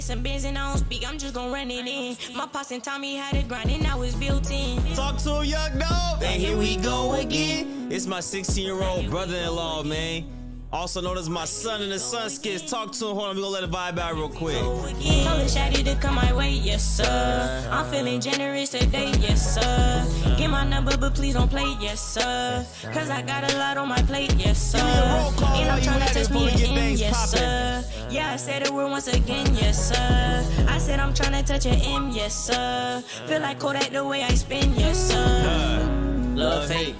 Some bins and I don't speak, I'm just gon' run it in. My pops and Tommy had it grinding, now it's built in. Talk to a young dog, and here we go again. It's my 16-year-old brother-in-law, man. Also known as my son in the sun skits. Talk to him. Hold on, we gonna let it vibe out real quick. Told the shawty to come my way, yes sir. I'm feeling generous today, yes sir. Get my number, but please don't play, yes sir. Cause I got a lot on my plate, yes sir. And I'm trying to touch me again, yes sir. Yeah, I said the word once again, yes sir. I said I'm trying to touch an M, yes sir. Feel like Kodak the way I spin, yes sir. Love, hate,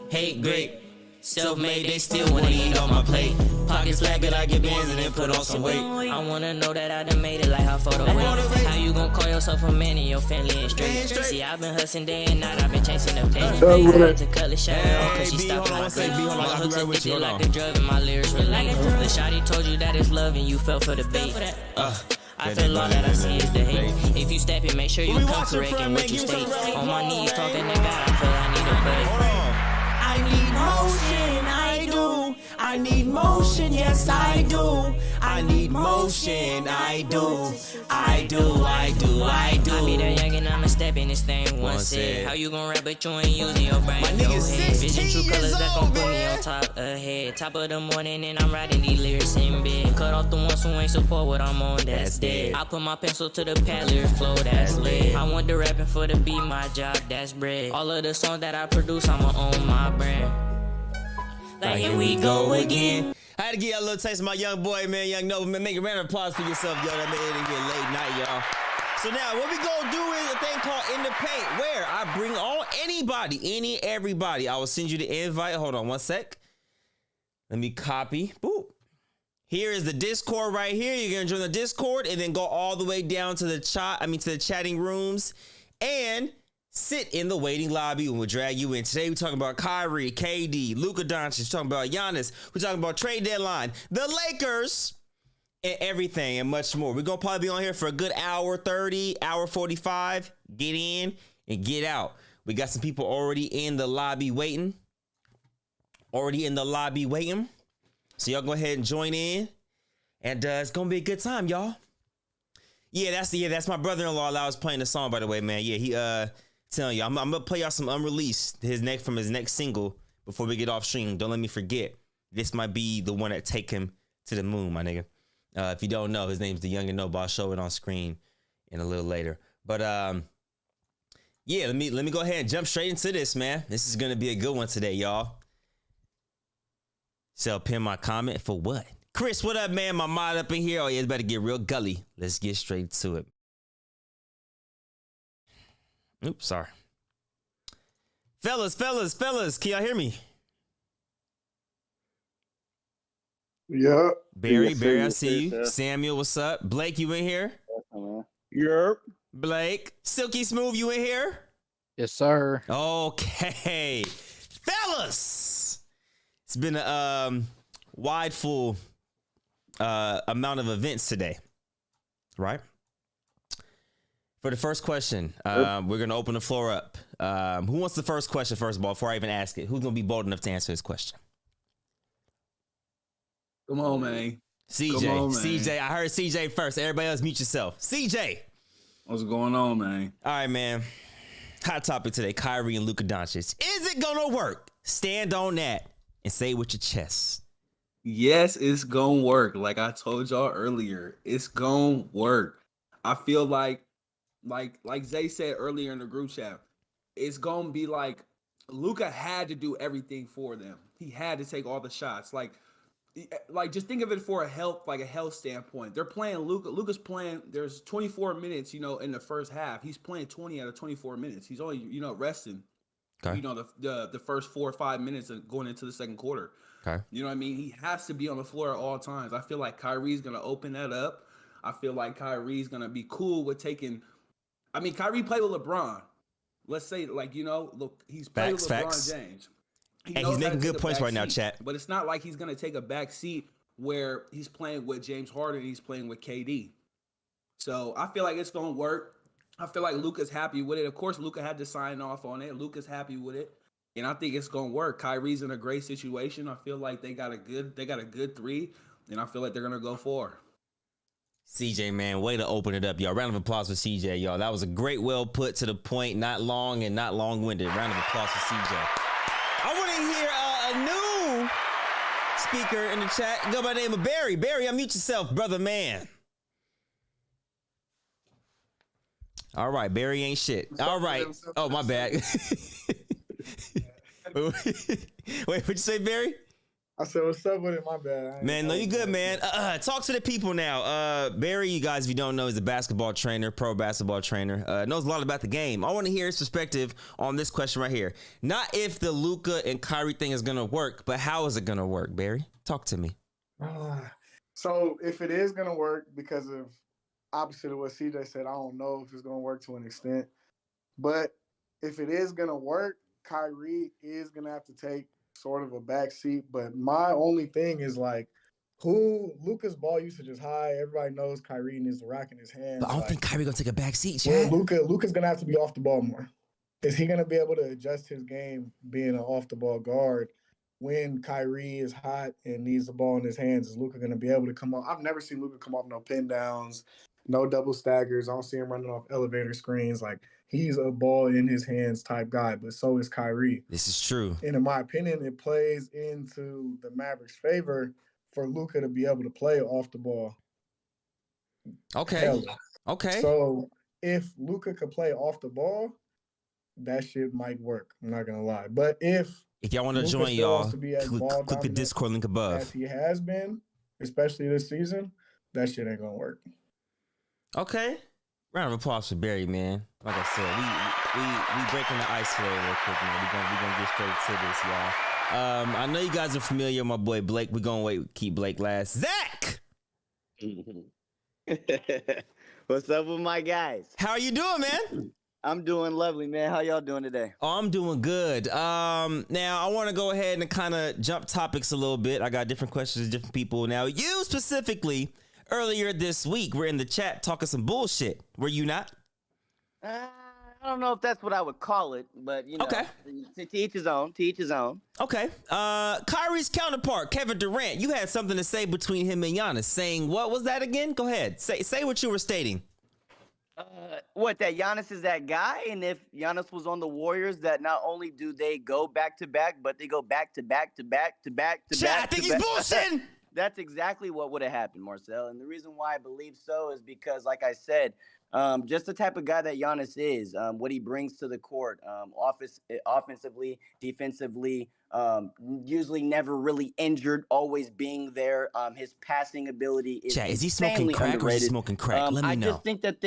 hate, great. Self-made, they still wanna eat on my plate. Pockets flat, but I get bands and then put on some weight. I wanna know that I done made it like how photo weight. How you gon' call yourself a man and your family ain't straight? See, I've been hustling day and night, I've been chasing the pay. I had to cut the shot cause she stopped my plate. My hooks addicted like a drug and my lyrics relate. The shawty told you that it's love and you fell for the bait. I feel all that I see is the hate. If you step it, make sure you come correct in what you state. On my knees talking to God, I feel I need a break. I need motion, I do. I need motion, yes I do. I need motion, I do. I do. I be that young and I'ma step in this thing one set. How you gon' rap but you ain't using your brain? My nigga 16 Vision true colors years that gon' old, put me man. on top ahead. Top of the morning and I'm writing these lyrics in bed. Cut off the ones who ain't support what I'm on, that's dead. I put my pencil to the pad, lyric flow, that's lit. I want the rapping for the beat, my job, that's bread. All of the songs that I produce, I'ma own my brand. Like here we go again. I had to give you a little taste of my young boy, man, young Nova, man. Make a round of applause for yourself, yo. That made it get late night, y'all. So now what we gonna do is a thing called In the Paint, where I bring on anybody, everybody. I will send you the invite. Hold on one sec. Let me copy. Boop. Here is the Discord right here. You're gonna join the Discord and then go all the way down to the to the chatting rooms and sit in the waiting lobby and we'll drag you in. Today we're talking about Kyrie, KD, Luka Doncic, we're talking about Giannis, we're talking about trade deadline, the Lakers, and everything and much more. We're gonna probably be on here for a good hour 30, hour 45. Get in and get out. We got some people already in the lobby waiting. So y'all go ahead and join in. And it's gonna be a good time, y'all. Yeah, that's my brother-in-law that was playing the song, by the way, man. Yeah, he telling you, I'm gonna play y'all some unreleased from his next single before we get off stream. Don't let me forget. This might be the one that take him to the moon, my nigga. If you don't know, his name's the Young and Noble. I'll show it on screen in a little later. But yeah, let me go ahead and jump straight into this, man. This is gonna be a good one today, y'all. So pin my comment for what? Chris, what up, man? My mod up in here. Oh yeah, it's about to get real gully. Let's get straight to it. Oops, sorry. Fellas, can y'all hear me? Yeah. Barry, I see you. Samuel, what's up? Blake, you in here? Yep. Blake, Silky Smooth, you in here? Yes, sir. Okay. Fellas, it's been a full amount of events today, right? For the first question, we're going to open the floor up. Who wants the first question, first of all, before I even ask it? Who's going to be bold enough to answer this question? Come on, man. CJ, I heard CJ first. Everybody else mute yourself. CJ. What's going on, man? All right, man. Hot topic today, Kyrie and Luka Doncic. Is it going to work? Stand on that and say it with your chest. Yes, it's gonna work. Like I told y'all earlier, it's gonna work. I feel like Zay said earlier in the group chat, it's gonna be like Luka had to do everything for them. He had to take all the shots. Like just think of it for a health standpoint. They're playing Luka's playing. There's 24 minutes, in the first half. He's playing 20 out of 24 minutes. He's only, resting. Okay. The first 4 or 5 minutes of going into the second quarter. Okay. You know what I mean? He has to be on the floor at all times. I feel like Kyrie's going to open that up. I feel like Kyrie's going to be cool with taking – Kyrie played with LeBron. Let's say, look, he's played with LeBron James. And he's making good points right now, chat. But it's not like he's going to take a back seat where he's playing with James Harden and he's playing with KD. So I feel like it's going to work. I feel like Luka's happy with it. Of course, Luka had to sign off on it. Luka's happy with it. And I think it's gonna work. Kyrie's in a great situation. I feel like they got a good three, and I feel like they're gonna go 4. CJ, man, way to open it up, y'all. Round of applause for CJ, y'all. That was a great, well put to the point, not long and not long-winded. Round of applause for CJ. I want to hear a new speaker in the chat. Go by the name of Barry. Barry, unmute yourself, brother man. All right, Barry ain't shit. All right. Oh, my bad. Wait, what'd you say, Barry? I said, what's up with it? My bad. Man, no, you good, man. Talk to the people now. Barry, you guys, if you don't know, is a basketball trainer, pro basketball trainer. Knows a lot about the game. I want to hear his perspective on this question right here. Not if the Luka and Kyrie thing is going to work, but how is it going to work, Barry? Talk to me. So if it is going to work, because of opposite of what CJ said, I don't know if it's going to work to an extent. But if it is going to work, Kyrie is going to have to take sort of a back seat. But my only thing is, like, who Luka's ball usage is high. Everybody knows Kyrie needs to rock in his hands. But I don't think Kyrie going to take a back seat, Chad. Well, Luka's going to have to be off the ball more. Is he going to be able to adjust his game being an off-the-ball guard when Kyrie is hot and needs the ball in his hands? Is Luka going to be able to come off? I've never seen Luka come off no pin downs, no double staggers. I don't see him running off elevator screens. Like, he's a ball in his hands type guy, but so is Kyrie. This is true. And in my opinion, it plays into the Mavericks' favor for Luka to be able to play off the ball. Okay. Okay. So if Luka could play off the ball, that shit might work. I'm not gonna lie. But if y'all want to join, y'all, click the Discord link above. As he has been, especially this season, that shit ain't gonna work. Okay. Round of applause for Barry, man. Like I said, we breaking the ice today real quick, man. We gonna get straight to this, y'all. I know you guys are familiar with my boy Blake. We're gonna keep Blake last. Zach! What's up with my guys? How are you doing, man? I'm doing lovely, man. How y'all doing today? Oh, I'm doing good. Now I want to go ahead and kind of jump topics a little bit. I got different questions, different people. Now, you specifically, earlier this week, were in the chat talking some bullshit. Were you not? I don't know if that's what I would call it, but, you know, okay. To each his own, to each his own. Okay. Kyrie's counterpart, Kevin Durant, you had something to say between him and Giannis, saying, what was that again? Go ahead. Say what you were stating. That Giannis is that guy, and if Giannis was on the Warriors, that not only do they go back to back, but they go back to back to back to back to back. I think he's bullshitting. That's exactly what would have happened, Marcel. And the reason why I believe so is because, like I said, just the type of guy that Giannis is, what he brings to the court, offensively, defensively, usually never really injured, always being there. His passing ability is he smoking crack underrated. Or is he smoking crack? Let me know. I just think that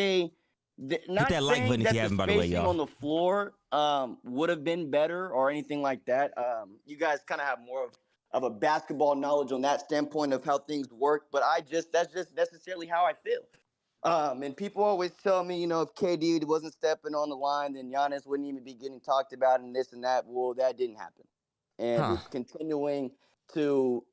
not hit that like button if you haven't, by the way, y'all. On the floor would have been better or anything like that. You guys kind of have more of a basketball knowledge on that standpoint of how things work, but that's just necessarily how I feel. And people always tell me, you know, if KD wasn't stepping on the line, then Giannis wouldn't even be getting talked about and this and that. Well, that didn't happen. And it's continuing to,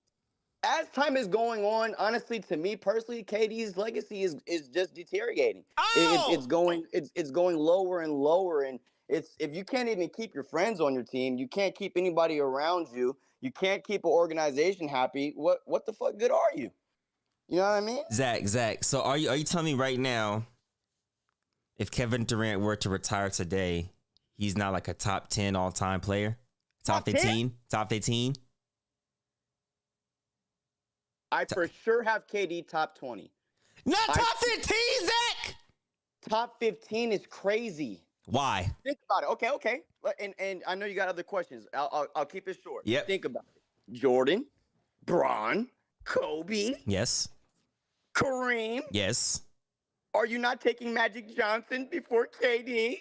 as time is going on, honestly, to me personally, KD's legacy is just deteriorating. It's going lower and lower. And if you can't even keep your friends on your team, you can't keep anybody around you, you can't keep an organization happy, what the fuck good are you? You know what I mean? Zach. So are you telling me right now, if Kevin Durant were to retire today, he's not like a top 10 all-time player? Top 15? 10? Top 15? I for sure have KD top 20. Not top 15, Zach! Top 15 is crazy. Why? Think about it. Okay. And I know you got other questions. I'll keep it short. Yep. Think about it. Jordan, Bron, Kobe. Yes. Kareem. Yes. Are you not taking Magic Johnson before KD?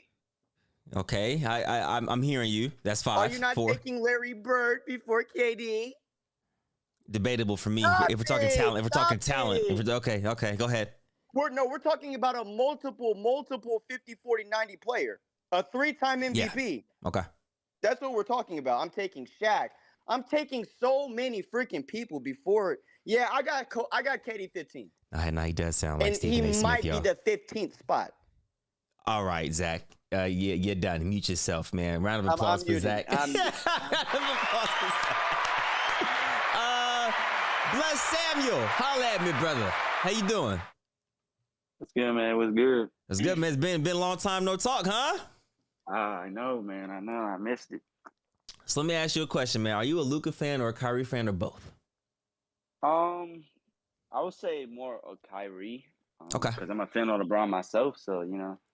Okay, I'm hearing you. That's 5. Are you not 4. taking Larry Bird before KD? Debatable for me. If we're talking talent. Okay, go ahead. We're talking about a multiple 50, 40, 90 player. A 3-time MVP. Yeah. Okay. That's what we're talking about. I'm taking Shaq. I'm taking so many freaking people before. Yeah, I got KD 15. I know he does sound like and Stephen A. Smith, he might be the 15th spot. All right, Zach. You're done. Mute yourself, man. Round of applause for Zach. Bless Samuel. Holla at me, brother. How you doing? What's good, man? What's good? It's good, man. It's been a long time no talk, huh? I know, man. I know. I missed it. So let me ask you a question, man. Are you a Luka fan or a Kyrie fan or both? I would say more of Kyrie. Okay. Because I'm a fan of LeBron myself, so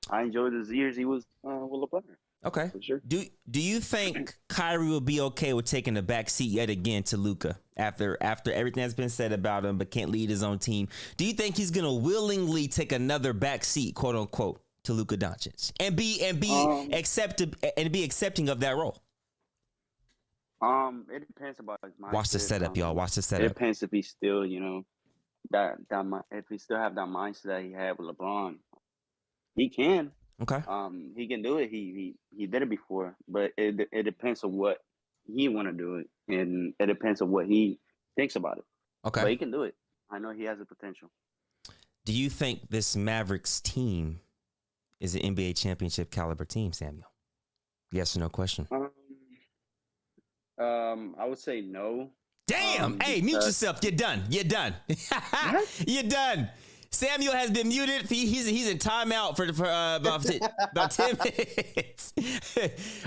I enjoyed his years he was with LeBron. Okay. For sure. Do you think Kyrie will be okay with taking the back seat yet again to Luka after everything that's been said about him, but can't lead his own team? Do you think he's gonna willingly take another back seat, quote unquote, to Luka Doncic and be accepting of that role? It depends about his mindset. Watch the setup, y'all. Watch the It setup. depends if he still, if he still have that mindset that he had with LeBron. He can. Okay. He can do it. He did it before, but it depends on what he want to do it, and it depends on what he thinks about it. Okay. But he can do it. I know he has the potential. Do you think this Mavericks team is an NBA championship caliber team, Samuel? Yes or no question? I would say no. Damn! Hey, mute yourself. You're done. You're done. You're done. Samuel has been muted. He's in timeout for about 10 minutes.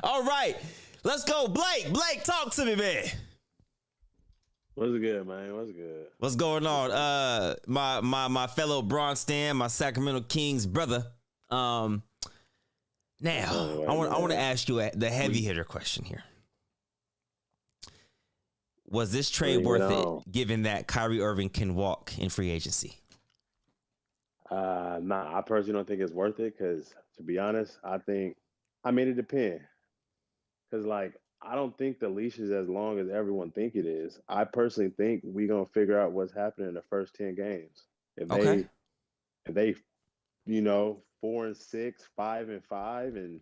All right, let's go, Blake. Blake, talk to me, man. What's good, man? What's good? What's going on? My fellow Bronx Stan, my Sacramento Kings brother. Now I want to ask you the heavy hitter question here. Was this trade worth it, given that Kyrie Irving can walk in free agency? Nah, I personally don't think it's worth it because, to be honest, it depends. Because, I don't think the leash is as long as everyone think it is. I personally think we're going to figure out what's happening in the first 10 games. If they 4-6, 5-5, and,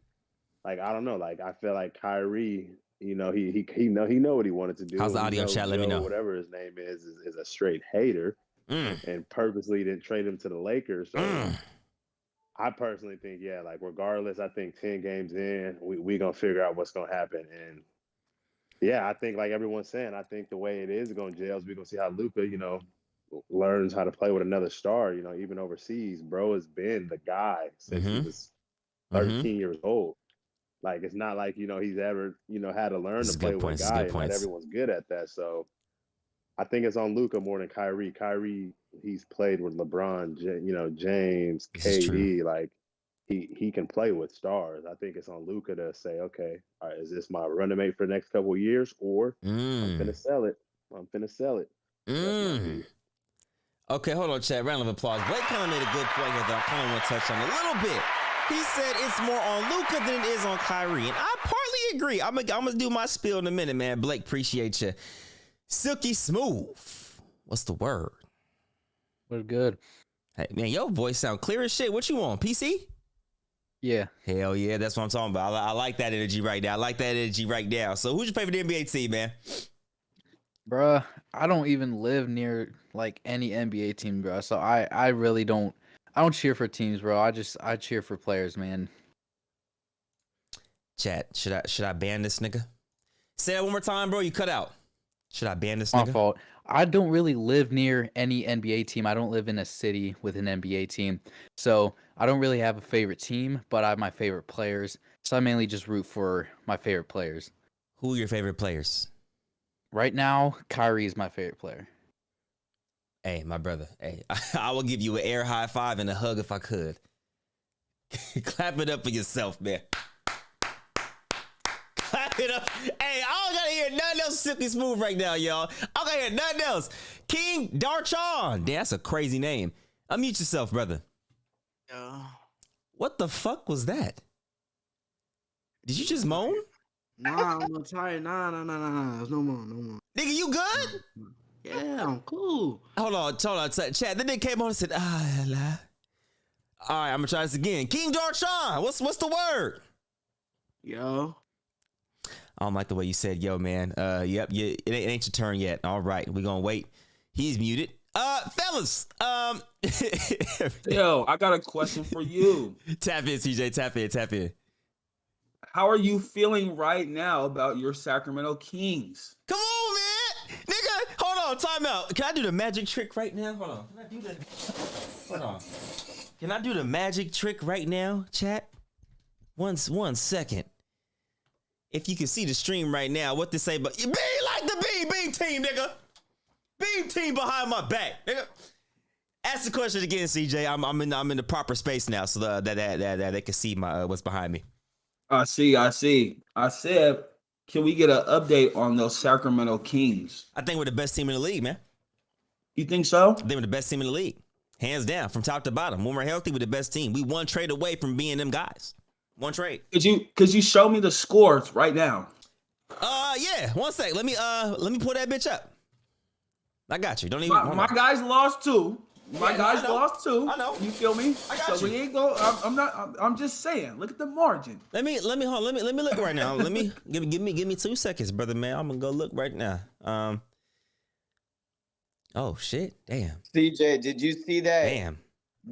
I don't know. I feel like Kyrie, he know what he wanted to do. How's the audio chat? Let me know. Whatever his name is a straight hater. And purposely didn't trade him to the Lakers. So I personally think, regardless, I think 10 games in, we going to figure out what's going to happen. And, I think like everyone's saying, I think the way it is going to jail is we're going to see how Luka, learns how to play with another star, even overseas. Bro has been the guy since he was 13 years old. It's not like, he's ever, had to learn to play with a guy, and not everyone's good at that. So I think it's on Luka more than Kyrie. Kyrie, he's played with LeBron, James, KD. He can play with stars. I think it's on Luka to say, okay, all right, is this my running mate for the next couple of years, or I'm finna sell it. Okay, hold on, chat. Round of applause. Blake kind of made a good point here that I kind of want to touch on a little bit. He said it's more on Luka than it is on Kyrie, and I partly agree. I'm gonna do my spiel in a minute, man. Blake, appreciate you. Silky smooth. What's the word? We're good. Hey, man, your voice sound clear as shit. What you on, PC? Yeah. Hell yeah, that's what I'm talking about. I like that energy right now. So who's your favorite NBA team, man? Bruh, I don't even live near any NBA team, bro. So I really don't. I don't cheer for teams, bro. I cheer for players, man. Chat, should I ban this nigga? Say that one more time, bro. You cut out. Should I ban this nigga? My fault. I don't really live near any NBA team. I don't live in a city with an NBA team. So I don't really have a favorite team, but I have my favorite players. So I mainly just root for my favorite players. Who are your favorite players? Right now, Kyrie is my favorite player. Hey, my brother. Hey, I will give you an air high five and a hug if I could. Clap it up for yourself, man. Clap it up. Hey, I don't gotta hear nothing else silky smooth right now, y'all. I don't gotta hear nothing else. King Darchon. Damn, that's a crazy name. Unmute yourself, brother. What the fuck was that? Did you just moan? Nah, I'm tired. Nah. There's no more. Nigga, you good? Yeah, I'm cool. Hold on. Chad, then they came on and said, la. All right, I'm gonna try this again. King Darchon, what's the word? Yo. I don't like the way you said yo, man. Yep, it ain't your turn yet. All right, we gonna wait. He's muted. Fellas, Yo, I got a question for you. Tap in, CJ, tap in. How are you feeling right now about your Sacramento Kings? Come on, man. Nigga, hold on, time out. Can I do the magic trick right now? Hold on. Can I do that? Hold on. Can I do the magic trick right now, chat? One second. If you can see the stream right now, what they say, but be like the beam team, nigga. Beam team behind my back, nigga. Ask the question again, CJ. I'm in the proper space now, so that they can see my what's behind me. I see. I said, can we get an update on those Sacramento Kings? I think we're the best team in the league, man. You think so? I think we're the best team in the league, hands down, from top to bottom. When we're healthy, we're the best team. We one trade away from being them guys. One trade. Could you show me the scores right now? Yeah. 1 sec. Let me pull that bitch up. I got you. Don't even. My guys lost too. Lost too. I know. You feel me? I got you. We ain't go. I'm just saying. Look at the margin. Let me look right now. Let me give me 2 seconds, brother man. I'm gonna go look right now. Oh shit! Damn. CJ, did you see that? Damn.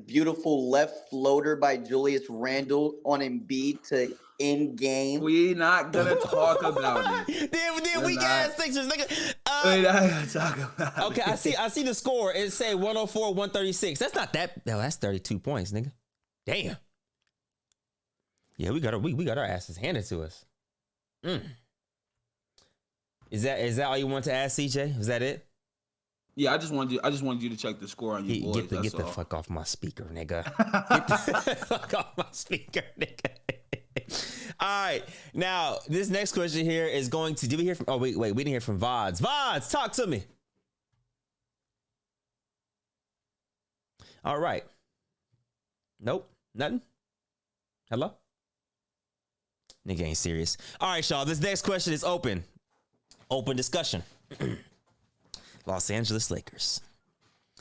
Beautiful left floater by Julius Randle on Embiid to end game. We not gonna talk about it. Then weak ass Sixers, nigga. We not gonna talk about okay, it. I see the score. It say 104-136. That's not that. No, that's 32 points, nigga. Damn. Yeah, we got our asses handed to us. Is that all you want to ask, CJ? Is that it? Yeah, I just wanted you to check the score on you boys. Get the fuck off my speaker, nigga. Get the fuck off my speaker, nigga. All right, now this next question here is going to. Did we hear from? Oh wait, we didn't hear from Vods. Vods, talk to me. All right. Nope, nothing. Hello. Nigga ain't serious. All right, y'all. This next question is open discussion. Los Angeles Lakers.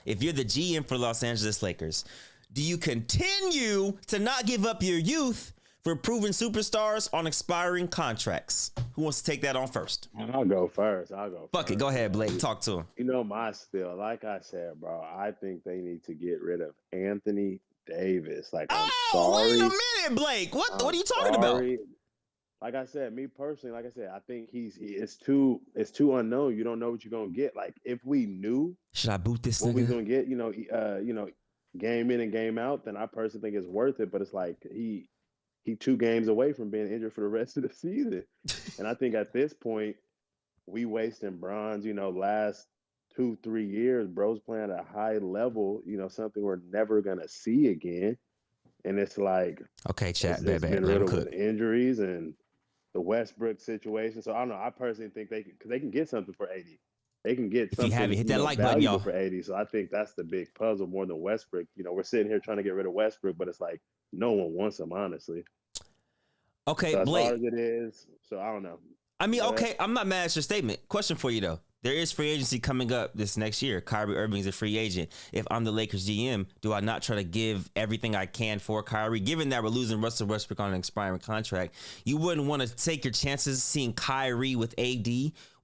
If you're the GM for Los Angeles Lakers, do you continue to not give up your youth for proven superstars on expiring contracts? Who wants to take that on first? I'll go first. Fuck it. Go ahead, Blake. Talk to him. You know my spiel. Like I said, bro, I think they need to get rid of Anthony Davis. Like, I'm sorry. Wait a minute, Blake. What are you talking about? Like I said, me personally, I think it's too unknown. You don't know what you're gonna get. Like, if we knew, should I boot this what nigga? we're gonna get, game in and game out, then I personally think it's worth it. But it's like he 2 games away from being injured for the rest of the season, and I think at this point we wasting Bron's. Last 2-3 years, bro's playing at a high level. Something we're never gonna see again. And it's like, okay, chat, it's been riddled with injuries and the Westbrook situation. So I don't know. I personally think they can get something for 80. They can get something. If you have it, hit that like button, y'all. For 80. So I think that's the big puzzle more than Westbrook. We're sitting here trying to get rid of Westbrook, but it's like no one wants him, honestly. Okay, so Blake. As hard as it is, so I don't know. I mean, okay, I'm not mad at your statement. Question for you though. There is free agency coming up this next year. Kyrie Irving is a free agent. If I'm the Lakers GM, do I not try to give everything I can for Kyrie? Given that we're losing Russell Westbrook on an expiring contract, you wouldn't want to take your chances seeing Kyrie with AD.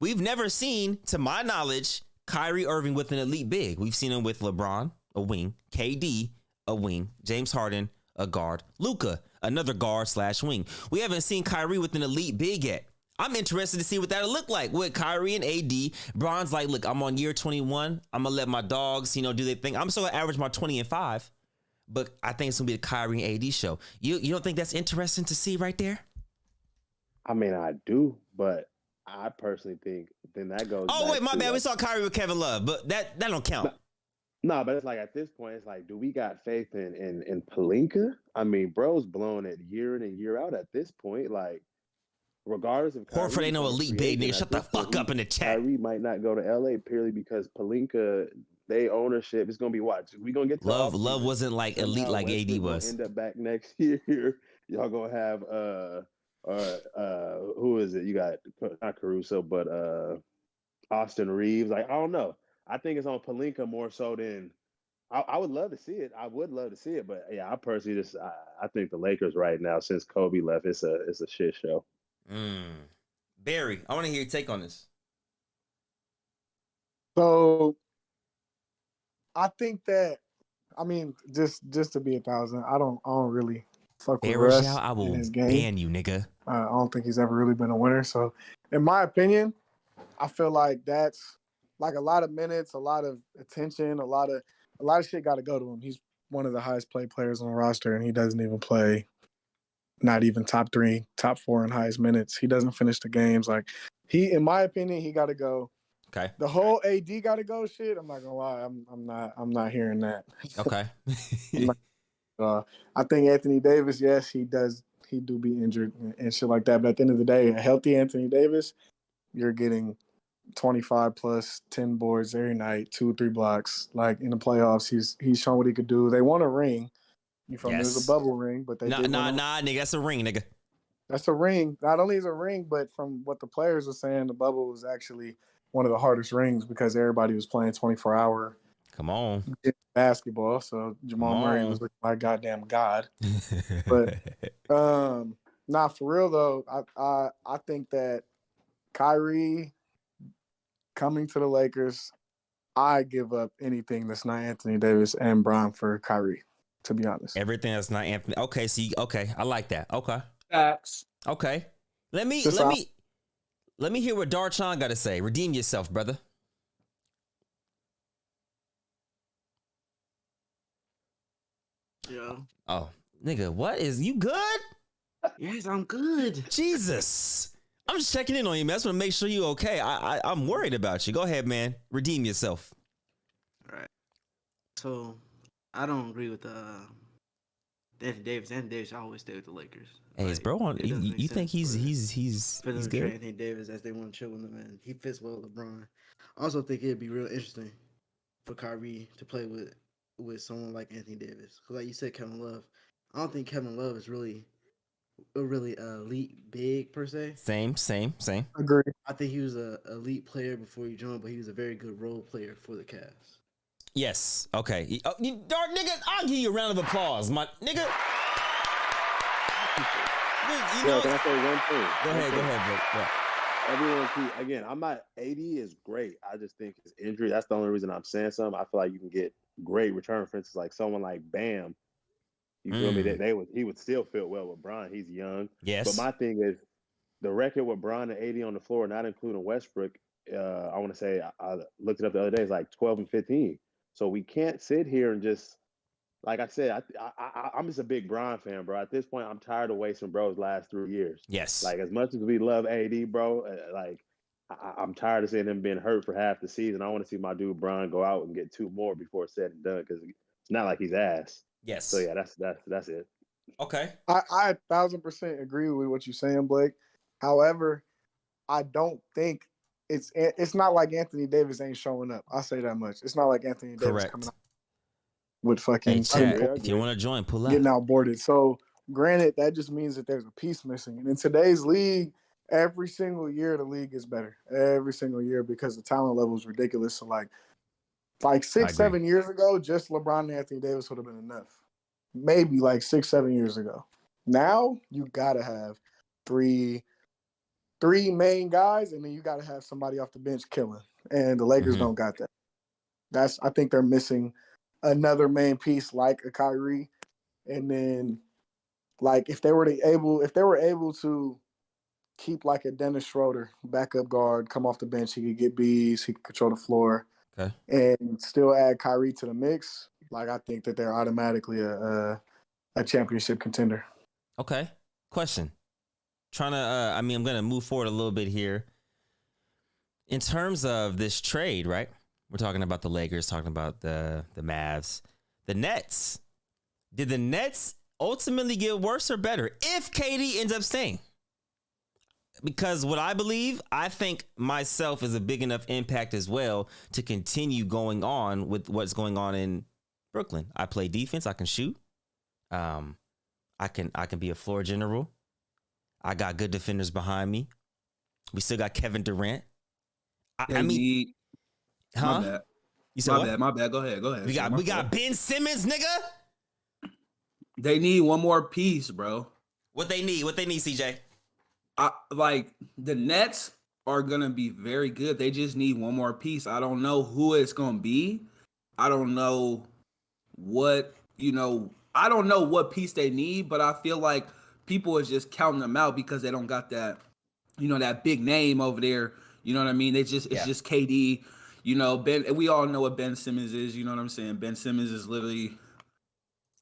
We've never seen, to my knowledge, Kyrie Irving with an elite big. We've seen him with LeBron, a wing, KD, a wing, James Harden, a guard, Luka, another guard/wing. We haven't seen Kyrie with an elite big yet. I'm interested to see what that'll look like with Kyrie and AD. Bron's like, look, I'm on year 21. I'm going to let my dogs, do their thing. I'm still going to average my 20 and 5. But I think it's going to be the Kyrie and AD show. You don't think that's interesting to see right there? I mean, I do, but I personally think then that goes. Oh, wait, my bad. We saw Kyrie with Kevin Love, but that don't count. No, but it's like at this point, it's like, do we got faith in Pelinka? I mean, bro's blowing it year in and year out at this point. Like, regardless of Kyrie, Horford ain't no elite big nigga. Shut the fuck up in the chat. Kyrie might not go to LA purely because Pelinka, they ownership is gonna be what? We gonna get to Love wasn't like elite like AD was. End up back next year. Y'all gonna have who is it? You got not Caruso, but Austin Reeves. Like, I don't know. I think it's on Pelinka more so than I would love to see it. I would love to see it, but yeah, I personally I think the Lakers right now, since Kobe left, it's a shit show. Barry, I want to hear your take on this. So I think that, I mean, just to be 1,000, I don't really fuck with Russ. I will ban you, nigga. I don't think he's ever really been a winner. So in my opinion, I feel like that's like a lot of minutes, a lot of attention, a lot of shit got to go to him. He's one of the highest paid players on the roster, and he doesn't even play. Not even top 3, top 4 in highest minutes. He doesn't finish the games. Like in my opinion, he got to go. Okay. The whole AD got to go. Shit, I'm not gonna lie. I'm not hearing that. Okay. I think Anthony Davis. Yes, he does. He do be injured and shit like that. But at the end of the day, a healthy Anthony Davis, you're getting 25 plus 10 boards every night, 2 or 3 blocks. Like in the playoffs, he's shown what he could do. They won a ring. You feel me? It was a bubble ring, but they did nah, nigga. That's a ring, nigga. That's a ring. Not only is it a ring, but from what the players were saying, the bubble was actually one of the hardest rings because everybody was playing 24-hour. Come on. Basketball. So Jamal Murray was like my goddamn god. But nah, for real though, I think that Kyrie coming to the Lakers, I give up anything that's not Anthony Davis and Bron for Kyrie. To be honest, everything that's not Anthony. Okay, okay, I like that. Okay, facts. Okay, let me hear what Darchan got to say. Redeem yourself, brother. Yeah. Oh, nigga, what is you good? Yes, I'm good. Jesus, I'm just checking in on you, man. I just want to make sure you okay. I'm worried about you. Go ahead, man. Redeem yourself. All right. So I don't agree with Anthony Davis. Anthony Davis always stay with the Lakers. Hey, like, bro, you think he's for them to good? trade Anthony Davis as they want to chill with him, and he fits well with LeBron. I also think it'd be real interesting for Kyrie to play with someone like Anthony Davis. Because like you said, Kevin Love. I don't think Kevin Love is really elite big per se. Same. Agree. I think he was a elite player before he joined, but he was a very good role player for the Cavs. Yes. Okay. Dark nigga, I'll give you a round of applause, my nigga. Yo, can I say one thing? Go ahead, bro. Everyone, again, I'm not. AD is great. I just think his injury. That's the only reason I'm saying something. I feel like you can get great return. For instance, like someone like Bam. You feel me? He would still fit well with Bron. He's young. Yes. But my thing is, the record with Bron and AD on the floor, not including Westbrook. I want to say I looked it up the other day. It's like 12 and 15. So we can't sit here and just, like I said, I'm just a big Bron fan, bro. At this point, I'm tired of wasting bro's last 3 years. Yes. Like, as much as we love AD, bro, I'm tired of seeing him being hurt for half the season. I want to see my dude Bron go out and get 2 more before it's said and done, because it's not like he's ass. Yes. So yeah, that's it. Okay. I 1,000% agree with what you're saying, Blake. However, I don't think it's not like Anthony Davis ain't showing up. I'll say that much. It's not like Anthony Davis coming out with fucking if you want to join, pull up. getting outboarded. So granted, that just means that there's a piece missing. And in today's league, every single year the league is better. Every single year, because the talent level is ridiculous. So like 6-7 years ago, just LeBron and Anthony Davis would have been enough. Maybe like 6-7 years ago. Now you gotta have three main guys, and then you gotta have somebody off the bench killing. And the Lakers don't got that. I think they're missing another main piece like a Kyrie. And then like if they were able to keep like a Dennis Schroeder backup guard, come off the bench, he could get bees, he could control the floor. Okay. And still add Kyrie to the mix, like I think that they're automatically a championship contender. Okay. Question. I'm going to move forward a little bit here. In terms of this trade, right? We're talking about the Lakers, talking about the Mavs. The Nets. Did the Nets ultimately get worse or better if KD ends up staying? Because what I think myself is a big enough impact as well to continue going on with what's going on in Brooklyn. I play defense. I can shoot. I can be a floor general. I got good defenders behind me. We still got Kevin Durant. My bad. You said My bad. Go ahead. We got Ben Simmons, nigga. They need one more piece, bro. What they need, CJ? Like the Nets are gonna be very good. They just need one more piece. I don't know who it's gonna be. I don't know what I don't know what piece they need, but I feel like people is just counting them out because they don't got that, that big name over there. You know what I mean? It's just KD. Ben. We all know what Ben Simmons is. You know what I'm saying? Ben Simmons is literally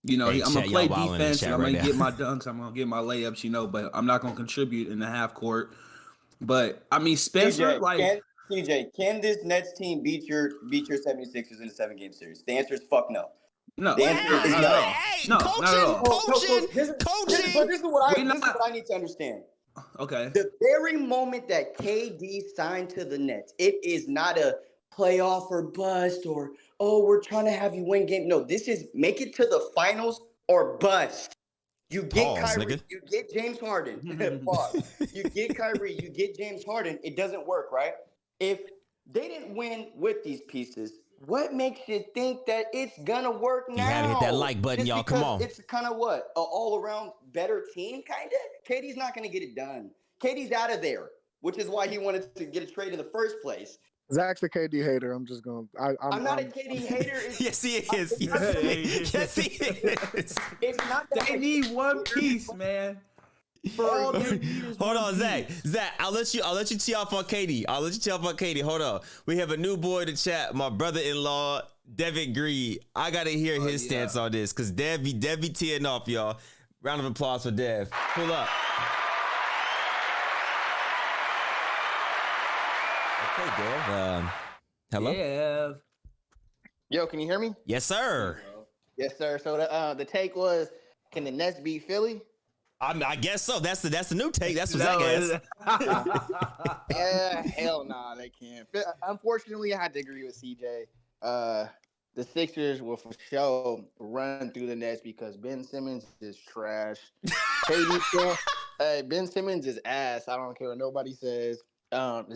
You know, Hey, I'm gonna chat, play y'all wilding in the defense chat and I'm right gonna now. get my dunks. I'm gonna get my layups. You know, but I'm not gonna contribute in the half court. But I mean, Spencer, CJ, can this Nets team beat your 76ers in a 7-game series? The answer is fuck no. no, The Well, answer is not at no. all. hey, No, not at all. coaching. This is what I need to understand. Okay. The very moment that KD signed to the Nets, it is not a playoff or bust or, oh, we're trying to have you win game. No, this is make it to the finals or bust. You get Pause, Kyrie, nigga. you get James Harden. Pause. You get Kyrie, you get James Harden. It doesn't work, right? If they didn't win with these pieces, what makes you think that it's gonna work now? You haven't hit that like button, Just y'all. Come because on. it's kind of what an all-around better team, kind of. KD's not gonna get it done. KD's out of there, which is why he wanted to get a trade in the first place. Zach's a KD hater. I'm just going. I'm not a KD hater. Yes, he is. Yes, he is. It's not that They need one piece, man. All they need is Hold one on, Zach. piece. Zach, I'll let you tee off on Katie. Hold on. We have a new boy to chat. My brother-in-law, Devin Greed. I gotta hear his stance on this because Dev be teeing off, y'all. Round of applause for Dev. Pull up. Okay, Dev. Hello. Yeah. Yo, can you hear me? Yes, sir. Yes, sir. So the take was, can the Nets beat Philly? I guess so. That's the new take. That's what Zach asked. Hell nah, they can't. Unfortunately, I had to agree with CJ. The Sixers will for sure run through the Nets because Ben Simmons is trash. Ben Simmons is ass. I don't care what nobody says.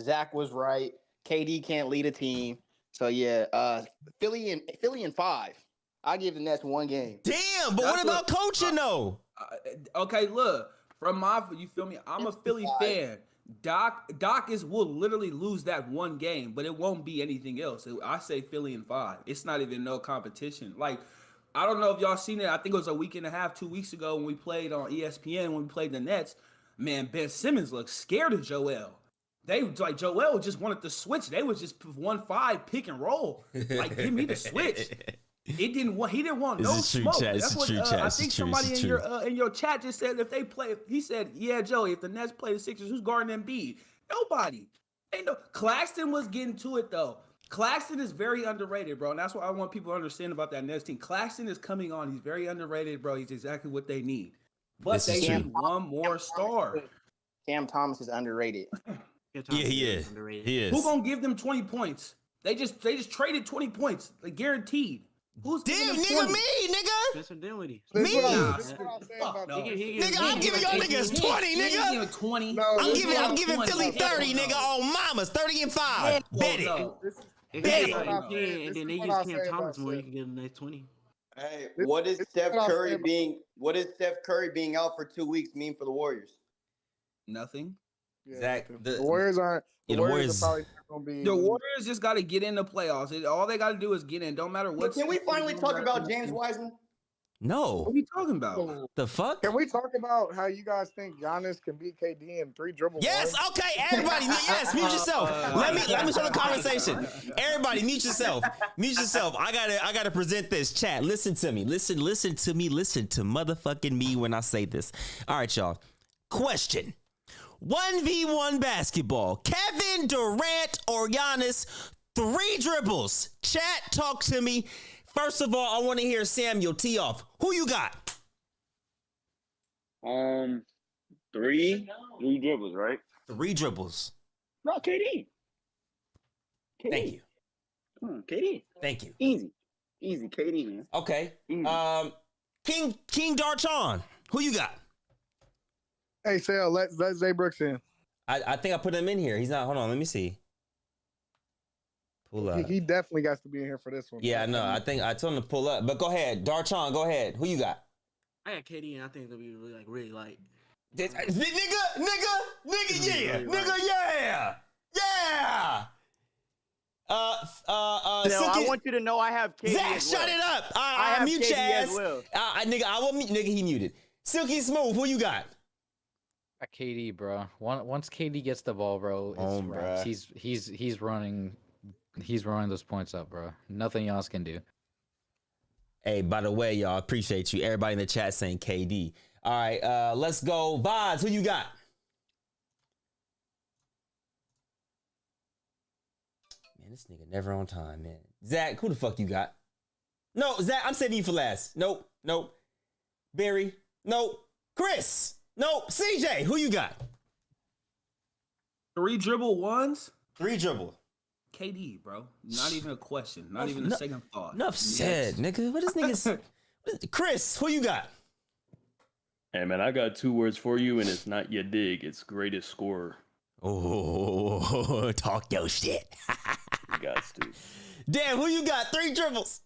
Zach was right. KD can't lead a team. So yeah, Philly in 5. I'll give the Nets 1 game. Damn, but what about coaching though? Okay, look. You feel me? I'm a Philly fan. Doc will literally lose that 1 game, but it won't be anything else. I say Philly in 5. It's not even no competition. Like, I don't know if y'all seen it. I think it was a week and a half, 2 weeks ago when we played on ESPN when we played the Nets. Man, Ben Simmons looked scared of Joel. Joel just wanted to switch. They was just 1-5 pick and roll. Like, give me the switch. He didn't want no smoke. That's what I think somebody in your chat just said if they play. He said, "Yeah, Joey, if the Nets play the Sixers, who's guarding Embiid? Nobody. Ain't no." Claxton was getting to it though. Claxton is very underrated, bro, and that's what I want people to understand about that Nets team. Claxton is coming on. He's very underrated, bro. He's exactly what they need. But they need one more star. Cam Thomas is underrated. Yeah, he is. He is. Who gonna give them 20 points? They just traded 20 points, like guaranteed. Who's damn nigga 20? Me, nigga? Spencer Dinwiddie. Me? Nigga, I'm giving y'all niggas 20, nigga. 20. I'm giving Philly 30, nigga. On mamas, 30 and 5. Bet it. If Bet you it. get 10 and then they use Cam Thomas more, you can get them next 20. Hey, what is Steph Curry being out for 2 weeks mean for the Warriors? Nothing. Yeah, Zach, the Warriors aren't. The Warriors are probably not going to be. The Warriors just got to get in the playoffs. All they got to do is get in. Don't matter what. Can we finally talk about James Wiseman? No. What are we talking about? The fuck? Can we talk about how you guys think Giannis can beat KD in 3 dribbles? Yes, okay, everybody. Yes, mute yourself. Let me start the conversation. Everybody, mute yourself. Mute yourself. I gotta present this. Chat. Listen to me. Listen to me. Listen to motherfucking me when I say this. All right, y'all. Question. 1v1 basketball. Kevin Durant or Giannis, 3 dribbles. Chat, talk to me. First of all, I want to hear Samuel tee off. Who you got? 3 dribbles, right? 3 dribbles. No, KD. Thank you. Come on, KD. Thank you. Easy, KD, man. Okay. Easy. King Darchon. Who you got? Hey, Sal, let Zay Brooks in. I think I put him in here. He's not. Hold on. Let me see. Pull up. He definitely got to be in here for this one. Yeah, no. I think I told him to pull up. But go ahead, Darchon. Go ahead. Who you got? I got KD, and I think they'll be really light. Nigga, yeah. I want you to know I have KD. Zach, as well. shut it up. I have mute KD your ass. as well. Nigga, I will mute. Nigga, he muted. Silky Smooth. Who you got? KD, bro. Once KD gets the ball, bro, it's wraps. He's running those points up, bro. Nothing else can do. Hey, by the way, y'all, appreciate you. Everybody in the chat saying KD. All right, let's go. Vaz, who you got? Man, this nigga never on time, man. Zach, who the fuck you got? No, Zach, I'm saving you for last. Nope. Barry, nope. Chris, nope. CJ, who you got? 3 dribble ones? 3 dribble. KD, bro. Not even a question. Not even a second thought. Enough said, nigga. What is niggas? Chris, who you got? Hey, man, I got 2 words for you, and it's not your dig. It's greatest scorer. Oh, talk your shit. You got to. Damn, who you got? 3 dribbles.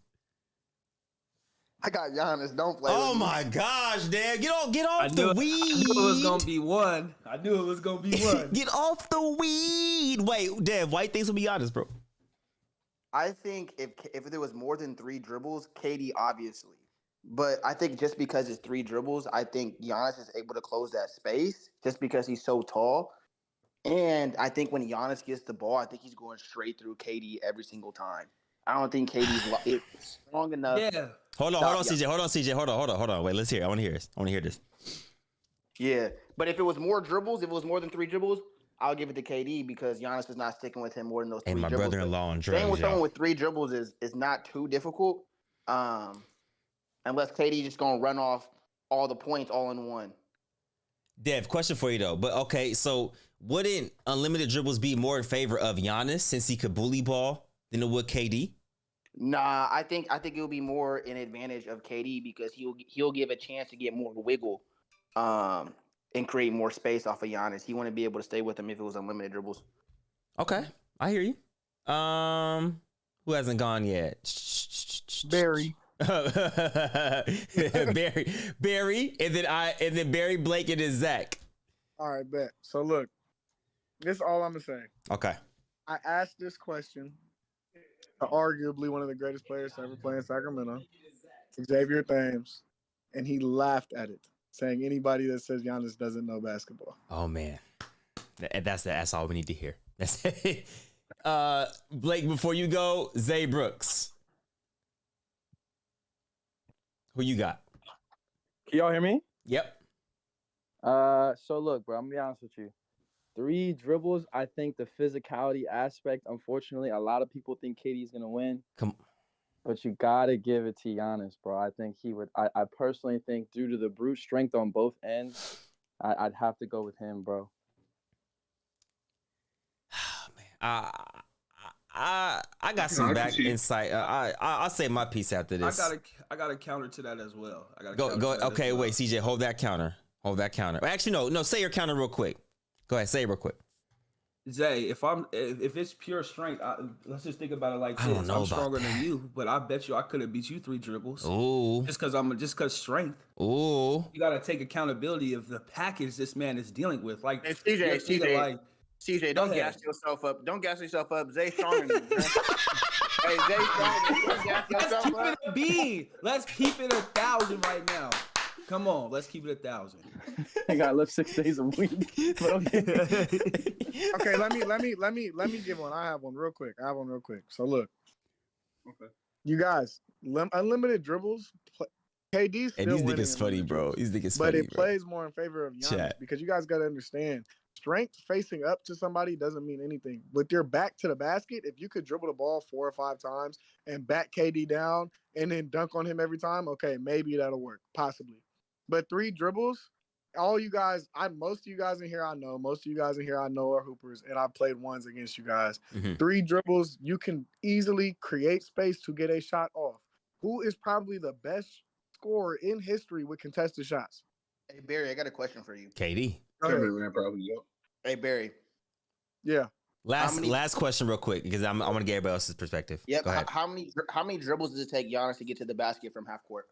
I got Giannis. Don't play. Oh with my me. gosh, Dad. Get off the weed. I knew it was going to be one. Get off the weed. Wait, Dad, why you think it's going to be honest, bro? I think if there was more than 3 dribbles, KD obviously. But I think just because it's 3 dribbles, I think Giannis is able to close that space just because he's so tall. And I think when Giannis gets the ball, I think he's going straight through KD every single time. I don't think KD's strong enough. Yeah. Hold on, CJ. Hold on. Wait, let's hear it. I want to hear this. Yeah. But if it was more dribbles, if it was more than 3 dribbles, I'll give it to KD because Giannis is not sticking with him more than those 3 And my dribbles. brother-in-law on drugs. Staying with someone with 3 dribbles is not too difficult. Unless KD just gonna run off all the points all in one. Dev, question for you though. But okay, so wouldn't unlimited dribbles be more in favor of Giannis since he could bully ball than it would KD? Nah, I think it'll be more an advantage of KD because he'll give a chance to get more wiggle, and create more space off of Giannis. He wouldn't be able to stay with him if it was unlimited dribbles. Okay, I hear you. Who hasn't gone yet? Barry. Barry, and then Barry, Blake, and then Zach. All right, bet. So look, this is all I'm gonna say. Okay. I asked this question to arguably one of the greatest players to ever play in Sacramento, Xavier Thames, and he laughed at it, saying anybody that says Giannis doesn't know basketball. Oh man, that's all we need to hear. That's it. Blake, before you go, Zay Brooks. Who you got? Can y'all hear me? Yep. So look, bro, I'm gonna be honest with you. 3 dribbles, I think the physicality aspect, unfortunately, a lot of people think KD's gonna win. But you gotta give it to Giannis, bro. I think he would. I personally think due to the brute strength on both ends, I'd have to go with him, bro. I got some back insight. I'll say my piece after this. I got a counter to that as well. Go. Okay, wait, CJ, hold that counter. Actually, no. Say your counter real quick. Go ahead, say it real quick. Zay, if it's pure strength, let's just think about it like this. I'm stronger than you, but I bet you I could have beat you 3 dribbles. Ooh. Just because strength. Ooh. You gotta take accountability of the package this man is dealing with. Like Hey, CJ, don't gas yourself up. Don't gas yourself up. Zay stronger than you. Hey, Zay stronger. Don't gas yourself up. Let's keep it 1,000 right now. Come on, let's keep it 1,000. I gotta live 6 days a week. But okay. Okay, let me give one. I have one real quick. So look, okay, you guys, unlimited dribbles. KD's still these winning. niggas funny, bro. These niggas but funny, it bro. plays more in favor of Giannis Chat. because you guys got to understand. Strength facing up to somebody doesn't mean anything. With your back to the basket, if you could dribble the ball 4 or 5 times and back KD down and then dunk on him every time, okay, maybe that'll work, possibly. But 3 dribbles, all you guys, most of you guys in here I know are hoopers, and I've played ones against you guys. Mm-hmm. 3 dribbles, you can easily create space to get a shot off. Who is probably the best scorer in history with contested shots? Hey, Barry, I got a question for you. KD. Hey, Barry. Yeah. Last question real quick because I want to get everybody else's perspective. Yep. Go ahead. How many dribbles does it take Giannis to get to the basket from half court?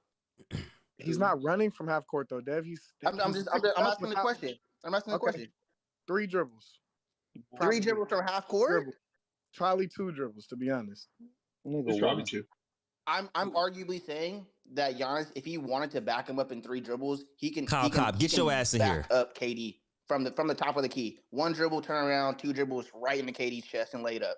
He's not running from half court though, Dev. I'm asking the question. I'm asking the question. 3 dribbles. 3 dribbles from half court? Probably 2 dribbles, to be honest. It's probably 2. I'm arguably saying that Giannis, if he wanted to back him up in 3 dribbles, he can. Kyle Cobb, get your ass in here. Back up KD from the top of the key. 1 dribble, turn around, 2 dribbles right into KD's chest and laid up.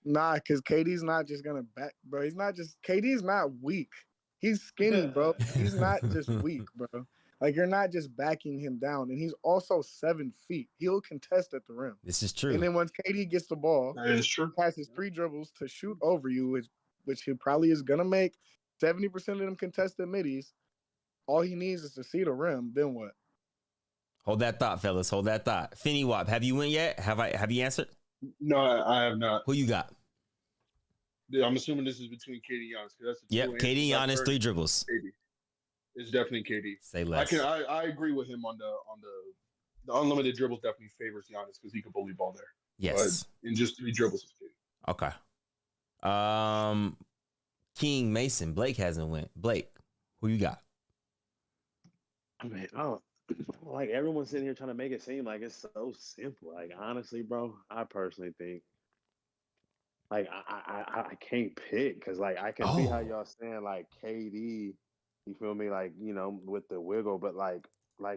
Nah, because KD's not just gonna back, bro. KD's not weak. He's skinny, bro. He's not just weak, bro. Like, you're not just backing him down, and he's also 7 feet. He'll contest at the rim. This is true. And then once KD gets the ball, That is true. he passes 3 dribbles to shoot over you, which he probably is gonna make 70% of them contested middies. All he needs is to see the rim. Then what? Hold that thought, fellas. Hold that thought. Finny Wap, have you went yet? Have you answered? No, I have not. Who you got? I'm assuming this is between KD and Giannis. That's the Yep, KD and Giannis, 3 dribbles. KD. It's definitely KD. Say less. I agree with him on the unlimited dribbles. Definitely favors Giannis because he can bully ball there. Yes. But in just 3 dribbles is KD. Okay. King Mason. Blake hasn't went. Blake, who you got? I mean, like everyone's sitting here trying to make it seem like it's so simple. Like honestly, bro, I personally think like I can't pick because like I can see how y'all saying like KD, you feel me, like with the wiggle, but like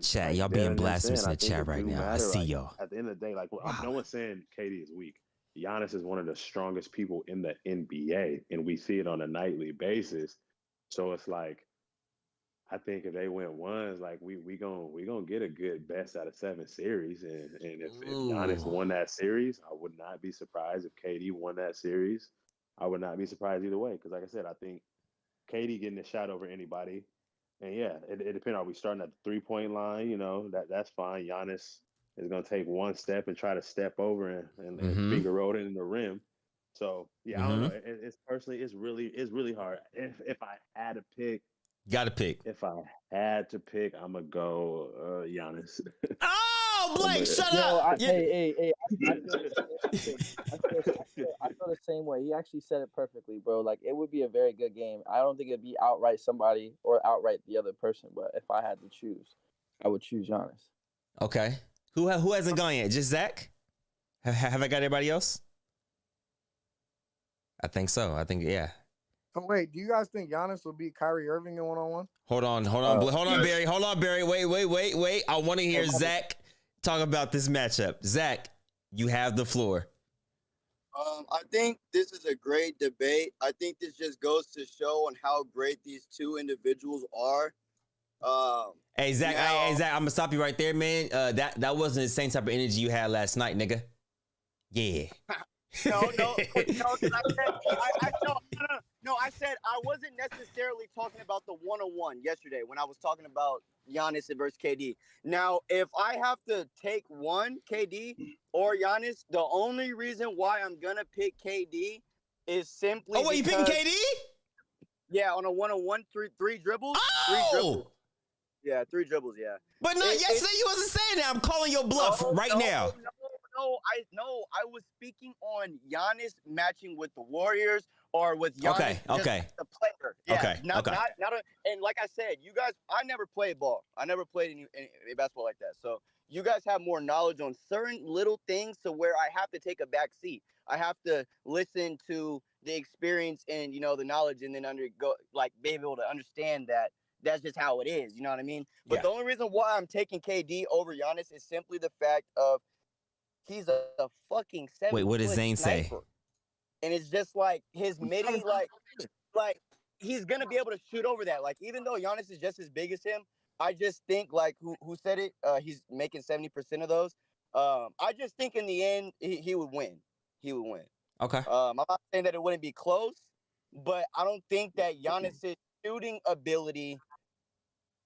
chat, y'all being blasphemous in the chat right now. I see y'all. At the end of the day, like no one's saying KD is weak. Giannis is one of the strongest people in the NBA, and we see it on a nightly basis. So it's like, I think if they win ones, like we gonna get a good best out of 7 series, and if Giannis won that series, I would not be surprised if KD won that series. I would not be surprised either way because, like I said, I think KD getting a shot over anybody, and yeah, it depends. Are we starting at the 3-point line? That's fine. Giannis is gonna take one step and try to step over and finger roll it in the rim. So yeah, I don't know. It's personally, it's really hard. If I had to pick. Got to pick. If I had to pick, I'm gonna go Giannis. Oh, Blake, shut up! I feel the same way. He actually said it perfectly, bro. Like it would be a very good game. I don't think it'd be outright somebody or outright the other person, but if I had to choose, I would choose Giannis. Okay. Who hasn't gone yet? Just Zach? Have I got everybody else? I think so. I think yeah. Oh, wait, do you guys think Giannis will beat Kyrie Irving in 1-on-1? Hold on, Barry. Hold on, Barry. Wait. I want to hear Zach talk about this matchup. Zach, you have the floor. I think this is a great debate. I think this just goes to show on how great these two individuals are. Hey, Zach, I'm going to stop you right there, man. That wasn't the same type of energy you had last night, nigga. Yeah. No, I said I wasn't necessarily talking about the 1-on-1 yesterday when I was talking about Giannis versus KD. Now, if I have to take one, KD or Giannis, the only reason why I'm going to pick KD is simply Oh, wait, you picking KD? Yeah, on a 1-on-1, three dribbles. Oh! 3 dribbles. Yeah, 3 dribbles, yeah. But no, yesterday you wasn't saying that. I'm calling your bluff now. I was speaking on Giannis matching with the Warriors or with Giannis okay. the player. Yeah, okay. And like I said, you guys, I never played ball. I never played any basketball like that. So you guys have more knowledge on certain little things to where I have to take a back seat. I have to listen to the experience and, the knowledge and then be able to understand that that's just how it is. You know what I mean? But the only reason why I'm taking KD over Giannis is simply the fact of he's a fucking 7. Wait, what does Zane sniper. say? And it's just like his midi, like he's gonna be able to shoot over that. Like even though Giannis is just as big as him, I just think like who said it? He's making 70% of those. I just think in the end he would win. He would win. Okay. I'm not saying that it wouldn't be close, but I don't think that Giannis's shooting ability,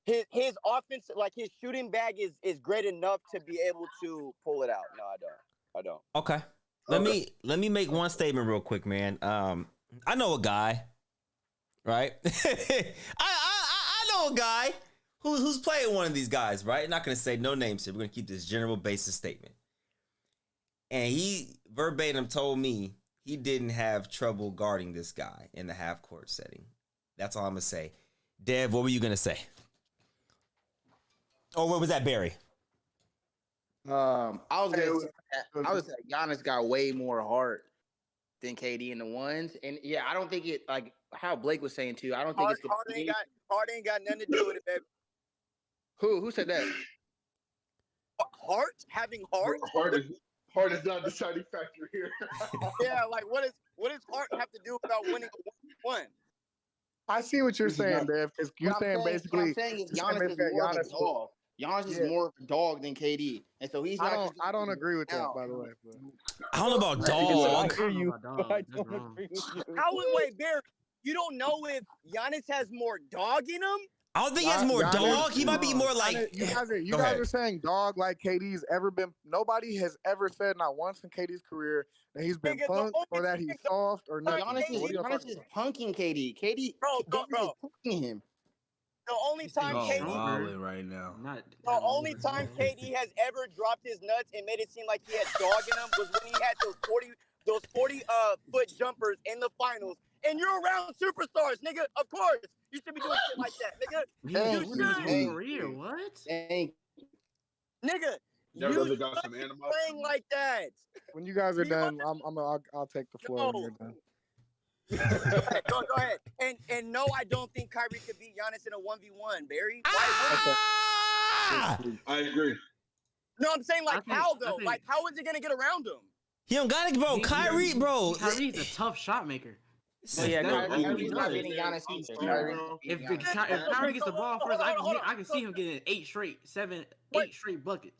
his offense, like his shooting bag is great enough to be able to pull it out. No, I don't. Okay. Let me make one statement real quick, man. I know a guy, right? I know a guy who's playing one of these guys, right? Not gonna say no names here. We're gonna keep this general basis statement. And he verbatim told me he didn't have trouble guarding this guy in the half court setting. That's all I'm gonna say. Dev, what were you gonna say? Oh, what was that, Barry? I was say Giannis got way more heart than KD in the ones, and yeah, I don't think it like how Blake was saying too. I don't think heart ain't got nothing to do with it, baby. Who said that? Heart? Having heart? Heart is not the deciding factor here. Yeah, like what does heart have to do about winning a 1-1? I see what you're saying, Dev, because you're saying basically. What I'm saying is Giannis is more of a dog. Giannis is more of a dog than KD, and so he's not. I don't agree with that, by the way. But. I don't know about dog. I don't agree with you. Wait, Barry, you don't know if Giannis has more dog in him? I don't think he has more dog. He might be more like. You guys are saying dog like KD's ever been. Nobody has ever said, not once in KD's career, that he's been punked or that he's soft or nothing. Giannis is punking KD. KD, bro. punking him. The only time KD right now. The only time KD has ever dropped his nuts and made it seem like he had dog in him was when he had those 40 foot jumpers in the finals. And you're around superstars, nigga. Of course, you should be doing shit like that, nigga. What? Nigga, That you brother got some animals. playing like that. When you guys are done, I'll take the floor when you're done. Go ahead. And no, I don't think Kyrie could beat Giannis in a 1v1, Barry. Why would I agree. No, I'm saying how though? Like how is he gonna get around him? He don't got it, bro. Kyrie, bro. Kyrie's a tough shot maker. Well, yeah, Kyrie's not getting Giannis either. If Kyrie gets the ball first, I can see him getting 8 straight buckets.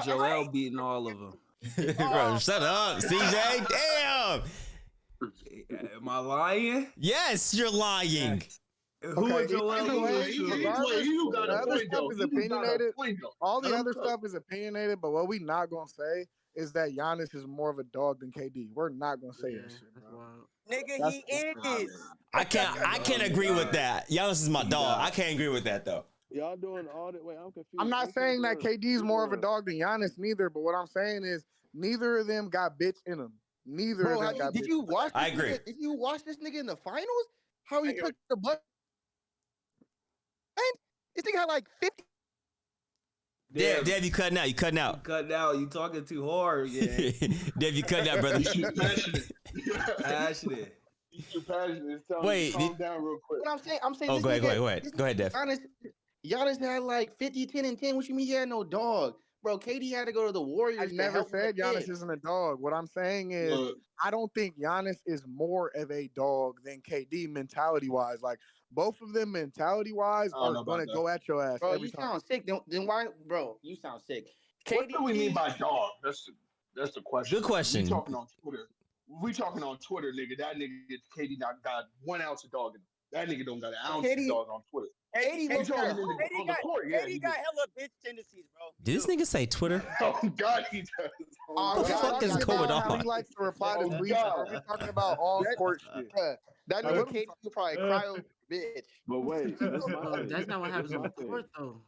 Joel beating all of them. Bro, shut up, CJ. Damn. Am I lying? Yes, you're lying. Who is Joel? The other stuff is opinionated. All the other stuff is opinionated, but what we not gonna say is that Giannis is more of a dog than KD. We're not gonna say that shit, bro. Nigga, he is. I can't agree with that. Giannis is my dog. I can't agree with that though. Y'all doing all that? Wait, I'm confused. I'm not saying that KD's more of a dog than Giannis, neither. But what I'm saying is neither of them got bitch in them. Neither of them got bitch. Did you watch? I agree. Did you watch this nigga in the finals? How he took the butt? This nigga had like 50. Dev, you cutting out. You cutting out. Cutting out. You talking too hard, yeah. Dev, you cutting out, brother. You're passionate. Passionate. You're too passionate. Wait, calm down real quick. What I'm saying. Oh, go ahead. Go ahead, Dev. Giannis had like 50, 10, and 10. What you mean he had no dog? Bro, KD had to go to the Warriors. I never said Giannis isn't a dog. What I'm saying is I don't think Giannis is more of a dog than KD mentality-wise. Like, both of them mentality-wise are going to go at your ass bro, every you time. sound sick. Then why, bro, you sound sick. What do we mean by dog? That's the question. Good question. We talking on Twitter. We talking on Twitter, nigga. That nigga KD not got 1 ounce of dog in him. That nigga don't got an ounce of dog on Twitter. KD got hella bitch tendencies, bro. Did this nigga say Twitter? Oh God, he does. What the fuck is going on? He likes to reply to tweets. We're talking about all sports shit. That nigga KD will probably cry over bitch. But wait, That's not what happens on the court, though.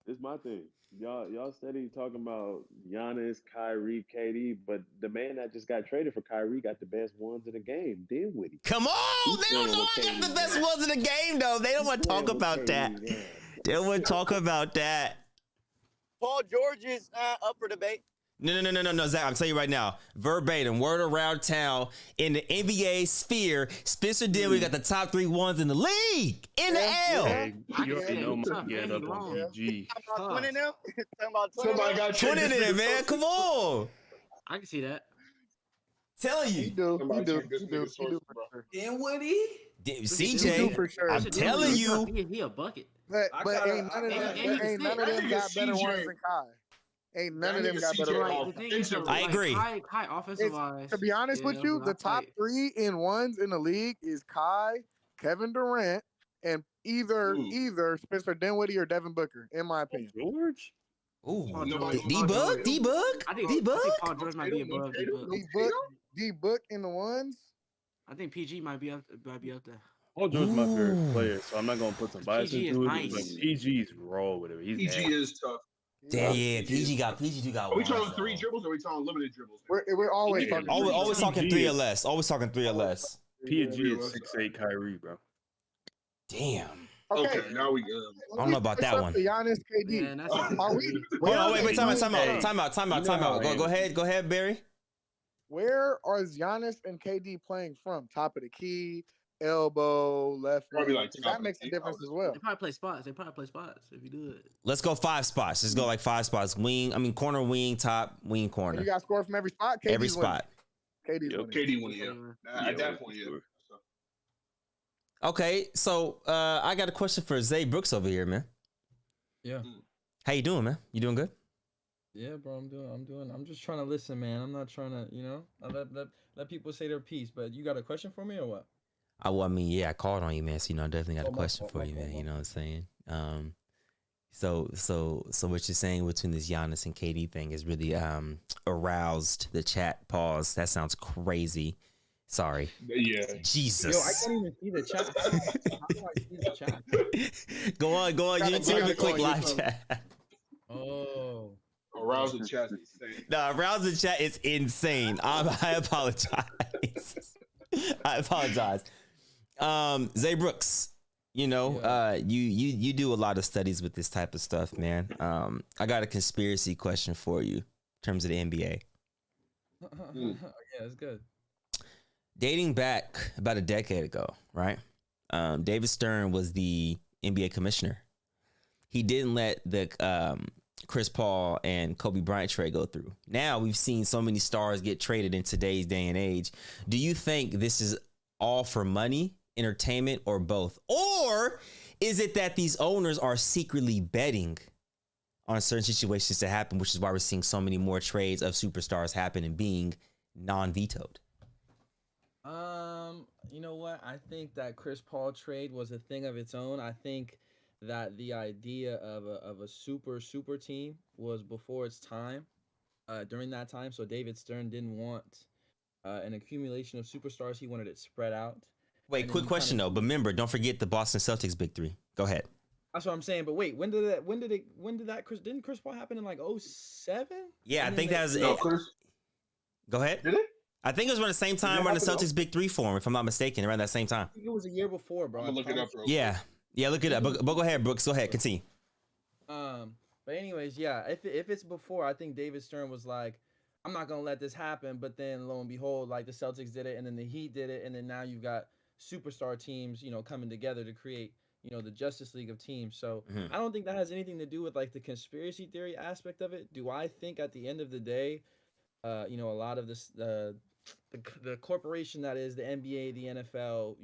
It's my thing. Y'all steady talking about Giannis, Kyrie, KD, but the man that just got traded for Kyrie got the best ones in the game. Dinwiddie. Come on, they don't know I got the best ones in the game though. They don't want to talk about that. They don't want to talk about that. Paul George is up for debate. No, Zach, I'm telling you right now, verbatim, word around town, in the NBA sphere, Spencer Dinwiddie got the top 3 ones in the league, in the L. Hey, you already know my get up on PG. Somebody got 20 in there, man. Come on. I can see that. Telling you. You do. Dinwiddie? CJ, for sure. I'm telling you. He a bucket. But ain't none of them got better ones than Kai. Ain't none of them got better ones. I agree. Kai offensive wise. To be honest with you, the top 3 in ones in the league is Kai, Kevin Durant, and either Spencer Dinwiddie or Devin Booker, in my opinion. George? Ooh, D-Book? I think Paul George might be above D-Book in the ones? I think PG might be up there. Paul George is my favorite player, so I'm not gonna put some bias PG into is it. nice. But PG's raw with it. He's PG nasty. is tough. Yeah, PG got Are we talking 3 dribbles or are we talking limited dribbles? We're always talking. Always talking 3 or less. Always talking 3 or less. PG is 6'8" Kyrie, bro. Damn. Okay, now we I don't know about that one. Giannis, KD. Are we? Hold on, wait, time out. Go ahead, Barry. Where are Giannis and KD playing from? Top of the key, elbow, left Probably wing, like because top that of the makes a key. difference as well. They probably play spots. They probably play spots if you do it. Let's go 5 spots. Let's go like 5 spots. Corner, wing, top, wing, And corner. you got to score from every spot. KD's Every winning. spot. KD's winning. KD winning, yeah. At that point, yeah. Okay, so I got a question for Zay Brooks over here, man. Yeah. How you doing, man? You doing good? Yeah, bro. I'm just trying to listen, man. I'm not trying to, let people say their piece. But you got a question for me or what? I I called on you, man. So I definitely got a question for you, man. You know what I'm saying? So what you're saying between this Giannis and KD thing is really aroused the chat. Pause. That sounds crazy. Sorry. Yeah. Jesus. Yo, I can't even see the chat. How do I see the chat? Go on YouTube and click live chat. Oh. Arouse the chat is insane. No, arouse the chat is insane. I apologize. I apologize. Zay Brooks, you do a lot of studies with this type of stuff, man. I got a conspiracy question for you in terms of the NBA. Yeah, it's good. Dating back about a decade ago, right? David Stern was the NBA commissioner. He didn't let the Chris Paul and Kobe Bryant trade go through. Now we've seen so many stars get traded in today's day and age. Do you think this is all for money, entertainment, or both? Or is it that these owners are secretly betting on certain situations to happen, which is why we're seeing so many more trades of superstars happen and being non-vetoed? You know what? I think that Chris Paul trade was a thing of its own. I think that the idea of a super team was before its time. During that time, so David Stern didn't want an accumulation of superstars. He wanted it spread out. Wait, quick question though. But remember, don't forget the Boston Celtics big three. Go ahead. That's what I'm saying. But wait, didn't Chris Paul happen in like 07? Yeah, I think that was it. Go ahead. Did it? I think it was around the same time around the Celtics big three form, if I'm not mistaken, around that same time. I think it was a year before, bro. I'm gonna look it up, bro. Yeah, look it up. But go ahead, Brooks. Go ahead, continue. But anyways, yeah, if it's before, I think David Stern was like, I'm not gonna let this happen. But then lo and behold, like the Celtics did it, and then the Heat did it, and then now you've got superstar teams, coming together to create, the Justice League of teams. So I don't think that has anything to do with like the conspiracy theory aspect of it. Do I think at the end of the day, a lot of this, the corporation that is the NBA, the NFL,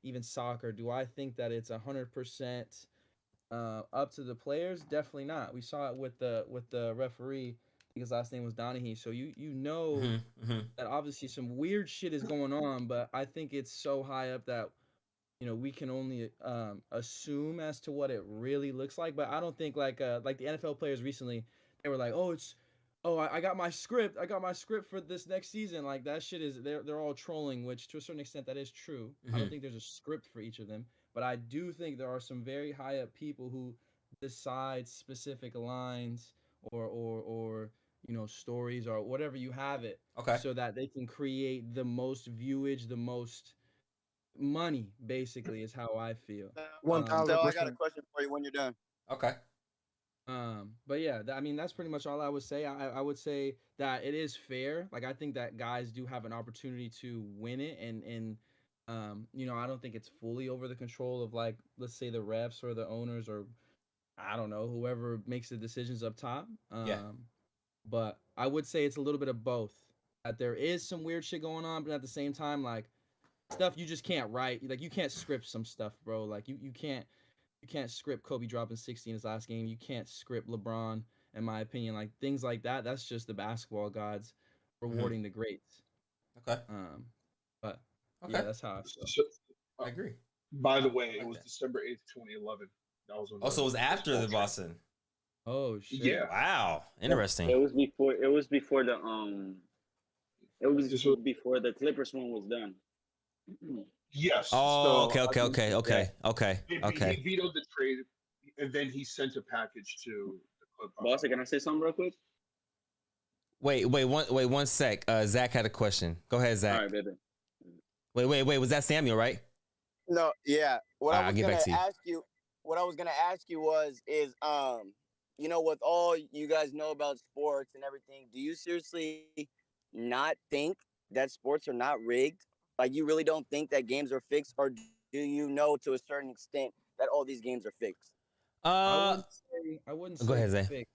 even soccer, do I think that it's 100% up to the players? Definitely not. We saw it with the referee. I think his last name was Donahue. So that obviously some weird shit is going on, but I think it's so high up that we can only assume as to what it really looks like. But I don't think like the NFL players recently, they were like, I got my script. I got my script for this next season. Like that shit is they're all trolling, which to a certain extent that is true. I don't think there's a script for each of them, but I do think there are some very high up people who decide specific lines or stories or whatever you have it. Okay. So that they can create the most viewage, the most money, basically, is how I feel. 1,000%. So I got a question for you when you're done. Okay. But yeah, that's pretty much all I would say. I would say that it is fair. Like I think that guys do have an opportunity to win it, and I don't think it's fully over the control of like, let's say the refs or the owners or I don't know, whoever makes the decisions up top. But I would say it's a little bit of both. That there is some weird shit going on, but at the same time, like stuff you just can't write. Like you can't script some stuff, bro. Like you can't script Kobe dropping 60 in his last game. You can't script LeBron, in my opinion. Like things like that. That's just the basketball gods rewarding the greats. Okay. But yeah, that's how I feel. So, I agree. By the way, it was December 8th, 2011. That was when so it was after the Boston. Oh shit! Yeah. Wow. Interesting. It was before. It was before the It was before the Clippers one was done. Yes. Oh, so, okay. He vetoed the trade, and then he sent a package to the Clippers. Boss, can I say something real quick? Wait, one sec. Zach had a question. Go ahead, Zach. All right, baby. Wait. Was that Samuel, right? No, yeah. What I was get gonna back to you. ask you, with all you guys know about sports and everything, do you seriously not think that sports are not rigged? Like, you really don't think that games are fixed, or do you know to a certain extent that all these games are fixed? I wouldn't say Go ahead, Zay. fixed.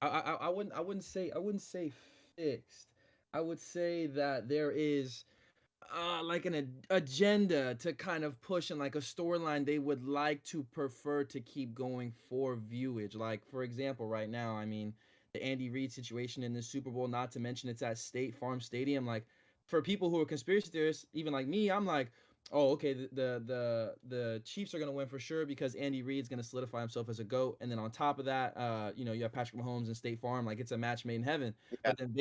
I wouldn't say fixed. I would say that there is like an agenda to kind of push and like a storyline they would like to prefer to keep going for viewage. Like, for example, right now, I mean, the Andy Reid situation in the Super Bowl, not to mention it's at State Farm Stadium. Like, for people who are conspiracy theorists, even like me, I'm like, oh, okay, the Chiefs are gonna win for sure because Andy Reid's gonna solidify himself as a GOAT. And then on top of that, you have Patrick Mahomes and State Farm, like it's a match made in heaven. Yeah. But then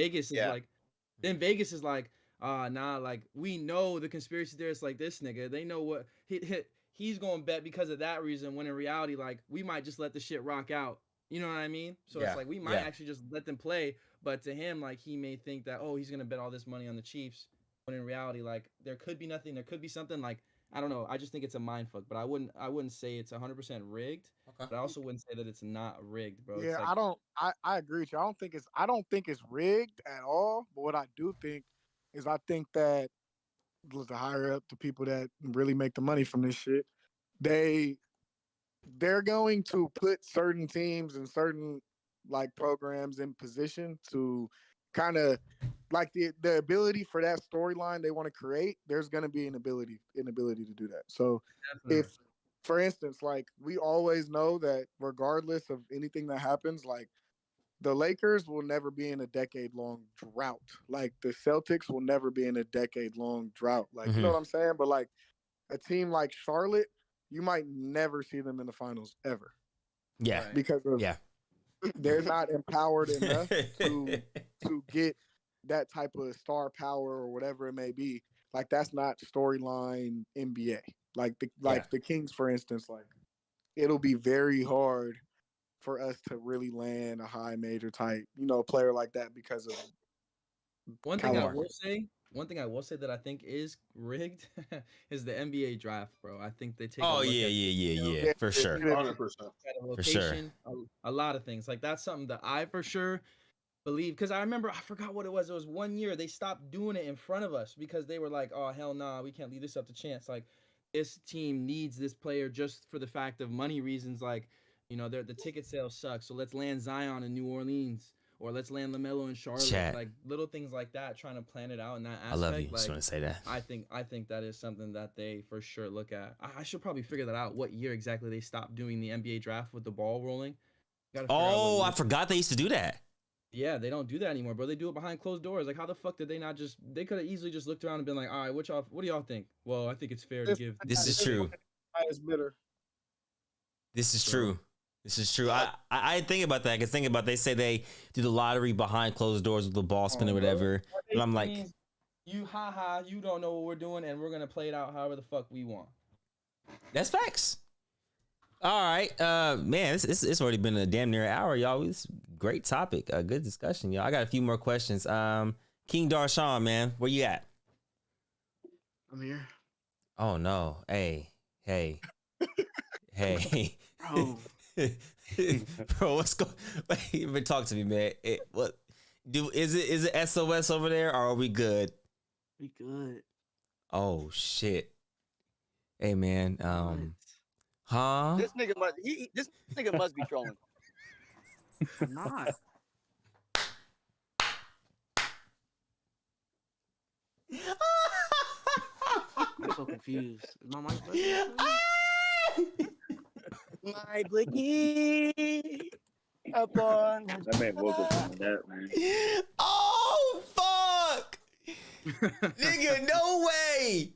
Vegas is like, nah, like we know the conspiracy theorists like this nigga. They know what he's gonna bet because of that reason. When in reality, like we might just let the shit rock out. You know what I mean? So it's like we might actually just let them play. But to him, like he may think that he's gonna bet all this money on the Chiefs. When in reality, like there could be nothing. There could be something. Like I don't know. I just think it's a mindfuck. But I wouldn't say it's 100% rigged. Okay. But I also wouldn't say that it's not rigged, bro. Yeah, it's like, I agree with you. I don't think it's rigged at all. But what I do think is I think that the higher up, the people that really make the money from this shit, they're going to put certain teams and certain like programs in position to kind of like the ability for that storyline they want to create. There's going to be an ability to do that. So if, for instance, like we always know that regardless of anything that happens, like the Lakers will never be in a decade-long drought. Like the Celtics will never be in a decade-long drought. Like, you know what I'm saying? But like a team like Charlotte, you might never see them in the finals ever. Yeah. Because of, they're not empowered enough to get that type of star power or whatever it may be. Like that's not storyline NBA. Like the Kings, for instance, like it'll be very hard for us to really land a high major type, player like that because of one thing I will say that I think is rigged is the NBA draft, bro. I think they take for sure. 100%. For sure. A lot of things. Like that's something that I for sure believe, because I forgot what it was. It was 1 year they stopped doing it in front of us because they were like, oh hell nah, we can't leave this up to chance. Like this team needs this player just for the fact of money reasons. Like, the ticket sales suck, so let's land Zion in New Orleans, or let's land LaMelo in Charlotte. Like little things like that, trying to plan it out in that aspect. I love you. Like, just want to say that. I think that is something that they for sure look at. I should probably figure that out. What year exactly they stopped doing the NBA draft with the ball rolling? Oh, I forgot they used to do that. Yeah, they don't do that anymore, bro. They do it behind closed doors. Like, how the fuck did they not just? They could have easily just looked around and been like, all right, what do y'all think? Well, I think it's fair to give. This is true. This is true. This is true. I think about that. Because they say they do the lottery behind closed doors with the ball spin or whatever. And I'm like, you you don't know what we're doing, and we're gonna play it out however the fuck we want. That's facts. All right, man, it's already been a damn near hour, y'all. It's a great topic, a good discussion, y'all. I got a few more questions. King Darshawn, man, where you at? I'm here. Oh no, hey, Bro. Bro, what's going? Wait, talk to me, man. Is it SOS over there, or are we good? We good. Oh shit. Hey man, huh? This nigga must be trolling. I'm not. I'm so confused. Is my mic better? My blicky upon. That man woke up on that, man. Oh fuck! Nigga, no way!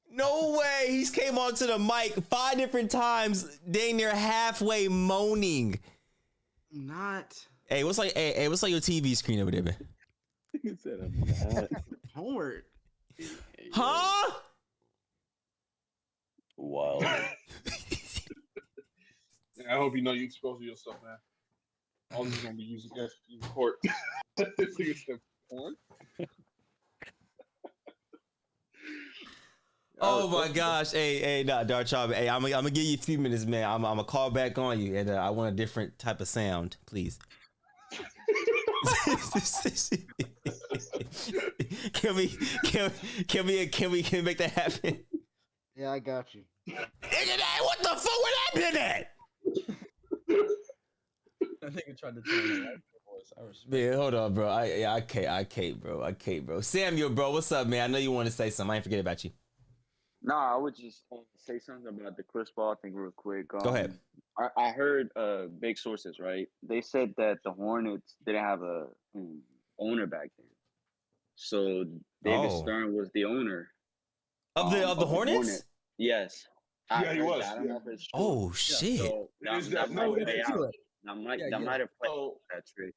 No way! He's came onto the mic 5 different times, dang near halfway moaning. Not. Hey, what's like your TV screen over there, man? He said I'm not. Homework. Huh? Wow. I hope you know you expose yourself, man. All this is gonna be used against you in court. This nigga said porn. Oh my gosh! Hey, Dark Chop. Hey, I'm gonna give you a few minutes, man. I'm gonna call back on you, and I want a different type of sound, please. Can we make that happen? Yeah, I got you. What the fuck would that been at? I think we tried to tell you. I respect. Man, hold on, bro. I can't, bro. Samuel, bro, what's up, man? I know you want to say something. I ain't forget about you. No, I would just say something about the Chris Paul thing real quick. Go ahead. I heard big sources, right? They said that the Hornets didn't have a owner back then. So David Stern was the owner of the Hornets. Yes. Yeah, he was. I don't know if it's true. Oh shit! So that might play out. That might have played that trade.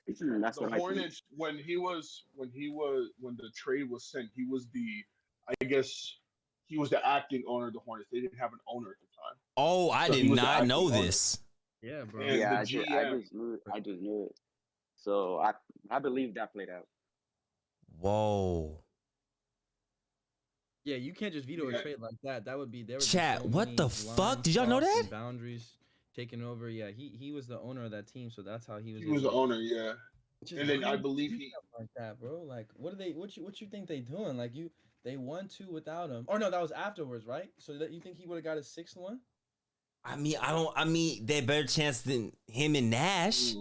That's the Hornets when the trade was sent, he was the acting owner of the Hornets. They didn't have an owner at the time. Oh, I did not know this. Yeah, bro. And I just knew it. So I believe that played out. Whoa. Yeah, you can't just veto a trade like that. That would be there. Chat, what the fuck? Did y'all know that? Boundaries taking over. Yeah, he was the owner of that team, so that's how he was. He was the owner, yeah. And then I believe like that, bro. Like, what you think they doing? Like they won 2 without him. Or no, that was afterwards, right? So that you think he would have got a 6th one? I mean, they better chance than him and Nash.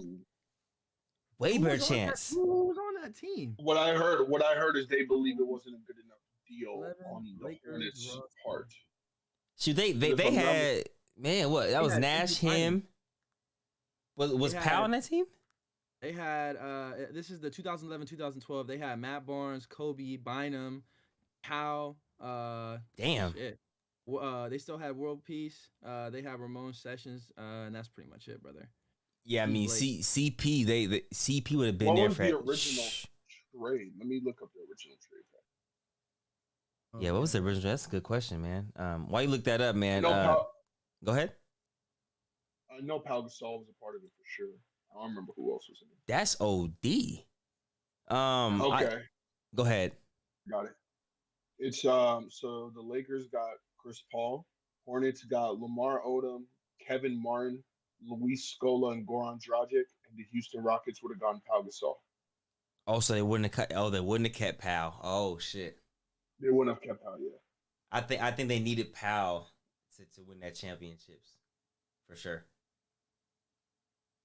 Way better chance. Who was on that team? What I heard is they believe it wasn't a good enough deal on the Hornets' part. Shoot, they had man, what? That was Nash, him. Was Powell on that team? They had this is the 2011-2012. They had Matt Barnes, Kobe, Bynum, Powell. Damn. Shit. They still had World Peace. They have Ramon Sessions, and that's pretty much it, brother. Yeah, I mean, CP. The CP would have been what there was for the original trade. Let me look up the original trade. Yeah, what was the original? That's a good question, man. Why you look that up, man? Go ahead. I know Pau Gasol was a part of it for sure. I don't remember who else was in it. That's OD. Okay. Go ahead. Got it. It's so the Lakers got Chris Paul, Hornets got Lamar Odom, Kevin Martin, Luis Scola, and Goran Dragic, and the Houston Rockets would have gotten Pau Gasol. Oh, so they wouldn't have cut. Oh, they wouldn't have kept Pau. Oh shit. They wouldn't have kept Pau. Yeah. I think they needed Pau to win that championships for sure.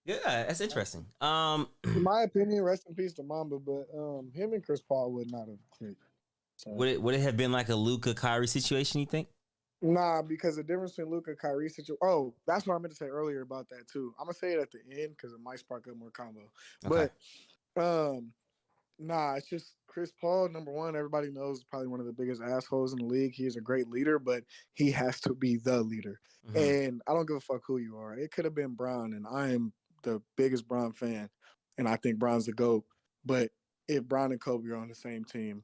Yeah, that's interesting. In my opinion, rest in peace to Mamba, but him and Chris Paul would not have clicked. So. Would it have been like a Luka Kyrie situation? You think? Nah, because the difference between Luka Kyrie situation. Oh, that's what I meant to say earlier about that too. I'm gonna say it at the end because it might spark up more combo. Okay. But nah, it's just Chris Paul. Number one, everybody knows probably one of the biggest assholes in the league. He is a great leader, but he has to be the leader. Mm-hmm. And I don't give a fuck who you are. It could have been Bron, and I am the biggest Bron fan, and I think Bron's the GOAT. But if Bron and Kobe are on the same team,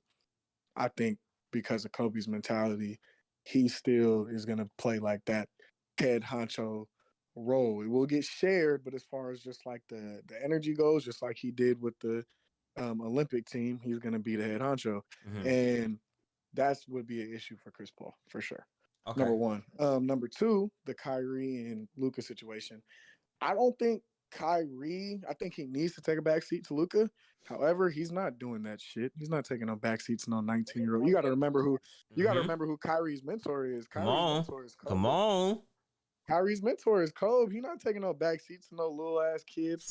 I think because of Kobe's mentality, he still is going to play like that head honcho role. It will get shared, but as far as just like the energy goes, just like he did with the Olympic team, he's going to be the head honcho. Mm-hmm. And that would be an issue for Chris Paul, for sure. Okay. Number one. Number two, the Kyrie and Luka situation. I don't think Kyrie, I think he needs to take a backseat to Luka. However, he's not doing that shit. He's not taking no backseats to no 19-year-old. You got to remember who Kyrie's mentor is. Mentor is Kobe. Come on. Kyrie's mentor is Kobe. He's not taking no backseats to no little ass kid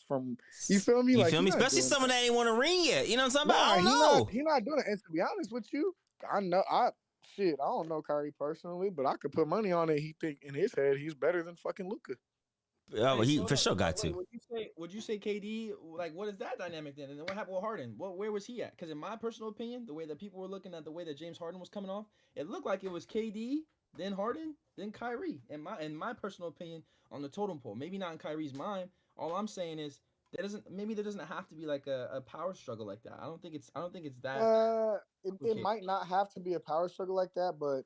from you feel me? You feel me? Especially someone that ain't want to ring yet. You know what I'm talking about? I don't know. He's not doing it. And to be honest with you, I don't know Kyrie personally, but I could put money on it. He think in his head he's better than fucking Luka. Oh, he for sure got to. Would you say KD? Like, what is that dynamic then? And then what happened with Harden? Where was he at? Because in my personal opinion, the way that people were looking at the way that James Harden was coming off, it looked like it was KD, then Harden, then Kyrie. In my personal opinion, on the totem pole, maybe not in Kyrie's mind. All I'm saying is there doesn't have to be like a power struggle like that. I don't think it's that. It might not have to be a power struggle like that, but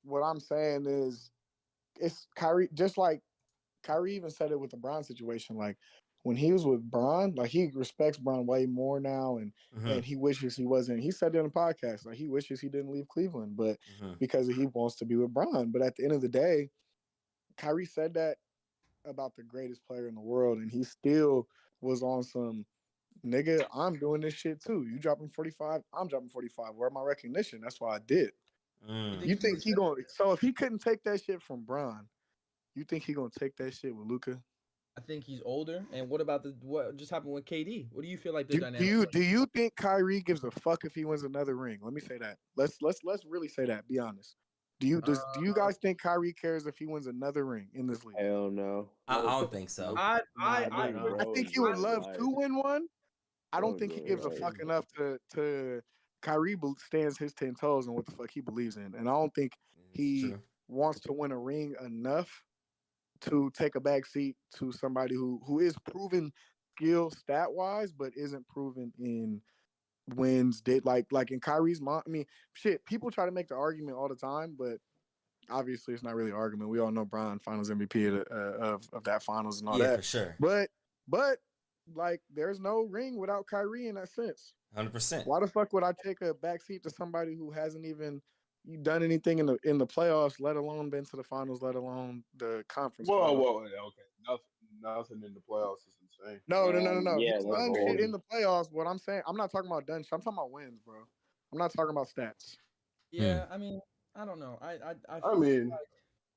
what I'm saying is, it's Kyrie. Just like Kyrie even said it with the Bron situation. Like when he was with Bron, like he respects Bron way more now, and he wishes he wasn't. He said it in a podcast, like he wishes he didn't leave Cleveland, but because he wants to be with Bron. But at the end of the day, Kyrie said that about the greatest player in the world, and he still was on some nigga. I'm doing this shit too. You dropping 45, I'm dropping 45. Where my recognition? That's why I did. You think he going? So if he couldn't take that shit from Bron, you think he gonna take that shit with Luka? I think he's older. And what about what just happened with KD? What do you feel like the Do dynamic? you think Kyrie gives a fuck if he wins another ring? Let me say that. Let's really say that. Be honest. Do you guys think Kyrie cares if he wins another ring in this league? Hell no. I don't think so. I think he would love to win one. I don't think he gives a fuck enough to Kyrie stands his 10 toes on what the fuck he believes in. And I don't think he wants to win a ring enough to take a back seat to somebody who is proven skill stat wise, but isn't proven in wins. Like in Kyrie's mom. I mean, shit. People try to make the argument all the time, but obviously it's not really an argument. We all know Bron Finals MVP of that Finals and all that. Yeah, for sure. But like, there's no ring without Kyrie in that sense. 100%. Why the fuck would I take a backseat to somebody who hasn't even done anything in the playoffs, let alone been to the finals, let alone the conference? Whoa, okay, nothing in the playoffs is insane. No. Yeah, He's done shit in the playoffs. What I'm saying, I'm not talking about done shit. I'm talking about wins, bro. I'm not talking about stats. Yeah, I mean, I don't know. I mean,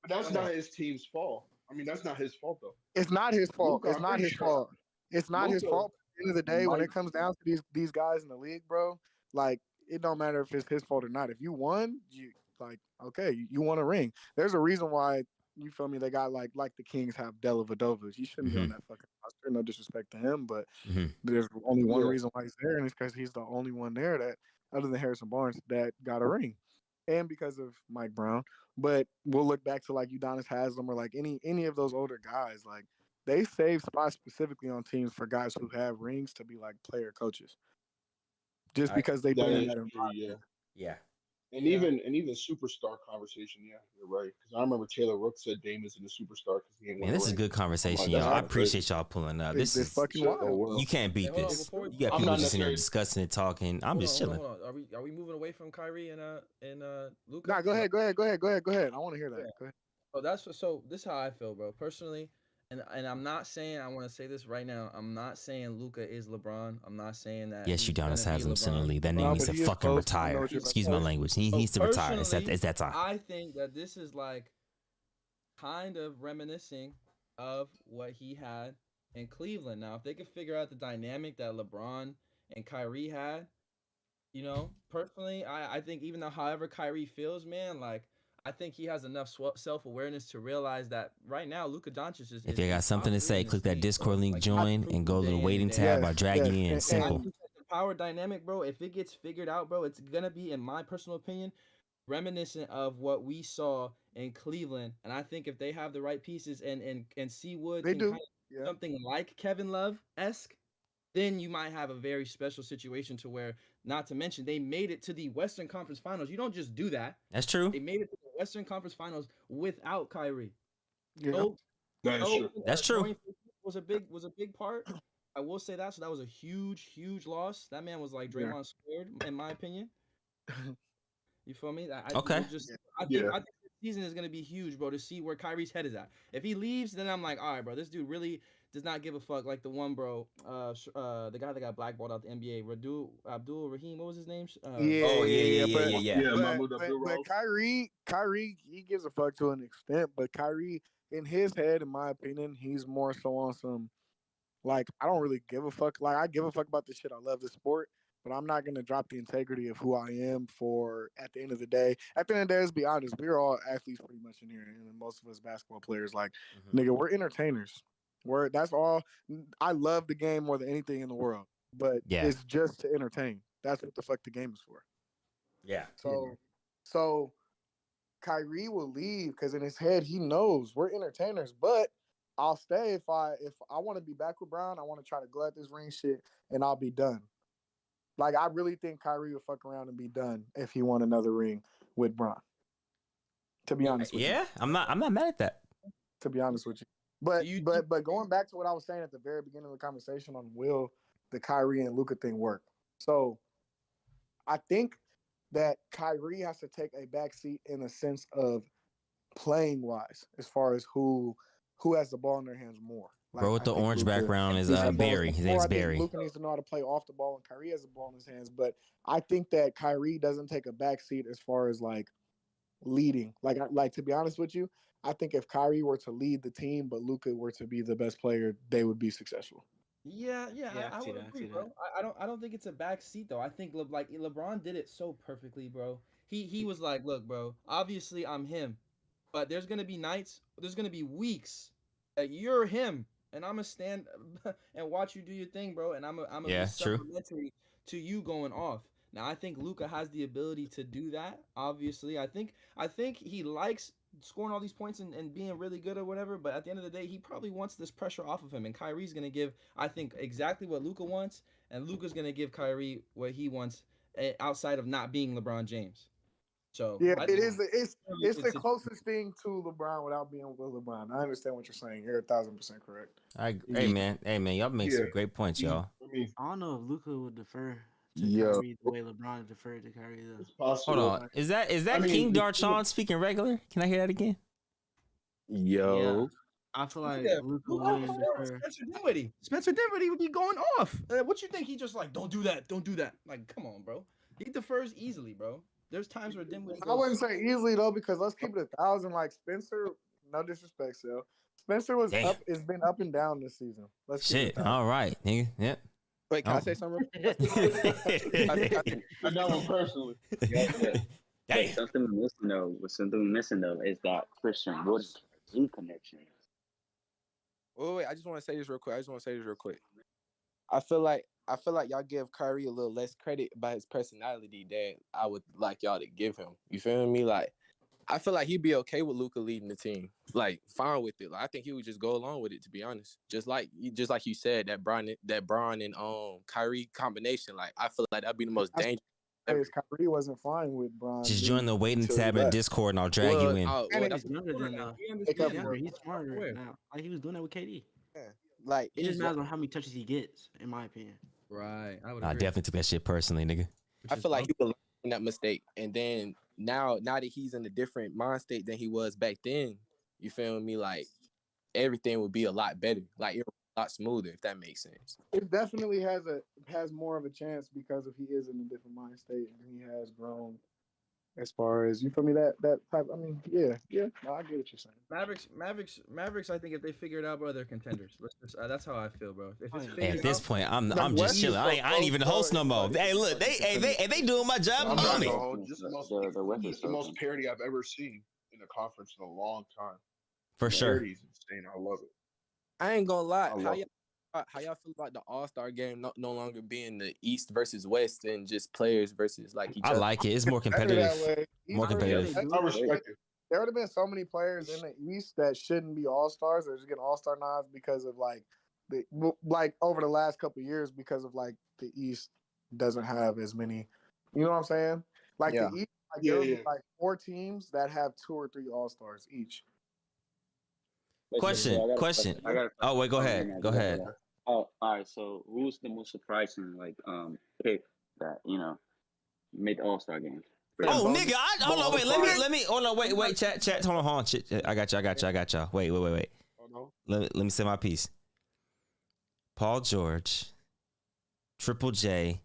but that's not his team's fault. I mean, that's not his fault though. It's not his fault. Luka, It's not his fault. It's not his fault. At the end of the day, when it comes down to these guys in the league, bro, like, it don't matter if it's his fault or not. If you won, you won a ring. There's a reason why, you feel me, they got like the Kings have Dellavedova. He shouldn't be on that fucking roster. No disrespect to him, but there's only one reason why he's there, and it's because he's the only one there that, other than Harrison Barnes, that got a ring. And because of Mike Brown. But we'll look back to like Udonis Haslem or like any of those older guys. Like, they save spots specifically on teams for guys who have rings to be like player coaches. Just because they bring in that environment. Yeah. And even superstar conversation, yeah, you're right. Because I remember Taylor Rook said Dame isn't a superstar because he ain't won. Man, this is a good conversation, y'all. I appreciate y'all pulling up. This is fucking wild. You can't beat this. You got people just in there discussing and talking. I'm just chilling. Hold on. Are we moving away from Kyrie and Luka? Nah, go ahead. I want to hear that. Yeah. Go ahead. So this is how I feel, bro. Personally, and I'm not saying, I want to say this right now. I'm not saying Luka is LeBron. I'm not saying that. Yes, Udonis Haslem in the league. That name needs to fucking retire. Excuse my language. He needs to retire. It's that time. I think that this is like kind of reminiscing of what he had in Cleveland. Now, if they could figure out the dynamic that LeBron and Kyrie had, personally, I think even though however Kyrie feels, man, like, I think he has enough self-awareness to realize that right now Luka Doncic is. If you got something to say, click that Discord link, join, and go to the waiting tab. I'll drag you in. Simple. The power dynamic, bro, if it gets figured out, bro, it's going to be, in my personal opinion, reminiscent of what we saw in Cleveland. And I think if they have the right pieces and Seawood can kind of something like Kevin Love-esque, then you might have a very special situation to where, not to mention, they made it to the Western Conference Finals. You don't just do that. That's true. They made it to the Western Conference Finals without Kyrie. Yeah. That's true. Was a big part. I will say that. So that was a huge loss. That man was like Draymond squared, in my opinion. You feel me? I think the season is gonna be huge, bro, to see where Kyrie's head is at. If he leaves, then I'm like, all right, bro, this dude really does not give a fuck. Like the one, bro, the guy that got blackballed out the NBA, Abdul Rahim, what was his name? But Kyrie, he gives a fuck to an extent. But Kyrie, in his head, in my opinion, he's more so on some, like, I don't really give a fuck. Like, I give a fuck about this shit. I love this sport. But I'm not going to drop the integrity of who I am for, at the end of the day. At the end of the day, let's be honest, we're all athletes pretty much in here. And most of us basketball players, like, nigga, we're entertainers. That's all. I love the game more than anything in the world. But it's just to entertain. That's what the fuck the game is for. Yeah. So Kyrie will leave because in his head, he knows we're entertainers. But I'll stay if I want to be back with Brown. I want to try to go at this ring shit, and I'll be done. Like, I really think Kyrie would fuck around and be done if he won another ring with Bron. To be honest with you. Yeah, I'm not mad at that. To be honest with you. But going back to what I was saying at the very beginning of the conversation on will the Kyrie and Luka thing work. So I think that Kyrie has to take a backseat in a sense of playing wise, as far as who who has the ball in their hands more. Like, Bro with the orange background is Barry. His name's Barry. Luka needs to know how to play off the ball, and Kyrie has the ball in his hands. But I think that Kyrie doesn't take a backseat as far as like leading. Like to be honest with you, I think if Kyrie were to lead the team, but Luka were to be the best player, they would be successful. Yeah, I would agree, bro. I don't think it's a back seat though. I think LeBron did it so perfectly, bro. He was like, look, bro. Obviously, I'm him, but there's gonna be nights, there's gonna be weeks that you're him, and I'm gonna stand and watch you do your thing, bro. And I'm gonna be supplementary to you going off. Now, I think Luka has the ability to do that. Obviously, I think he likes scoring all these points and being really good or whatever. But at the end of the day, he probably wants this pressure off of him. And Kyrie's gonna give, I think, exactly what Luka wants, and Luka's gonna give Kyrie what he wants outside of not being LeBron James. So yeah, it's the closest thing to LeBron without being with LeBron. I understand what you're saying. You're 1,000% correct. Hey man, y'all make some great points, y'all. I don't know if Luka would defer to Kyrie the way LeBron deferred to Kyrie though. Hold on, is that King Darshawn speaking regular? Can I hear that again? Yo. Yeah. I feel like Luka would defer. Spencer Dinwiddie would be going off. What you think? He just like, don't do that. Like, come on, bro. He defers easily, bro. There's times where Dinwiddie I wouldn't say easily though, because let's keep it 1,000. Like Spencer, no disrespect, Sal. Spencer was up. It's been up and down this season. Let's shit. All right, nigga. Yep. Wait, can I say something? I know him personally. Hey. Something missing though is that Christian Wood connection. Wait, I just want to say this real quick. I feel like y'all give Kyrie a little less credit by his personality than I would like y'all to give him. You feel me? Like, I feel like he'd be okay with Luka leading the team. Like, fine with it. Like, I think he would just go along with it, to be honest. Just like you said, that Bron and Kyrie combination. Like, I feel like that'd be the most dangerous. Kyrie wasn't fine with Bron. Just join the waiting tab in Discord and I'll drag you in. That's younger than now. He's smarter now. Like, he was doing that with KD. Yeah. Like, it just matters on how many touches he gets, in my opinion. Right. I definitely took that shit personally, nigga. I feel like he would learn that mistake, and then now that he's in a different mind state than he was back then, you feel me? Like, everything would be a lot better, like a lot smoother, if that makes sense. It definitely has more of a chance because if he is in a different mind state and he has grown. As far as, you feel me, that type, I mean, yeah, no, I get what you're saying. Mavericks. I think if they figure it out, bro, they're contenders. That's how I feel, bro. If it's at this point, I'm just chilling. I ain't even host no more. Hey, look, they doing my job on me. This is the most parity I've ever seen in a conference in a long time. For sure. Parity is insane. I love it. I ain't gonna lie. How y'all feel about the All-Star game no longer being the East versus West and just players versus like each other? I like it. It's more competitive. More competitive. I respect it. There would have been so many players in the East that shouldn't be All-Stars. They're just getting All-Star nods because of like over the last couple of years because of like the East doesn't have as many. You know what I'm saying? Like the East, there would be like 4 teams that have 2 or 3 All-Stars each. Question. Oh wait, go ahead. Oh, all right. So, who's the most surprising pick that made the All-Star game? Oh, nigga! Hold on, wait. Let me. Hold on, wait. Chat. Hold on. I got y'all. Wait. Oh, no. Let me say my piece. Paul George, Triple J,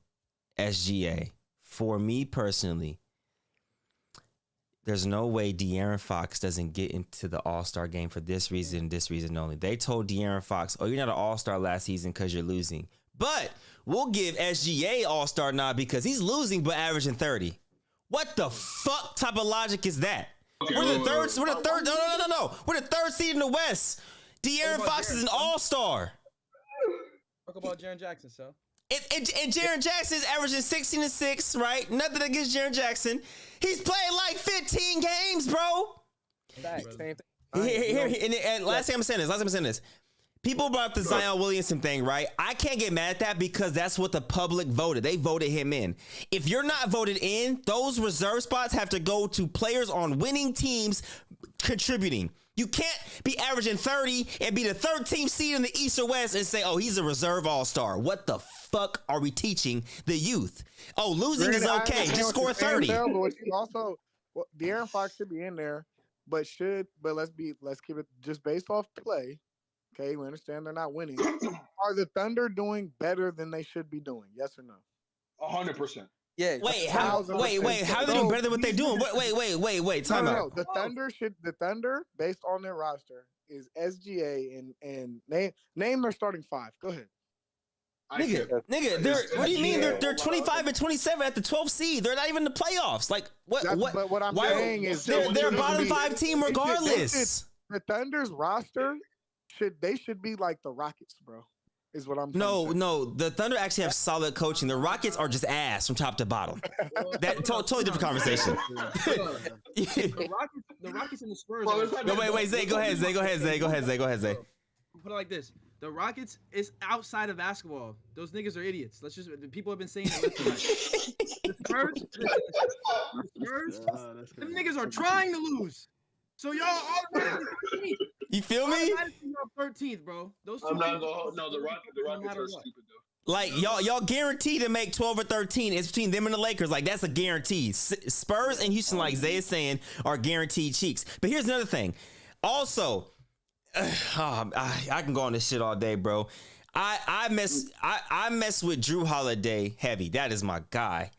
SGA. For me personally, there's no way De'Aaron Fox doesn't get into the All-Star game for this reason only. They told De'Aaron Fox, oh, you're not an All-Star last season because you're losing. But we'll give SGA All-Star nod because he's losing but averaging 30. What the fuck type of logic is that? Okay, we're the third. No. We're the 3rd seed in the West. De'Aaron Fox is an All-Star. Talk about Jaren Jackson, so. And Jaren Jackson's averaging 16 and 6, right? Nothing against Jaren Jackson. He's played like 15 games, bro. Here, and last thing I'm saying this. People brought up the Zion Williamson thing, right? I can't get mad at that because that's what the public voted. They voted him in. If you're not voted in, those reserve spots have to go to players on winning teams contributing. You can't be averaging 30 and be the 13th seed in the East or West and say, oh, he's a reserve all-star. What the fuck are we teaching the youth? Oh, losing is okay. Just score 30. But also, De'Aaron Fox should be in there. But let's keep it just based off play. Okay, we understand they're not winning. Are the Thunder doing better than they should be doing? Yes or no? 100%. Yeah. Wait, how are they doing better than what they're doing? Wait. Time out. The Thunder, based on their roster, is SGA and name their starting five. Go ahead. Nigga, what do you mean? They're 25 and 27 at the 12th seed. They're not even in the playoffs. Like what? But what I'm saying is they're a bottom 5 team regardless. The Thunder's roster should be like the Rockets, bro. Is what I'm. No. The Thunder actually have solid coaching. The Rockets are just ass from top to bottom. That totally different conversation. The Rockets and the Spurs. No, wait, Zay, go ahead, Zay. Put it like this: the Rockets is outside of basketball. Those niggas are idiots. People have been saying it. The Spurs, them niggas are trying to lose. So y'all automatically 13th. You feel me? 13th, bro. Those two. I'm not gonna. No, the Rockets are stupid though. Like y'all guaranteed to make 12 or 13. It's between them and the Lakers. Like that's a guarantee. Spurs and Houston, like Zay is saying, are guaranteed cheeks. But here's another thing. Also, I can go on this shit all day, bro. I mess with Drew Holiday heavy. That is my guy.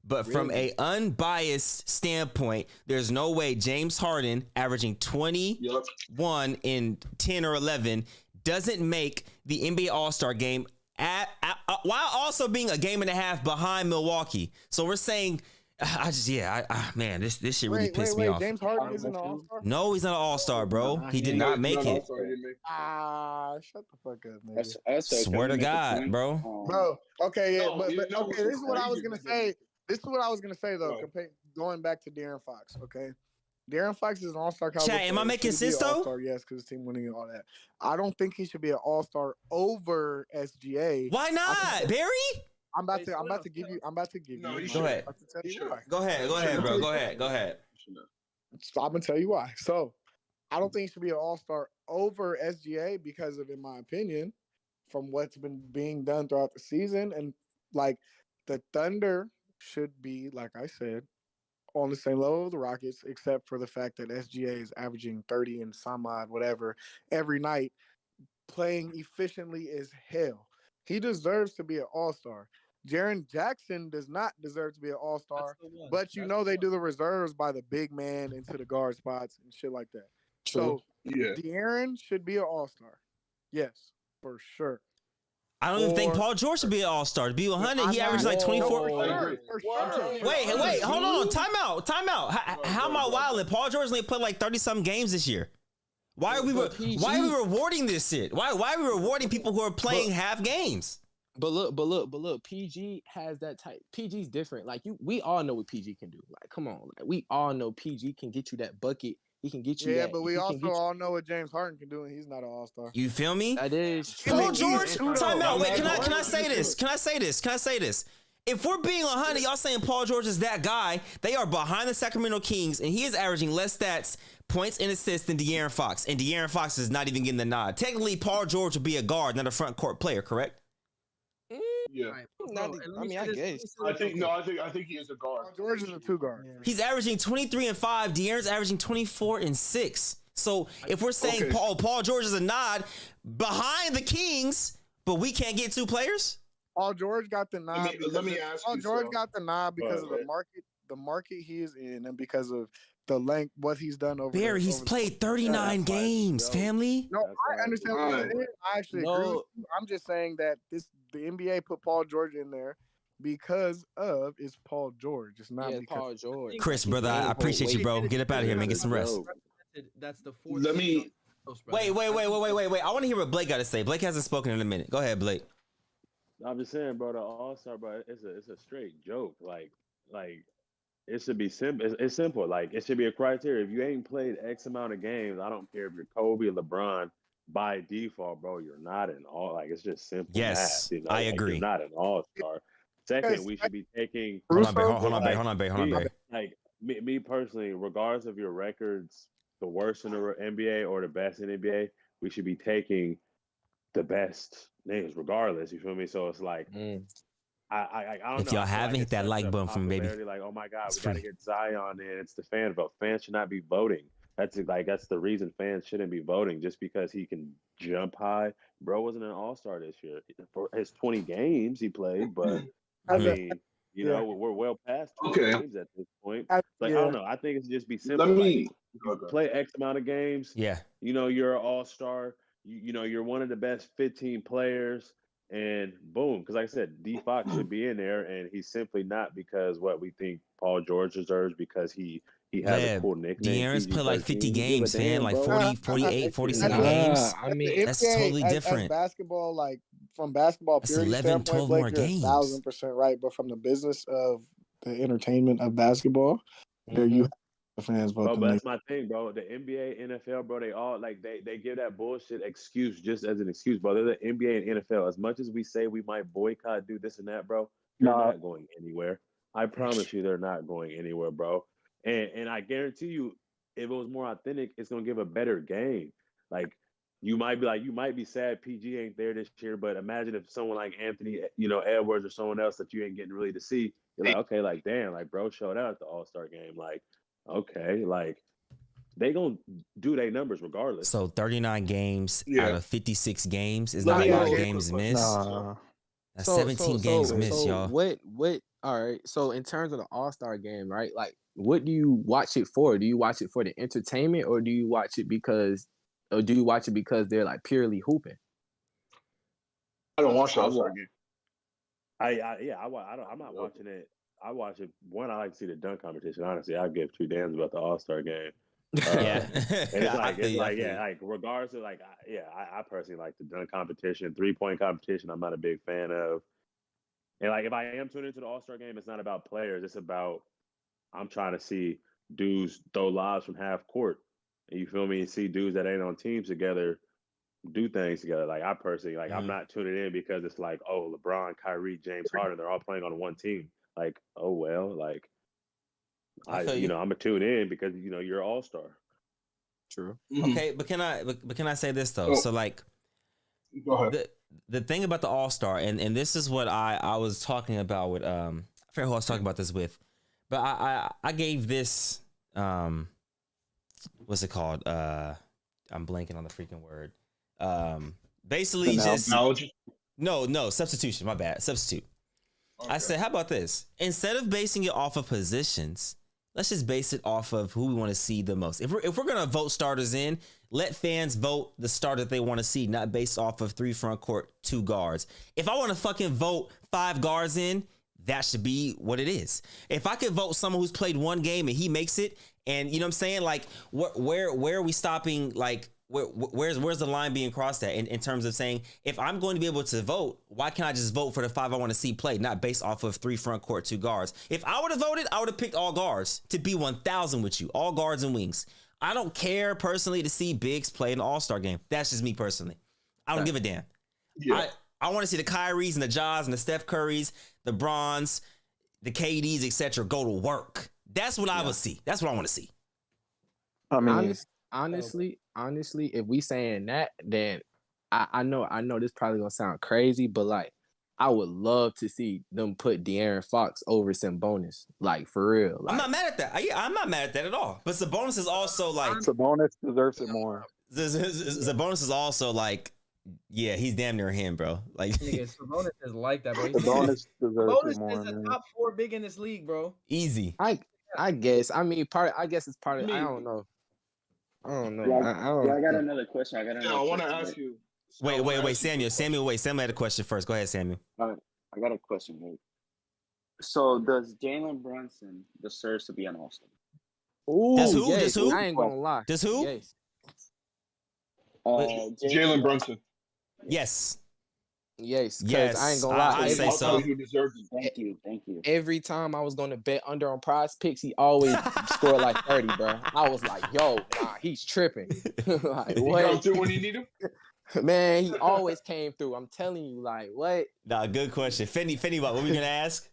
But from a unbiased standpoint, there's no way James Harden averaging 21 in 10 or 11 doesn't make the NBA All-Star game while also being a game and a half behind Milwaukee. So we're saying, man, this shit really pissed me off. James Harden isn't an All-Star? No, he's not an All-Star, bro. He did not make it. Shut the fuck up, man. Swear to God, bro. Bro, okay, yeah, but okay, this is what I was gonna say. This is what I was gonna say though. Going back to De'Aaron Fox, okay. De'Aaron Fox is an All-Star caliber. Chat, am I making sense though? Yes, because his team winning and all that. I don't think he should be an All-Star over SGA. Why not, Barry? I'm about to give you. No, you Go ahead. Go ahead, bro. Go ahead. So I'm gonna tell you why. So I don't think he should be an All-Star over SGA because of, in my opinion, from what's been being done throughout the season, and like the Thunder should be, like I said, on the same level of the Rockets, except for the fact that SGA is averaging 30 and some odd, whatever, every night, playing efficiently as hell. He deserves to be an All-Star. Jaren Jackson does not deserve to be an All-Star, but they do the reserves by the big man into the guard spots and shit like that. True. So De'Aaron should be an All-Star. Yes, for sure. I don't even think Paul George should be an All-Star. To be 100, he averaged like 24. For sure. Wait, hold on. Time out. How am I wilding? Paul George only played like 30-something games this year. Why are we rewarding this shit? Why are we rewarding people who are playing half games? But look, PG has that type. PG's different. Like we all know what PG can do. Like, come on. Like, we all know PG can get you that bucket. He can get you that. Yeah, but we also all know what James Harden can do, and he's not an All-Star. You feel me? That is true. Paul George, time out. Wait, can I say this? Can I say this? If we're being 100, y'all saying Paul George is that guy, they are behind the Sacramento Kings, and he is averaging less stats, points, and assists than De'Aaron Fox. And De'Aaron Fox is not even getting the nod. Technically, Paul George would be a guard, not a front court player, correct? Yeah. I guess. I think he is a guard. George is a 2-guard. He's averaging 23 and 5. De'Aaron's averaging 24 and 6. So if we're saying Paul George is a nod behind the Kings, but we can't get 2 players? Paul George got the nod. Let me ask Paul you. George got the nod because of the market he is in, and because of the length, what he's done over. Barry, he's played 39 games, family. No, I understand what you're saying. I actually agree with you. I'm just saying that the NBA put Paul George in there because of is Paul George. It's not because Paul George. Chris, brother, I appreciate you, bro. Get up out of here, man. Get some rest. That's the fourth. Let me. Wait. I want to hear what Blake got to say. Blake hasn't spoken in a minute. Go ahead, Blake. I'm just saying, bro, the All-Star, bro, it's a straight joke. Like it should be simple. It's simple. Like it should be a criteria. If you ain't played X amount of games, I don't care if you're Kobe or LeBron. By default, bro, you're not an all. Like it's just simple. Yes, math, I agree. You're not an All-Star. Second, we should be taking. Hold on, Barry. Like me personally, regardless of your records, the worst in the NBA or the best in the NBA, we should be taking the best names, regardless. You feel me? So it's like. I don't know. If y'all haven't hit that like button for me, baby. Like, oh my God, we got to get Zion in. It's the fan vote. Fans should not be voting. That's the reason fans shouldn't be voting just because he can jump high. Bro wasn't an all-star this year for his 20 games he played, but I mean, we're well past 20 games at this point. I don't know. I think it's just be simple. You play X amount of games. Yeah. You're an all-star. You're one of the best 15 players, and boom. Because like I said, D Fox should be in there, and he's simply not because what we think Paul George deserves because he has a cool nickname. De'Aaron's played like 50 games, man. Like 40, 48, 47 games. I mean, that's totally different. As basketball, like from basketball purity 11, 12 more games. 1,000% right. But from the business of the entertainment of basketball, there you have the fans vote. But that's my thing, bro. The NBA, NFL, bro, they all they give that bullshit excuse just as an excuse, bro. They're the NBA and NFL. As much as we say we might boycott, do this and that, bro, they're not going anywhere. I promise you, they're not going anywhere, bro. And I guarantee you, if it was more authentic, it's gonna give a better game. Like you might be sad PG ain't there this year, but imagine if someone like Anthony, Edwards or someone else that you ain't getting really to see, you're like, okay, like damn, like bro showed out at the All-Star game. Like, okay, like they gonna do their numbers regardless. So 39 games out of 56 games is not a lot of games missed. That's 17 games missed, y'all. What? All right. So in terms of the All-Star game, right? Like, what do you watch it for? Do you watch it for the entertainment, or do you watch it because they're like purely hooping? I don't watch the All-Star game. I'm not watching it. I watch it. One, I like to see the dunk competition. Honestly, I give two damns about the All-Star game. Yeah, and it's regardless of I personally like the dunk competition, 3-point competition. I'm not a big fan of. And like if I am tuning into the All-Star game, it's not about players. It's about I'm trying to see dudes throw lobs from half court. And you feel me? And see dudes that ain't on teams together do things together. Like I personally, I'm not tuning in because it's like, oh, LeBron, Kyrie, James Harden, they're all playing on one team. Like, oh well, like I'm gonna tune in because you're an all-star. True. Okay, but can I say this though? So like, go ahead. The thing about the All-Star, and this is what I was talking about with I forget who I was talking about this with, but I gave this what's it called? I'm blanking on the freaking word. Basically just no substitution. My bad. Substitute. Okay. I said, how about this? Instead of basing it off of positions, let's just base it off of who we want to see the most. If we're gonna vote starters in, let fans vote the starter that they want to see, not based off of 3 front court, 2 guards. If I want to fucking vote 5 guards in, that should be what it is. If I could vote someone who's played 1 game and he makes it, and you know what I'm saying, like where are we stopping? Like where's the line being crossed at in terms of saying, if I'm going to be able to vote, why can't I just vote for the 5 I want to see play, not based off of 3 front court, 2 guards? If I would have voted, I would have picked all guards to be 1,000 with you, all guards and wings. I don't care personally to see bigs play in the All-Star game. That's just me personally. I don't give a damn. Yeah. I want to see the Kyries and the Jaws and the Steph Currys, the Bronze, the KDs, etc. go to work. That's what I would see. That's what I want to see. I mean, honestly, if we saying that, then I know this probably gonna sound crazy, but like I would love to see them put De'Aaron Fox over Sabonis, like for real. Like, I'm not mad at that. I'm not mad at that at all. But Sabonis is also like Sabonis deserves it more. Sabonis is also like, yeah, he's damn near him, bro. Like Sabonis is like that, bro. Sabonis deserves it more. Sabonis is a top 4 big in this league, bro. Easy. I guess. I mean, I guess it's part of. I don't know. I got another question. I want to ask you. Wait, Samuel, Samuel had a question first. Go ahead, Samuel. I got a question. Wait. So does Jalen Brunson deserves to be an All-Star? Does who? Yes, Does who? I ain't gonna lie. Does who? Yes. Jalen Brunson. Yes. Yes, because I ain't gonna lie. I say so. Thank you. Every time I was gonna bet under on Prize Picks, he always scored like 30, bro. I was like, yo, nah, he's tripping. Like, what? He come through when you need him? Man, he always came through. I'm telling you, like, what? Nah, good question. Fendi, what were we gonna ask?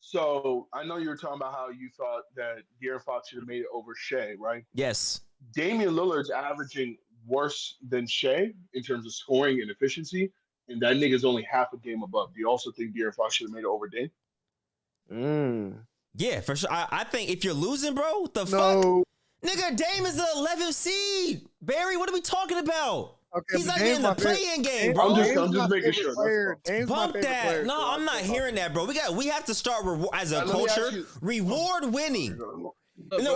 So I know you were talking about how you thought that De'Aaron Fox should have made it over Shea, right? Yes. Damian Lillard's averaging worse than Shea in terms of scoring and efficiency, and that nigga's only half a game above. Do you also think De'Aaron Fox should have made it over Dame? Yeah, for sure. I think if you're losing, bro, fuck? Nigga, Dame is the 11th seed. Barry, what are we talking about? Okay, He's but not getting Dame's the my play-in game, Dame's bro. I'm my just making favorite sure. player. Dame's my Bump favorite that. player. No, so I'm not hearing that, bro. We have to start as a culture reward winning. No,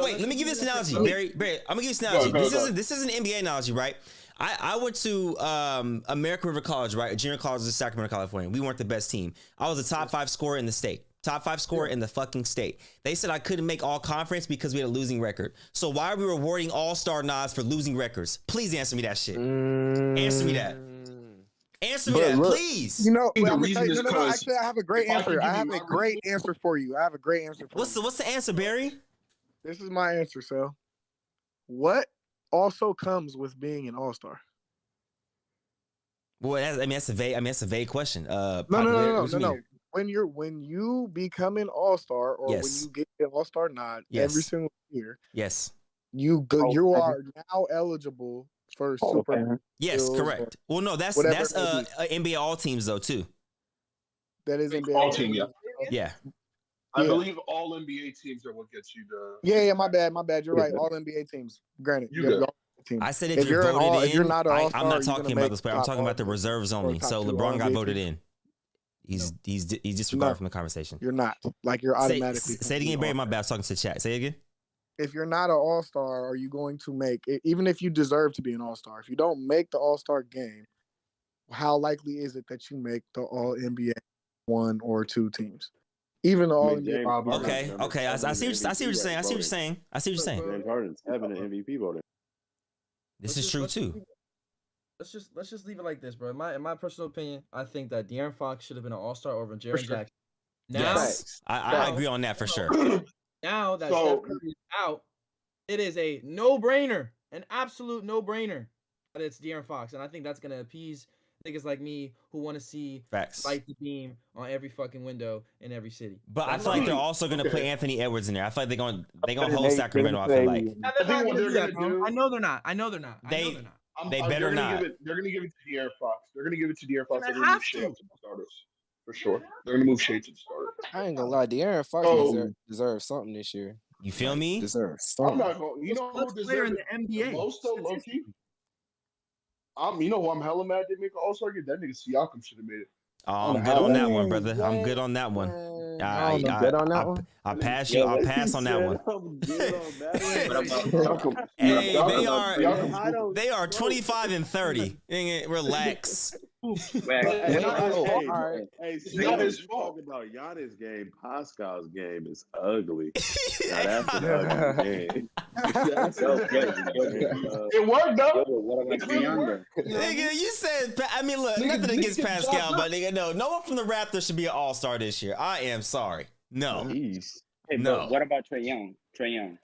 wait. Let me give you this analogy, Barry. I'm gonna give you this analogy. This is an NBA analogy, right? I went to American River College, right? A junior college in Sacramento, California. We weren't the best team. I was a top 5 scorer in the state. Top 5 scorer in the fucking state. They said I couldn't make all conference because we had a losing record. So why are we rewarding all-star nods for losing records? Please answer me that shit. Answer me that. Answer me that, please. You know, the reason is because actually, I have a great answer. I have a great answer for you. I have a great answer for you. What's the answer, Barry? This is my answer, so. What also comes with being an all-star? Well, that's a vague question. No. When you become an all-star or when you get an all-star nod every single year, you are now eligible for super. Yes, correct. Well, no, that's NBA all teams though too. That is NBA all team, yeah. Yeah. I believe all NBA teams are what gets you the. Yeah, my bad. You're right. All NBA teams. Granted, teams. I said if you're voted in, if you're not an all-star, I'm not talking about this player. I'm talking about the reserves only. So LeBron got voted in. He's disregarded from the conversation. You're not. Like you're automatically. Say it again, Barry. My bad. I was talking to the chat. Say it again. If you're not an all-star, are you going to make even if you deserve to be an all-star? If you don't make the all-star game, how likely is it that you make the All NBA 1 or 2 teams? Even the All NBA. Okay. I see what you're saying. James Harden's having an MVP voting. This is true too. Let's just leave it like this, bro. In my personal opinion, I think that De'Aaron Fox should have been an all-star over Jaren Jackson. Now, yes, I agree on that for sure. Now that Steph Curry is out, it is a no-brainer, an absolute no-brainer that it's De'Aaron Fox, and I think that's gonna appease niggas like me who want to see light the beam on every fucking window in every city. But I feel like they're also gonna play Anthony Edwards in there. I feel like they're gonna hold Sacramento. I feel like. I know they're not. They better not. They're gonna give it to De'Aaron Fox. They're gonna give it to De'Aaron Fox. They're gonna move Shea to the starters for sure. They're gonna move Shea to the starters. I ain't gonna lie, De'Aaron Fox deserves something this year. You feel me? Deserves I'm something. not going. You know who deserves the NBA? Most though, low key. You know who I'm hella mad they make an all-star game? That nigga Siakam should have made it. Oh, I'm good on that one, brother. I'm good on that one. I pass you. I'll pass on that one. Hey, they are 25 and 30. Relax. Hey, you talk about Giannis' game. Pascal's game is ugly. Now, that's an ugly game. It worked though. Nigga, you said. I mean, look, nothing against Pascal, but nigga, no one from the Raptors should be an all-star this year. I am sorry. No. Hey, no. What about Trae Young? Trae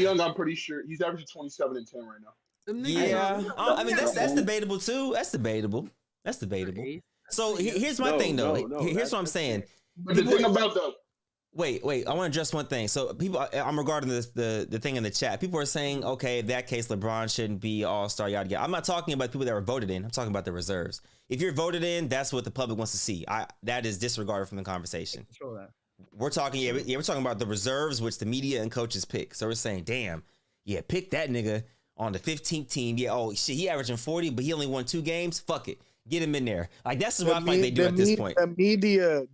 Young, I'm pretty sure he's averaging 27 and 10 right now. Yeah, I mean that's debatable too. That's debatable. So here's my thing though. Here's what I'm saying. But the thing about the wait, I want to address one thing. So people, I'm regarding this the thing in the chat. People are saying, okay, in that case, LeBron shouldn't be all-star. Yada yada. I'm not talking about people that were voted in. I'm talking about the reserves. If you're voted in, that's what the public wants to see. That is disregarded from the conversation. Control that. We're talking we're talking about the reserves, which the media and coaches pick. So we're saying, damn, pick that nigga on the 15th team. Yeah, oh shit, he averaging 40, but he only won 2 games. Fuck it. Get him in there. Like that's what I think they do at this point. The media.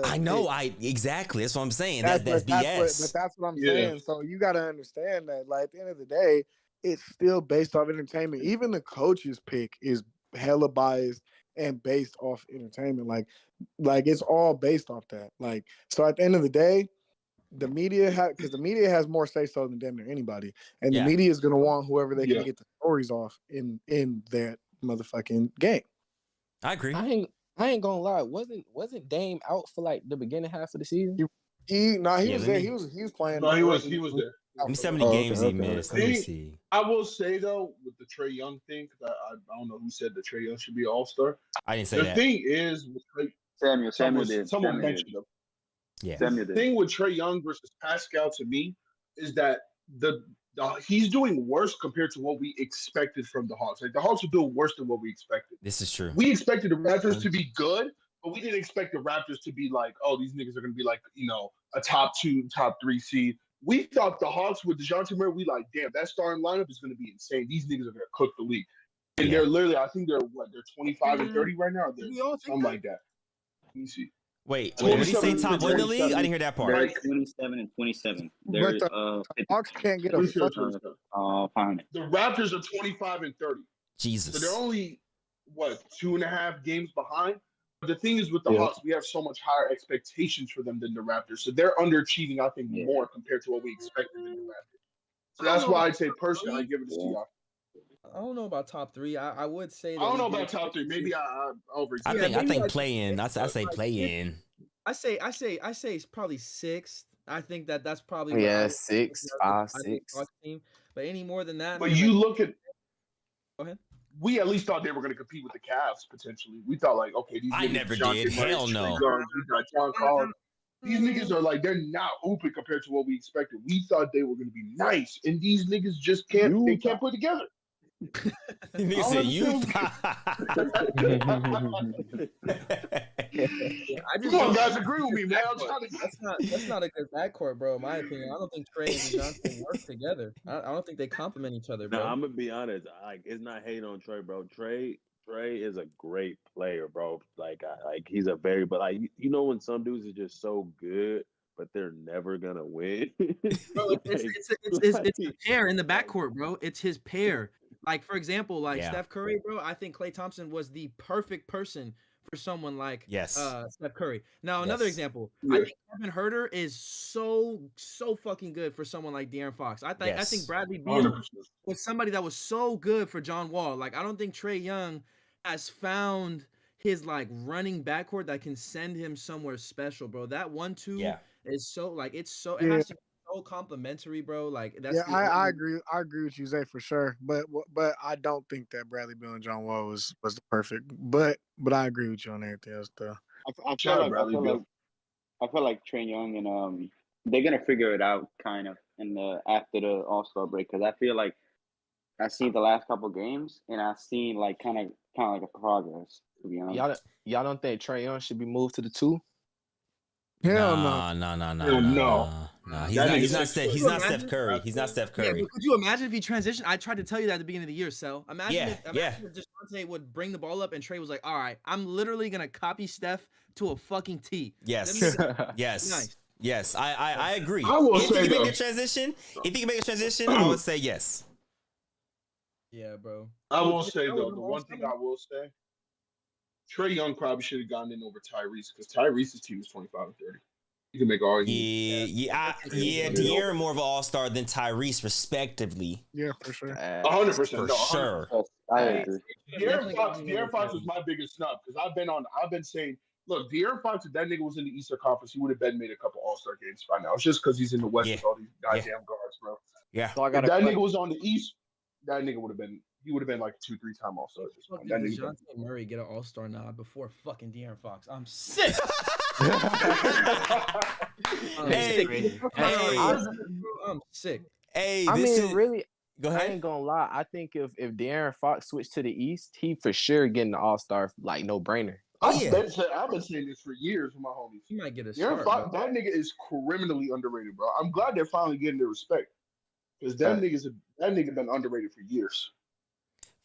I know. Exactly. That's what I'm saying. That's BS. But that's what I'm saying. So you got to understand that, like, at the end of the day, it's still based off entertainment. Even the coach's pick is hella biased and based off entertainment. Like it's all based off that. Like, so at the end of the day, the media because the media has more say so than damn near anybody, and the media is gonna want whoever they can get the stories off in that motherfucking game. I agree. I ain't gonna lie. Wasn't Dame out for like the beginning half of the season? He was there. He was playing. No, he was there. Let me see how many games he missed. Let me see. I will say though, with the Trae Young thing, because I don't know who said that Trae Young should be all-star. I didn't say that. The thing is, with Samuel did. Someone mentioned him. Yeah. The thing with Trae Young versus Pascal to me is that he's doing worse compared to what we expected from the Hawks. Like the Hawks are doing worse than what we expected. This is true. We expected the Raptors to be good, but we didn't expect the Raptors to be like, oh, these niggas are gonna be like, a top 2, top 3 seed. We thought the Hawks with DeJounte Murray, we like, damn, that starting lineup is going to be insane. These niggas are going to cook the league. And they're literally, I think they're 25 and 30 right now. They're something like that. Let me see. Wait, what did he say? Top one in the league? I didn't hear that part. They're 27 and 27. They're But the Hawks can't get a fucking. The Raptors are 25 and 30. Jesus. So they're only 2.5 games behind. But the thing is with the Hawks, we have so much higher expectations for them than the Raptors. So they're underachieving, I think, more compared to what we expected in the Raptors. So that's why I'd say personally, I give it to Seahawks. I don't know about top 3. I would say that I don't know about top 3. Maybe I over. I think play in. I say play in. I say it's probably 6th. I think that's probably 6, 5, 6. Team. But any more than that. But you look at. Go ahead. We at least thought they were going to compete with the Cavs potentially. We thought like, okay, these. I never did. Hell no. John Collins. These niggas are like, they're not open compared to what we expected. We thought they were going to be nice, and these niggas just can't. They can't put together. Nigga said you. Come on, guys, agree with me, man. That's not a good backcourt, bro. In my opinion, I don't think Trey and DeJounte work together. I don't think they complement each other, bro. No, I'm gonna be honest. Like, it's not hating on Trey, bro. Trey is a great player, bro. Like he's a very, but like you know when some dudes are just so good, but they're never gonna win. Bro, it's a pair in the backcourt, bro. It's his pair. Like, for example, Steph Curry, bro, I think Klay Thompson was the perfect person for someone like Steph Curry. Now, another example, I think Kevin Huerter is so fucking good for someone like De'Aaron Fox. I think Bradley Beal was somebody that was so good for John Wall. Like, I don't think Trae Young has found his, like, running backcourt that can send him somewhere special, bro. That 1-2 is so, like, it has to be so complimentary, bro. Like, that's I agree. I agree with you, Zay, for sure. But I don't think that Bradley Beal and John Wall was the perfect. But I agree with you on everything else, though. I feel like Trae Young and they're gonna figure it out kind of after the All-Star break, because I feel like I've seen the last couple games and I've seen like kind of like a progress. To be honest, y'all don't think Trae Young should be moved to the 2? Hell no. No, he's not Steph Curry. He's not Steph Curry. Yeah, but could you imagine if he transitioned? I tried to tell you that at the beginning of the year, Sel. Imagine if DeJounte would bring the ball up and Trey was like, all right, I'm literally going to copy Steph to a fucking T. Yes. Nice. Yes, I agree. I will if say he can make a transition, I would say yes. Yeah, bro. I will say, though, the one thing I will say, Trae Young probably should have gotten in over Tyrese, because Tyrese's team is 25 and 30. You can make all De'Aaron more of an all-star than Tyrese, respectively. Yeah, for sure. 100%. For sure. I agree. De'Aaron Fox was my biggest snub, because I've been saying, look, De'Aaron Fox, if that nigga was in the Eastern Conference, he would have made a couple All-Star games by now. It's just because he's in the West with all these goddamn guards, bro. Yeah. So if that nigga was on the East, that nigga would have been like a 2-3 time All-Star. DeJounte Murray get an All-Star nod before fucking De'Aaron Fox. I'm sick. I'm sick. I mean, really, go ahead. I ain't gonna lie. I think if De'Aaron Fox switched to the East, he for sure getting the All-Star, like, no brainer. I've been saying this for years with my homies. He might get a De'Aaron Fox, that nigga is criminally underrated, bro. I'm glad they're finally getting their respect, because that nigga been underrated for years.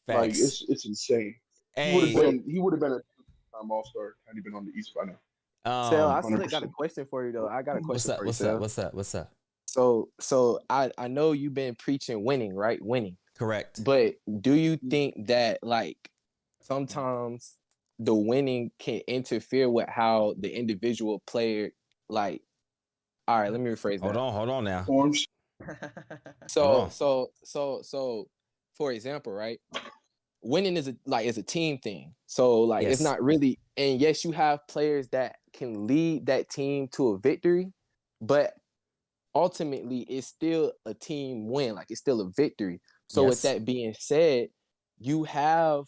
Facts. Like, it's insane. He would have been a two-time All-Star had he been on the East by now. Sal, I still got a question for you though. I got a question for you. What's up? So I know you've been preaching winning, right? Winning. Correct. But do you think that, like, sometimes the winning can interfere with how the individual player, like, all right, let me rephrase that. Hold on now. So for example, right? Winning is a team thing. So like it's not really, and yes, you have players that can lead that team to a victory, but ultimately it's still a team win. Like, it's still a victory. So with that being said, you have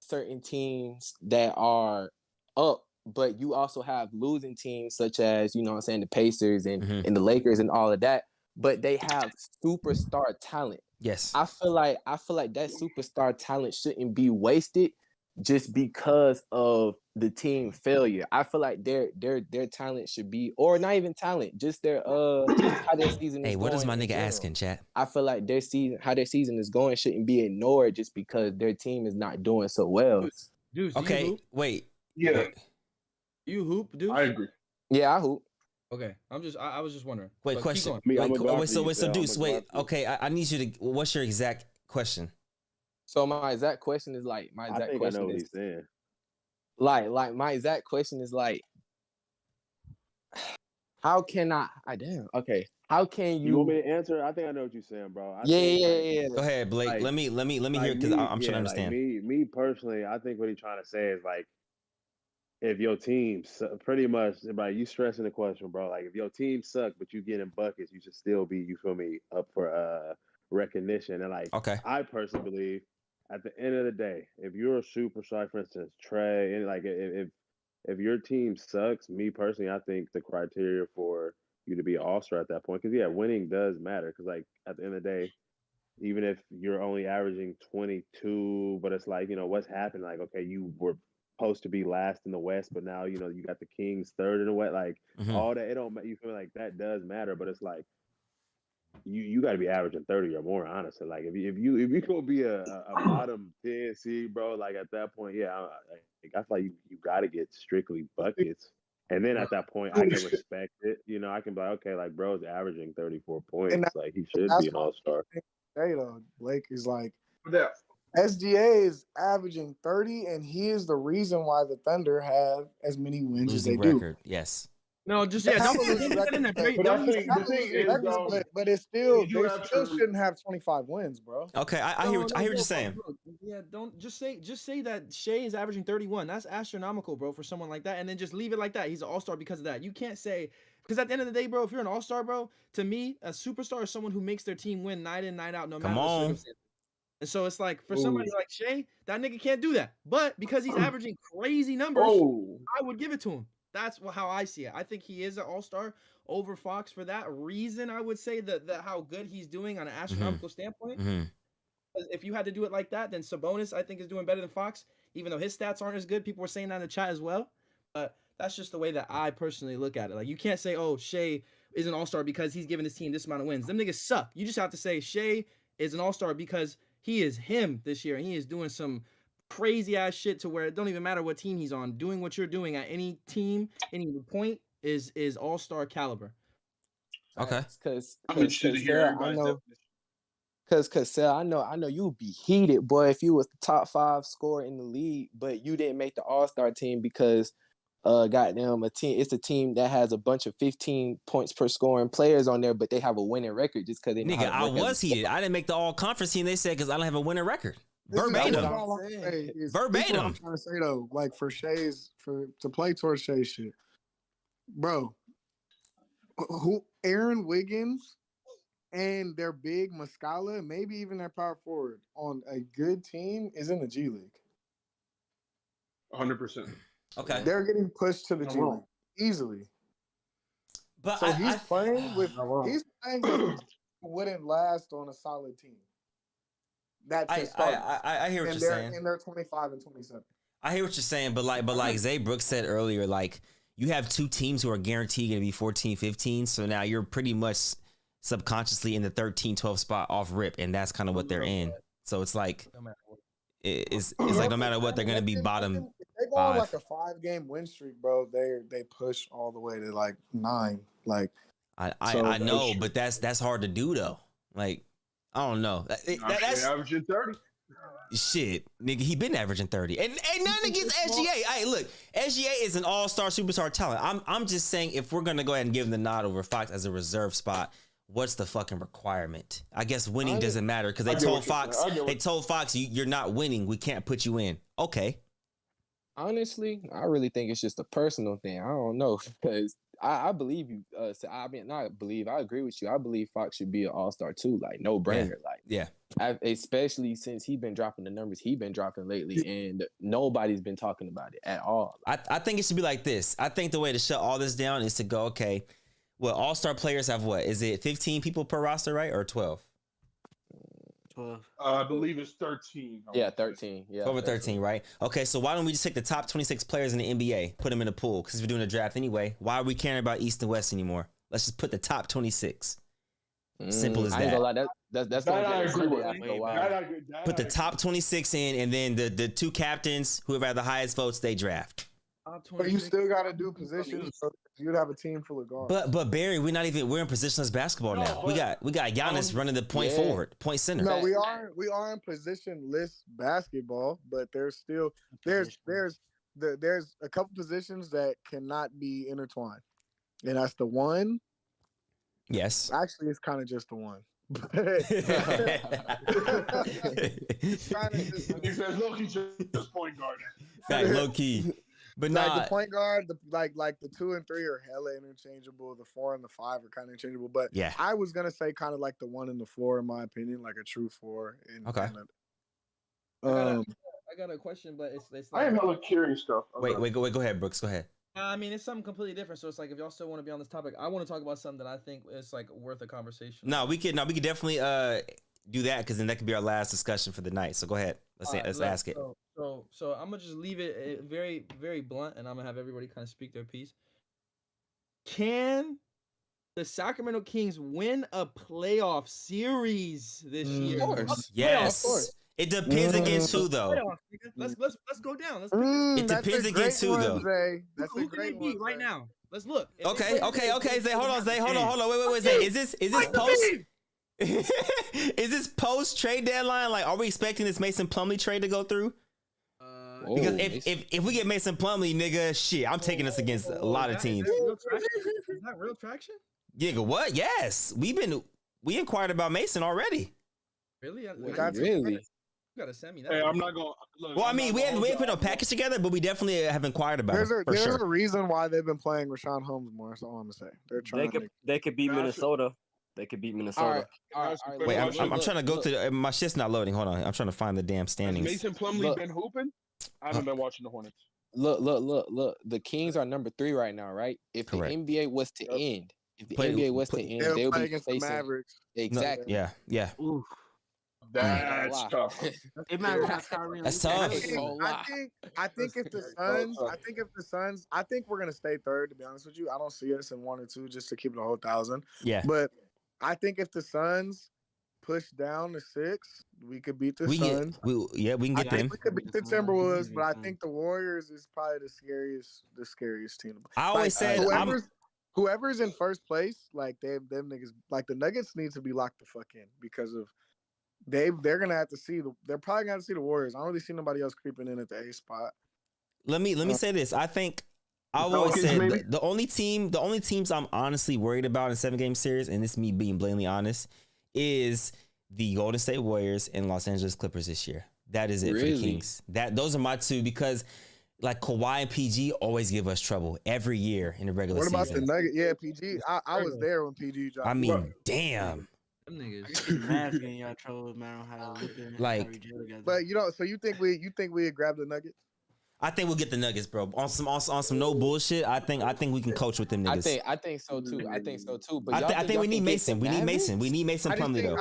certain teams that are up, but you also have losing teams such as, you know what I'm saying, the Pacers and the Lakers and all of that, but they have superstar talent. Yes. I feel like that superstar talent shouldn't be wasted just because of the team failure. I feel like their talent should be, or not even talent, just their how their season is Hey, going. what is my in nigga general. asking, chat? I feel like how their season is going shouldn't be ignored just because their team is not doing so well. Deuce, Okay, wait. Yeah. You hoop, Deuce? I agree. Yeah, I hope. Okay, I was just wondering. Wait, But question. keep going. Wait, so Deuce, wait. Okay, I need you to. What's your exact question? So my exact question is like I think I know what he's saying. Like my exact question is like, how can I damn, okay. How can you? You want me to answer? I think I know what you're saying, bro. Yeah. Go ahead, Blake. Like- let me hear it because I'm trying to understand. Me personally, I think what he's trying to say is like, if your team pretty much, like you stressing the question, bro. Like if your team suck, but you getting buckets, you should still be, you feel me, up for recognition. And like, Okay. I personally believe, at the end of the day, if you're a superstar, for instance, Trey, and like if your team sucks, me personally, I think the criteria for you to be an all-star at that point, because yeah, winning does matter. Because like at the end of the day, even if you're only averaging 22, but it's like, you know, what's happened? Like, okay, you were supposed to be last in the West, but now, you know, you got the Kings third in the West. Like all that, it don't, you feel like that does matter, but it's like you got to be averaging 30 or more, honestly. Like if you gonna be a bottom 10 seed, bro, like at that point, yeah, I feel like you got to get strictly buckets. And then at that point, I can respect it. You know, I can be like, okay, like bro's averaging 34 points. Like he should be an all-star. Hey, though, Blake is like, SGA is averaging 30, and he is the reason why the Thunder have as many wins as they record. do. Yes. No, just don't put that in there. But I think the thing is, though, but it's still you they have still to- shouldn't have 25 wins, bro. Okay, I hear what you're saying. Bro. Yeah, don't just say that Shea is averaging 31. That's astronomical, bro, for someone like that, and then just leave it like that. He's an all-star because of that. You can't say, because at the end of the day, bro, if you're an all-star, bro, to me, a superstar is someone who makes their team win night in, night out, no matter what circumstance. And so it's like, for somebody like Shea, that nigga can't do that. But because he's averaging crazy numbers, I would give it to him. That's how I see it. I think he is an all-star over Fox for that reason. I would say that how good he's doing on an astronomical standpoint. If you had to do it like that, then Sabonis, I think, is doing better than Fox, even though his stats aren't as good. People were saying that in the chat as well. But that's just the way that I personally look at it. Like, you can't say, oh, Shea is an all-star because he's giving his team this amount of wins. Them niggas suck. You just have to say Shea is an all-star because he is him this year, and he is doing some crazy ass shit to where it don't even matter what team he's on. Doing what you're doing at any team, any point is all-star caliber. Okay. Because I'm interested to hear everybody's definition. Sal, I know you would be heated, boy, if you was the top 5 scorer in the league, but you didn't make the all-star team because goddamn it's a team that has a bunch of 15 points per scoring players on there, but they have a winning record just because they know Nigga, how I to work was heated. I didn't make the all-conference team. They said because I don't have a winning record. Verbatim. Verbatim. I'm trying to say though, like for Shay's to play towards Shay's shit, bro. Who Aaron Wiggins and their big Muscala, maybe even their power forward on a good team is in the G League. 100%. Okay. They're getting pushed to the G League easily. But so he's playing with wouldn't last on a solid team. That's I hear what you're saying. And they're 25 and 27. I hear what you're saying, but like Zay Brooks said earlier, like you have 2 teams who are guaranteed going to be 14, 15. So now you're pretty much subconsciously in the 13, 12 spot off rip, and that's kind of what they're in. So it's like it's like no matter what, they're going to be bottom. If they go on like a 5-game win streak, bro, they push all the way to like 9. Like I know, but that's hard to do though. Like I don't know. That's averaging 30. Shit, nigga, he been averaging 30. And nothing against SGA. Hey, look, SGA is an all-star superstar talent. I'm just saying if we're gonna go ahead and give him the nod over Fox as a reserve spot, what's the fucking requirement? I guess winning doesn't matter because they told Fox you're not winning. We can't put you in. Okay. Honestly, I really think it's just a personal thing. I don't know because I believe you. I agree with you. I believe Fox should be an all-star too. Like no brainer. Especially since he's been dropping the numbers he's been dropping lately, and nobody's been talking about it at all. I think it should be like this. I think the way to shut all this down is to go, okay, well, all-star players have what? Is it 15 people per roster, right? Or 12? 12. I believe it's 13. Yeah, 13. Yeah, 12 or 13, right? Okay, so why don't we just take the top 26 players in the NBA, put them in a pool? Because we're doing a draft anyway. Why are we caring about East and West anymore? Let's just put the top 26. Simple as I ain't that. gonna lie, that's That gonna I get agree Sunday with. after a while. Put the top 26 in, and then the two captains, whoever had the highest votes, they draft. But you still got to do positions. So you'd have a team full of guards. But Barry, we're in positionless basketball now. We got Giannis running the point forward, point center. No, we are in positionless basketball, but there's a couple positions that cannot be intertwined, and that's the one. Yes. Actually, it's kind of just the one. He says Loki just point guard. Fact, low key. But like the point guard, like the 2 and 3 are hella interchangeable. The 4 and the 5 are kind of interchangeable. But yeah, I was gonna say kind of like the 1 and the 4, in my opinion, like a true 4. Okay. I got a question, but it's like I am hella curious stuff. Wait, go ahead, Brooks. Go ahead. I mean, it's something completely different. So it's like if y'all still want to be on this topic, I want to talk about something that I think is like worth a conversation. No, we could definitely do that because then that could be our last discussion for the night. So go ahead. Let's ask it. So I'm gonna just leave it very, very blunt, and I'm gonna have everybody kind of speak their piece. Can the Sacramento Kings win a playoff series this year? Of course. Yes. Of course. It depends against who, though. Let's go down. It depends against who, though. Who can it be right now? Let's look. Okay. Zay, hold on. Wait. Zay, is this post? Is this post trade deadline? Like, are we expecting this Mason Plumlee trade to go through? Because if we get Mason Plumlee, nigga, shit, I'm taking us against a lot of teams. Is that real traction? Nigga, what? Yes, we inquired about Mason already. Really? Really? You gotta send me that. Hey, I'm not gonna. Look, well, I mean, we haven't put no package together, but we definitely have inquired about it. There's a reason why they've been playing Rashawn Holmes more. That's all I'm gonna say. They're trying. They could beat Minnesota. They could beat Minnesota. All right, wait, I'm trying to go to my shit's not loading. Hold on, I'm trying to find the damn standings. Has Mason Plumlee been hooping? I haven't been watching the Hornets. Look. The Kings are number 3 right now, right? If Correct. the NBA was to end, they would be facing Mavericks. Exactly. No, yeah. Ooh. That's tough. It might have Kyrie. That's tough. I think if the Suns, I think we're gonna stay third. To be honest with you, I don't see us in 1 or 2 just to keep it a whole 1,000. Yeah. But I think if the Suns push down to 6, we could beat the Suns. We can get them. We could beat the Timberwolves, but I think the Warriors is probably the scariest team. I always said whoever's in first place, like them niggas, like the Nuggets need to be locked the fuck in because of they're gonna have to see they're probably gonna have to see the Warriors. I don't really see nobody else creeping in at the A spot. Let me say this. I think I've always said the only teams I'm honestly worried about in 7-game series, and this is me being blatantly honest, is the Golden State Warriors and Los Angeles Clippers this year. That is it for the Kings. Those are my two because like Kawhi and PG always give us trouble every year in the regular season. What about the Nuggets? Yeah, PG. I was there when PG dropped. I mean, damn. Them niggas mad getting y'all trouble no matter how to look at like, but so you think we grab the Nuggets? I think we'll get the Nuggets, bro. On some no bullshit. I think we can coach with them niggas. I think so too. But I think we need Mason. We need Mason Plumlee though.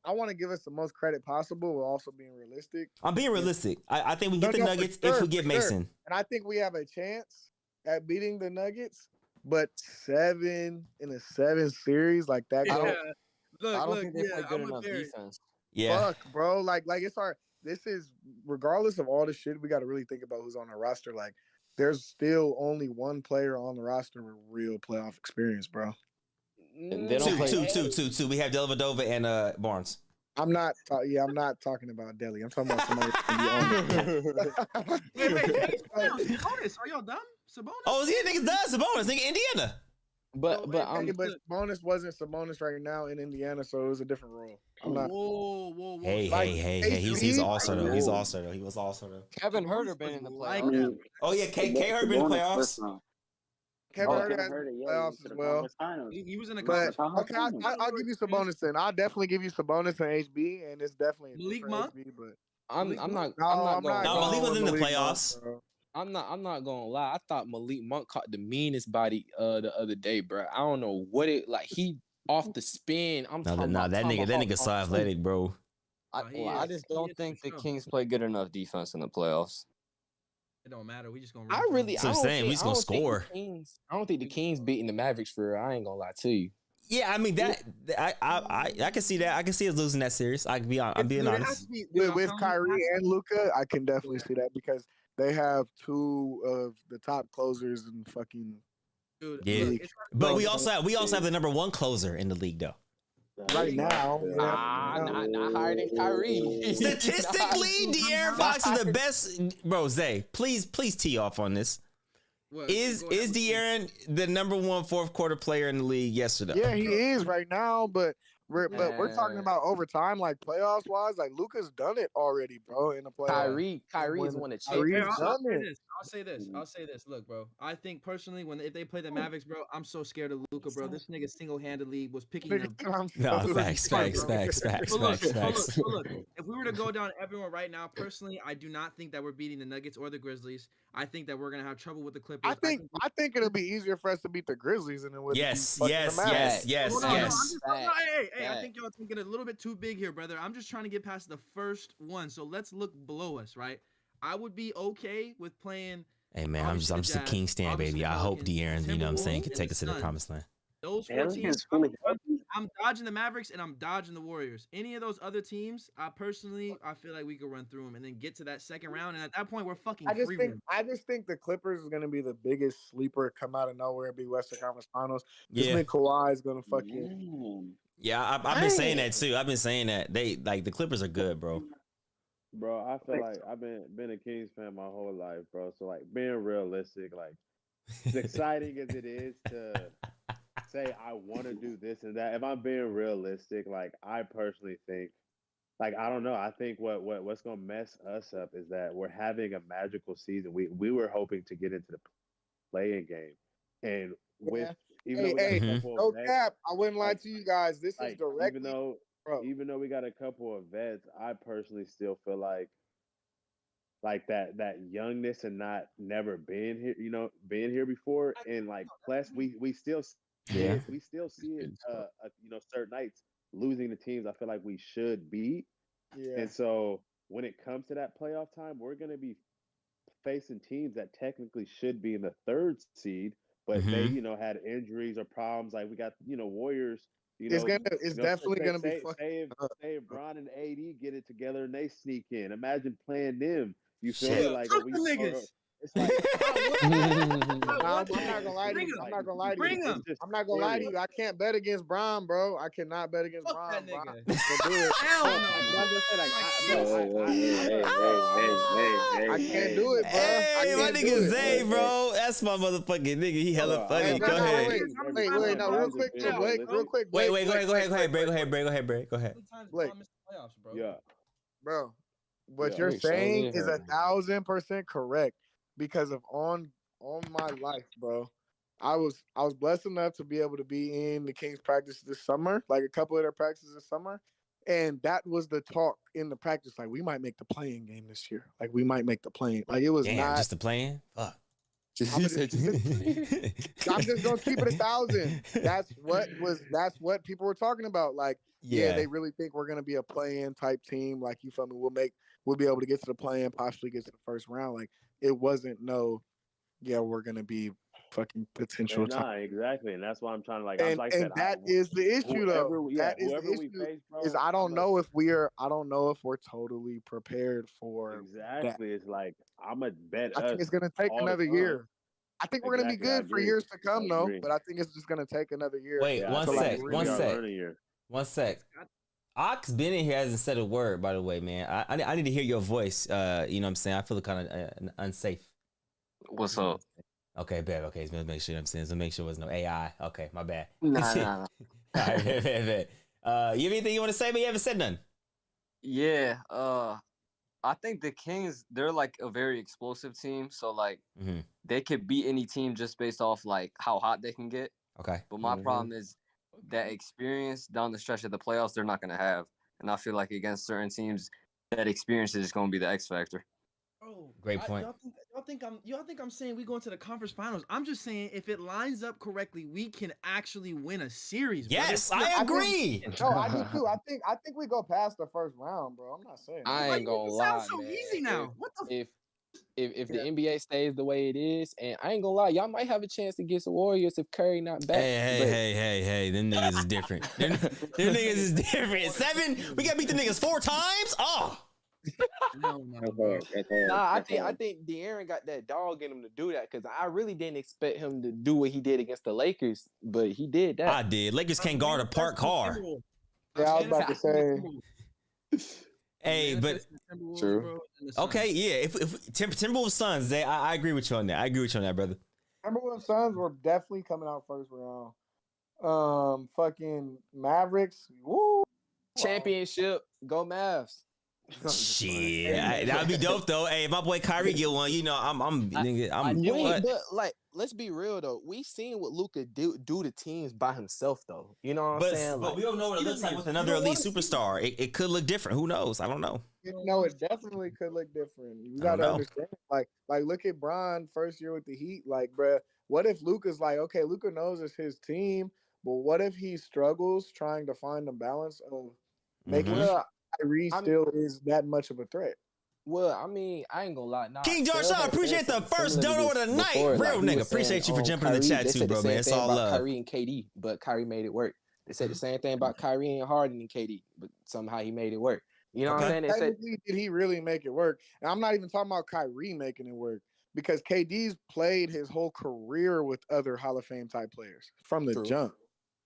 I want to give us the most credit possible while also being realistic. I'm being realistic. I think we get the Nuggets if we get Mason. And I think we have a chance at beating the Nuggets, but 7 in a 7 series like that. I don't think they play good enough defense. Yeah. Fuck, bro. Like it's hard. This is regardless of all the shit, we got to really think about who's on our roster. Like, there's still only one player on the roster with real playoff experience, bro. They don't play two. We have Dellavedova and Barnes. I'm not talking about Delly. I'm talking about somebody on. Wait. Sabonis, are y'all dumb? Sabonis? Oh, yeah, niggas done. Sabonis, nigga, Indiana. But Sabonis wasn't Sabonis right now in Indiana, so it was a different role. I'm not. Whoa. Hey. He's also though. He was also though. Kevin Herter been in the playoffs. Oh yeah, K Herter been in the playoffs. Kevin Herter has playoffs as well. He was in the conference. Okay, I'll give you Sabonis then. I'll definitely give you Sabonis and HB, and it's definitely Malik Monk. But I'm not No, Malik was in the playoffs. I'm not gonna lie. I thought Malik Monk caught the meanest body the other day, bro. I don't know what it like. He off the spin. That nigga so athletic, bro. He I is. just He don't is think for the sure. Kings play good enough defense in the playoffs. It don't matter. We just gonna run I through really, them. So I'm saying we just gonna score. I don't think the Kings beating the Mavericks for real. I ain't gonna lie to you. Yeah, I mean that I can see that. I can see us losing that series. I'm being honest. With Kyrie and Luka, I can definitely see that because they have two of the top closers in fucking Yeah, league. but we also have the number one closer in the league though. Right now, not higher than Kyrie. Statistically, De'Aaron Fox is the best. Bro, Zay, please tee off on this. Is De'Aaron the number one fourth quarter player in the league? Yes or no? Yeah, he is right now, but we're talking about overtime, like playoffs wise. Like Luka's done it already, bro. In the playoffs, Kyrie has won a Kyrie's championship. done it. I'll say this. Look, bro. I think personally, if they play the Mavericks, bro, I'm so scared of Luka, bro. This nigga single handedly was picking the. No, facts. So look, if we were to go down everyone right now, personally, I do not think that we're beating the Nuggets or the Grizzlies. I think that we're gonna have trouble with the Clippers. I think it'll be easier for us to beat the Grizzlies than it would. Yes. Hold on, Hey, I think y'all thinking a little bit too big here, brother. I'm just trying to get past the first one. So let's look below us, right? I would be okay with playing. Hey man, I'm just a King stan, baby. I hope De'Aaron, you know what I'm saying, can take us to the promised land. Those 4 teams, I'm dodging the Mavericks and I'm dodging the Warriors. Any of those other teams, I feel like we could run through them and then get to that second round. And at that point, we're fucking I just think the Clippers is gonna be the biggest sleeper, come out of nowhere and be Western Conference Finals. This Yeah. nigga Kawhi is gonna fucking. Yeah, I've been saying that too. I've been saying that the Clippers are good, bro. Bro, I feel like I've been a Kings fan my whole life, bro. So like being realistic, like as exciting as it is to say I want to do this and that, if I'm being realistic, like I personally think, like I don't know, I think what's gonna mess us up is that we're having a magical season. We were hoping to get into the play-in game, and with even though we got a couple no of vets, cap, I wouldn't lie to you guys. This is directly. Even though we got a couple of vets, I personally still feel like that youngness and not never being here before, and like plus we still see it, certain nights losing the teams I feel like we should beat. Yeah. And so when it comes to that playoff time, we're gonna be facing teams that technically should be in the third seed, but they had injuries or problems. Like we got Warriors. It's definitely gonna be say if Bron and AD get it together and they sneak in. Imagine playing them. You feel me? Like it's like I'm not gonna lie to you. I'm not gonna lie to you. I'm not gonna lie to you. I can't bet against Bron, bro. I cannot bet against Bron. I can't do it, bro. Hey, my nigga Zay, bro. That's my motherfucking nigga. He hella funny. Go ahead. Wait, no, real quick, Blake. Real quick, Blake. Wait, go ahead, Bray. Go ahead. Blake. Yeah. Bro, what you're saying is 1,000% correct because of on my life, bro. I was blessed enough to be able to be in the Kings practice this summer, like a couple of their practices this summer. And that was the talk in the practice. Like, we might make the playing game this year. Like, we might make the playing. Like, it was not just the playing. Fuck. I'm just gonna keep it 1,000. That's what people were talking about. Like, yeah, they really think we're gonna be a play-in type team. Like, you feel me? We'll be able to get to the play-in, possibly get to the first round. Like, it wasn't we're gonna be fucking potential. Nah, exactly, and that's why I'm trying to like. And that is the issue, though. That is the issue. Is I don't know if we're totally prepared for exactly. It's like I'm a bet. I think it's gonna take another year. I think we're gonna be good for years to come, though. But I think it's just gonna take another year. Wait, one sec. Ox been in here hasn't said a word, by the way, man. I need to hear your voice. You know what I'm saying? I feel kind of unsafe. What's up? Okay, bad. Okay, let's make sure I'm saying. So make sure there's no AI. Okay, my bad. Nah. All right, bad. You have anything you want to say, but you haven't said none? Yeah. I think the Kings, they're like a very explosive team. So like they could beat any team just based off like how hot they can get. Okay. But my problem is that experience down the stretch of the playoffs, they're not going to have. And I feel like against certain teams, that experience is just going to be the X factor. Oh, great point. Y'all think I'm saying we go into the conference finals. I'm just saying if it lines up correctly, we can actually win a series. Yes, brother. I agree. No, I do too. I think we go past the first round, bro. I'm not saying that. I ain't gonna It lie, sounds so man. easy now. What the? If the NBA stays the way it is, and I ain't gonna lie, y'all might have a chance to get some Warriors if Curry not back. Hey, them niggas is different. them niggas is different. 7, we gotta beat the niggas 4 times? Oh. No, Nah, I think De'Aaron got that dog in him to do that, because I really didn't expect him to do what he did against the Lakers, but he did that. I did. Lakers can't guard a parked car. Yeah, I was about to say. Hey, but true. Okay, yeah. If Timberwolves Suns, I agree with you on that. I agree with you on that, brother. Timberwolves Suns were definitely coming out first round. Fucking Mavericks. Woo. Championship. Go Mavs. Shit, that'd be dope though. Hey, if my boy Kyrie get one, you know, I'm but like, let's be real though. We seen what Luka do to teams by himself though. You know what I'm saying? But we don't know what it looks like with another elite superstar. It could look different. Who knows? I don't know. No, it definitely could look different. You gotta understand. Like look at Bron first year with the Heat. Like, bruh, what if Luka's like, okay, Luka knows it's his team, but what if he struggles trying to find the balance of making sure Kyrie still is that much of a threat? Well, I mean, I ain't gonna lie. Nah, King George, I appreciate the first dono of the night. Real nigga. Appreciate you for jumping in the chat too, bro, man. It's all love. Kyrie and KD, but Kyrie made it work. They said the same thing about Kyrie and Harden and KD, but somehow he made it work. You know what I'm saying? They said, did he really make it work? And I'm not even talking about Kyrie making it work, because KD's played his whole career with other Hall of Fame type players from the jump.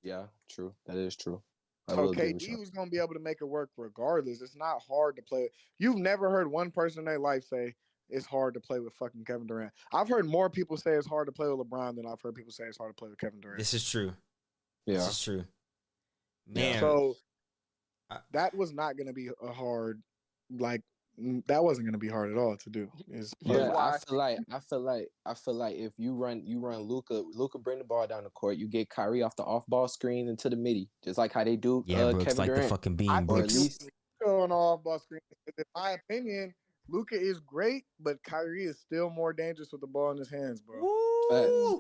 Yeah, true. That is true. So KD was going to be able to make it work regardless. It's not hard to play. You've never heard one person in their life say it's hard to play with fucking Kevin Durant. I've heard more people say it's hard to play with LeBron than I've heard people say it's hard to play with Kevin Durant. This is true. Yeah. This is true. Man. So that was not going to be a hard, like, that wasn't going to be hard at all to do. But I feel like if you run Luka bring the ball down the court, you get Kyrie off the off ball screen into the midi, just like how they do. Yeah, Kevin like Durant. the fucking beam, I bro. think on the off ball screen. In my opinion, Luka is great, but Kyrie is still more dangerous with the ball in his hands, bro. Whoa.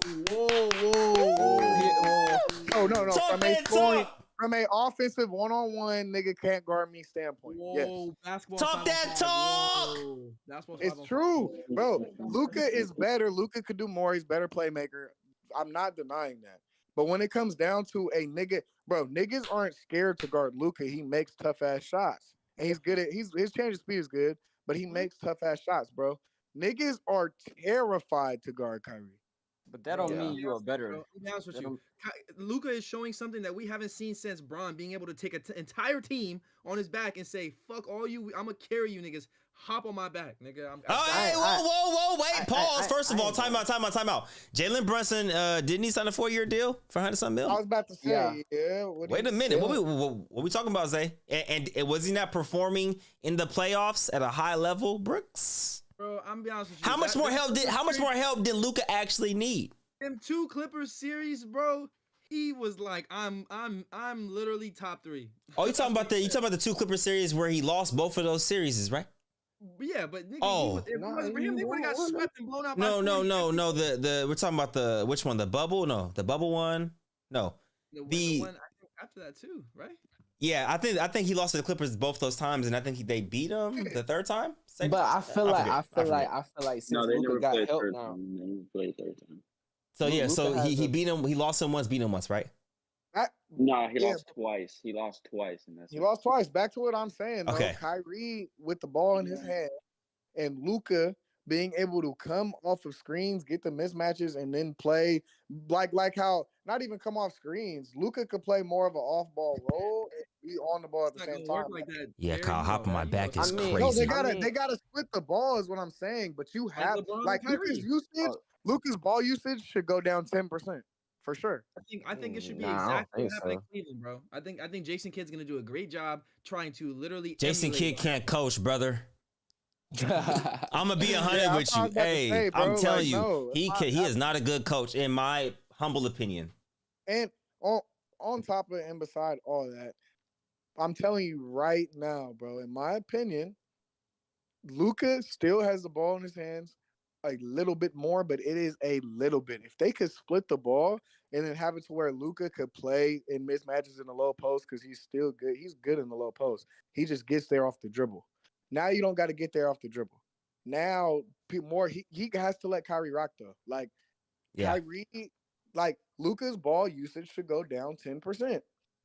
No. From a offensive one-on-one, nigga can't guard me standpoint. Whoa, yes. basketball. Talk that talk. It's true, bro. Luka is better. Luka could do more. He's better playmaker. I'm not denying that. But when it comes down to a nigga, bro, niggas aren't scared to guard Luka. He makes tough ass shots, and he's good at his change of speed is good, but he makes tough ass shots, bro. Niggas are terrified to guard Kyrie. But that don't mean you are better. I'll be honest with you. Luka is showing something that we haven't seen since Bron, being able to take an entire team on his back and say, fuck all you, I'm going to carry you niggas. Hop on my back, nigga. Whoa, wait, pause. First of all, time out. Jalen Brunson, didn't he sign a 4-year deal for $100-something million? I was about to say, yeah. Wait a minute. What we talking about, Zay? And was he not performing in the playoffs at a high level, Brooks? Bro, I'm be honest with you. How much more help did Luka actually need? Them 2 Clippers series, bro. He was like, I'm literally top 3. Oh, you talking about the 2 Clippers series where he lost both of those series, right? Yeah, but nigga, if it wasn't for him, they would have got swept and blown out. No. The we're talking about which one? The bubble? No, the bubble one. No, the one after that too, right? Yeah, I think he lost to the Clippers both those times, and I think they beat them the third time. But I feel like since Luka got help now. So yeah, so he beat him. He lost him once, beat him once, right? He lost twice. He lost twice, and he lost twice. Back to what I'm saying. Though. Okay. Kyrie with the ball in his hand, and Luka being able to come off of screens, get the mismatches, and then play like how not even come off screens. Luka could play more of an off-ball role and be on the ball at the same time. Yeah, Kyle, hop on my back is crazy. No, they gotta split the ball, is what I'm saying. But you have like Luka's ball usage should go down 10%. For sure. I think it should be exactly what happened in Cleveland, bro. I think Jason Kidd's gonna do a great job trying to literally. Jason Kidd can't coach, brother. I'm gonna be 100 with you. Hey, I'm telling you, he is not a good coach, in my humble opinion. And on top of it, and beside all that, I'm telling you right now, bro. In my opinion, Luka still has the ball in his hands. a little bit more, but it is a little bit. If they could split the ball and then have it to where Luka could play in mismatches in the low post because he's still good. He's good in the low post. He just gets there off the dribble. Now you don't got to get there off the dribble. Now he has to let Kyrie rock though. Like Kyrie, like Luka's ball usage should go down 10%.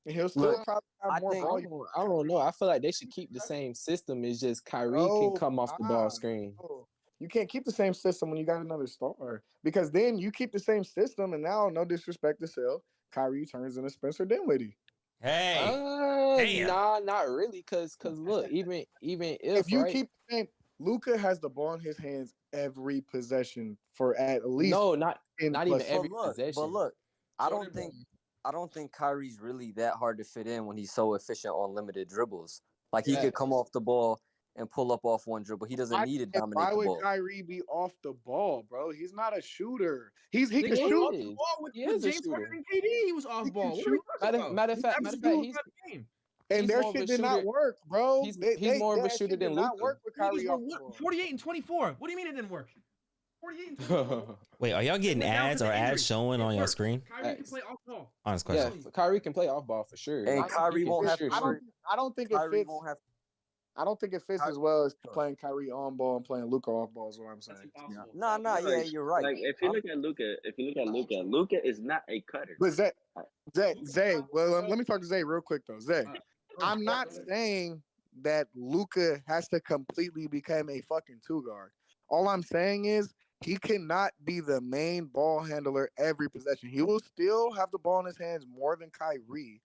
And he'll still probably have more ball. I don't know. I feel like they should keep the same system. It's just Kyrie can come off the ball screen. No. You can't keep the same system when you got another star because then you keep the same system and now, no disrespect to Sale, Kyrie turns into Spencer Dinwiddie. Hey, nah, not really. Cause look, even if you keep the same, Luka has the ball in his hands every possession for at least not even every possession. But look, I don't think Kyrie's really that hard to fit in when he's so efficient on limited dribbles. Like he could come off the ball and pull up off one dribble. He doesn't need to dominate the ball. Why would Kyrie be off the ball, bro? He's not a shooter. He can shoot. With James Harden and KD, he was off ball. Matter of fact, And their shit did not work, bro. He's more of a shooter than Luka. Work with Kyrie off the ball. 48 and 24. What do you mean it didn't work? 48 and 24. Wait, are y'all getting ads or ads showing on your screen? Kyrie can play off ball. Honest question. Yeah, Kyrie can play off ball for sure. And Kyrie won't have. I don't think it fits. I don't think it fits as well as playing Kyrie on ball and playing Luka off ball. Is what I'm saying. Yeah, you're right. Like if you look at Luka, Luka is not a cutter. But Zay. Well, let me talk to Zay real quick though. Zay, I'm not saying that Luka has to completely become a fucking two guard. All I'm saying is he cannot be the main ball handler every possession. He will still have the ball in his hands more than Kyrie.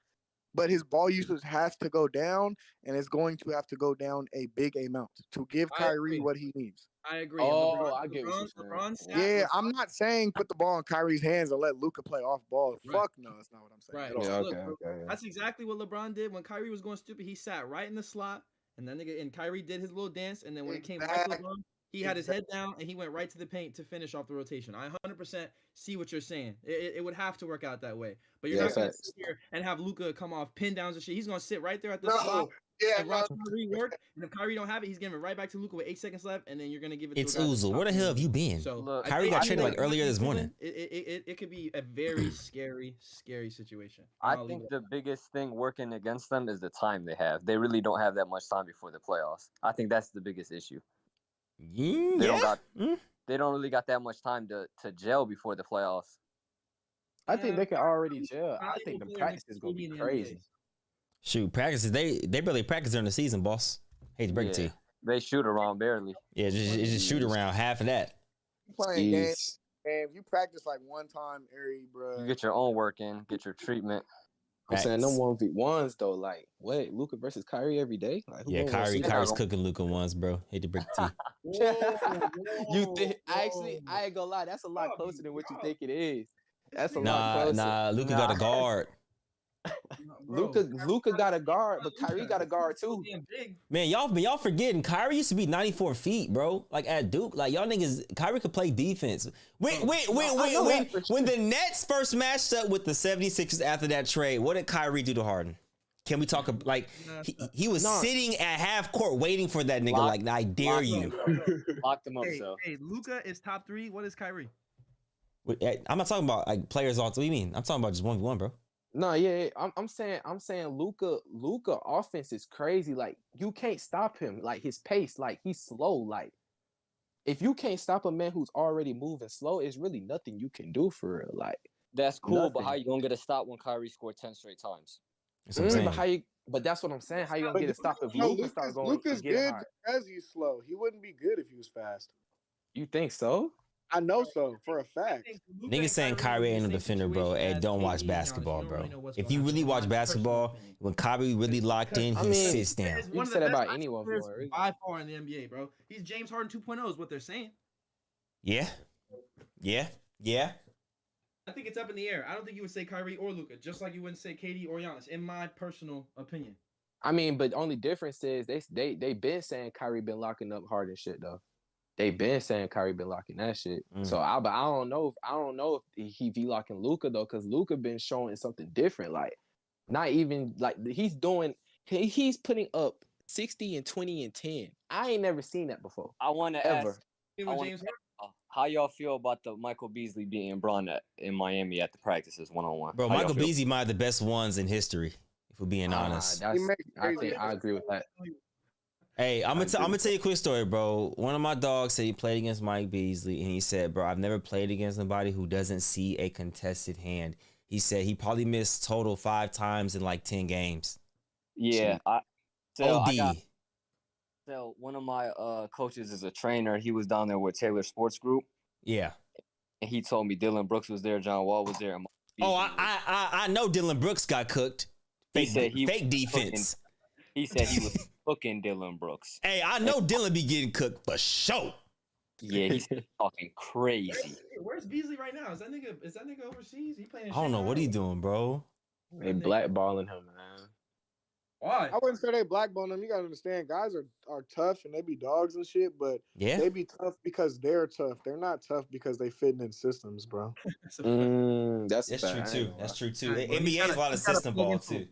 But his ball usage has to go down, and it's going to have to go down a big amount to give Kyrie what he needs. I agree. I get what you're saying. Yeah, I'm not saying put the ball in Kyrie's hands and let Luka play off ball. Right. Fuck no, that's not what I'm saying. Right. At all. Look, that's exactly what LeBron did when Kyrie was going stupid. He sat right in the slot, and then Kyrie did his little dance, and then when it came back to LeBron, he had his head down and he went right to the paint to finish off the rotation. I 100% see what you're saying. It would have to work out that way. But you're not going to sit here and have Luka come off pin downs and shit. He's going to sit right there at the slot and watch Kyrie work. And if Kyrie don't have it, he's giving it right back to Luka with 8 seconds left, and then you're going to give it to It's Uzil. Where the hell have you been? So Kyrie got traded like earlier this morning. It could be a very scary situation. I think the biggest thing working against them is the time they have. They really don't have that much time before the playoffs. I think that's the biggest issue. They don't really got that much time to gel before the playoffs. I think they can already gel. I think the practice is gonna be crazy. Shoot, practices they barely practice during the season, boss. Hate to break it to you. They shoot around barely. Yeah, just shoot around half of that. Playing games, you practice like one time every, bro. You get your own work in, get your treatment. I'm saying them 1v1s though, like what, Luka versus Kyrie every day? Like, yeah, Kyrie's cooking Luka once, bro. Hate to break it to you. You think actually? I ain't gonna lie, that's a lot closer than what you think it is. That's a lot closer. Nah, Luka got a guard. Luka got a guard, but Kyrie got a guard too. Man, y'all forgetting Kyrie used to be 94 feet, bro. Like at Duke, like y'all niggas, Kyrie could play defense. When the Nets first matched up with the 76ers after that trade, what did Kyrie do to Harden? Can we talk like he was sitting at half court waiting for that nigga? Like I dare you. Locked him up. Hey, Luka is top 3. What is Kyrie? I'm not talking about like players all. What do you mean? I'm talking about just 1v1, bro. No, yeah, I'm saying Luka offense is crazy. Like you can't stop him. Like his pace, like he's slow. Like if you can't stop a man who's already moving slow, it's really nothing you can do for real. Like that's cool, but how you gonna get a stop when Kyrie scored 10 straight times? That's what I'm saying. But that's what I'm saying. How you gonna get a stop if Luka starts going? Luka's good because he's slow. He wouldn't be good if he was fast. You think so? I know so for a fact. Niggas saying Kyrie ain't a defender, bro. Hey, don't watch basketball, bro. If you really watch basketball, when Kyrie really locked in, he sits down. You said about anyone by far in the NBA, bro. He's James Harden 2.0 is what they're saying. Yeah. I think it's up in the air. I don't think you would say Kyrie or Luka, just like you wouldn't say KD or Giannis, in my personal opinion. I mean, but only difference is they been saying Kyrie been locking up Harden shit though. They been saying Kyrie been locking that shit. So I don't know if he be locking Luka though, because Luka been showing something different. Like not even like he's putting up 60 and 20 and 10. I ain't never seen that before. I want to ever. how y'all feel about the Michael Beasley beating Braun in Miami at the practices 1-on-1? Bro, Michael Beasley might have the best ones in history, if we're being honest. I agree with that. Hey, I'm gonna tell you a quick story, bro. One of my dogs said he played against Mike Beasley, and he said, bro, I've never played against somebody who doesn't see a contested hand. He said he probably missed total 5 times in like 10 games. Yeah, OD. So one of my coaches is a trainer. He was down there with Taylor Sports Group. Yeah. And he told me Dylan Brooks was there, John Wall was there. And I know Dylan Brooks got cooked. Fake defense. He said he was cooking Dylan Brooks. Hey, I know Dylan be getting cooked for sure. Yeah, he's talking crazy. Where's Beasley right now? Is that nigga overseas? He playing? I don't know what he's doing, bro. They blackballing him, man. Why? I wouldn't say they blackballing him. You gotta understand, guys are tough and they be dogs and shit, but they be tough because they're tough. They're not tough because they fit in systems, bro. That's true too. That's true too. The NBA is a lot of system ball too.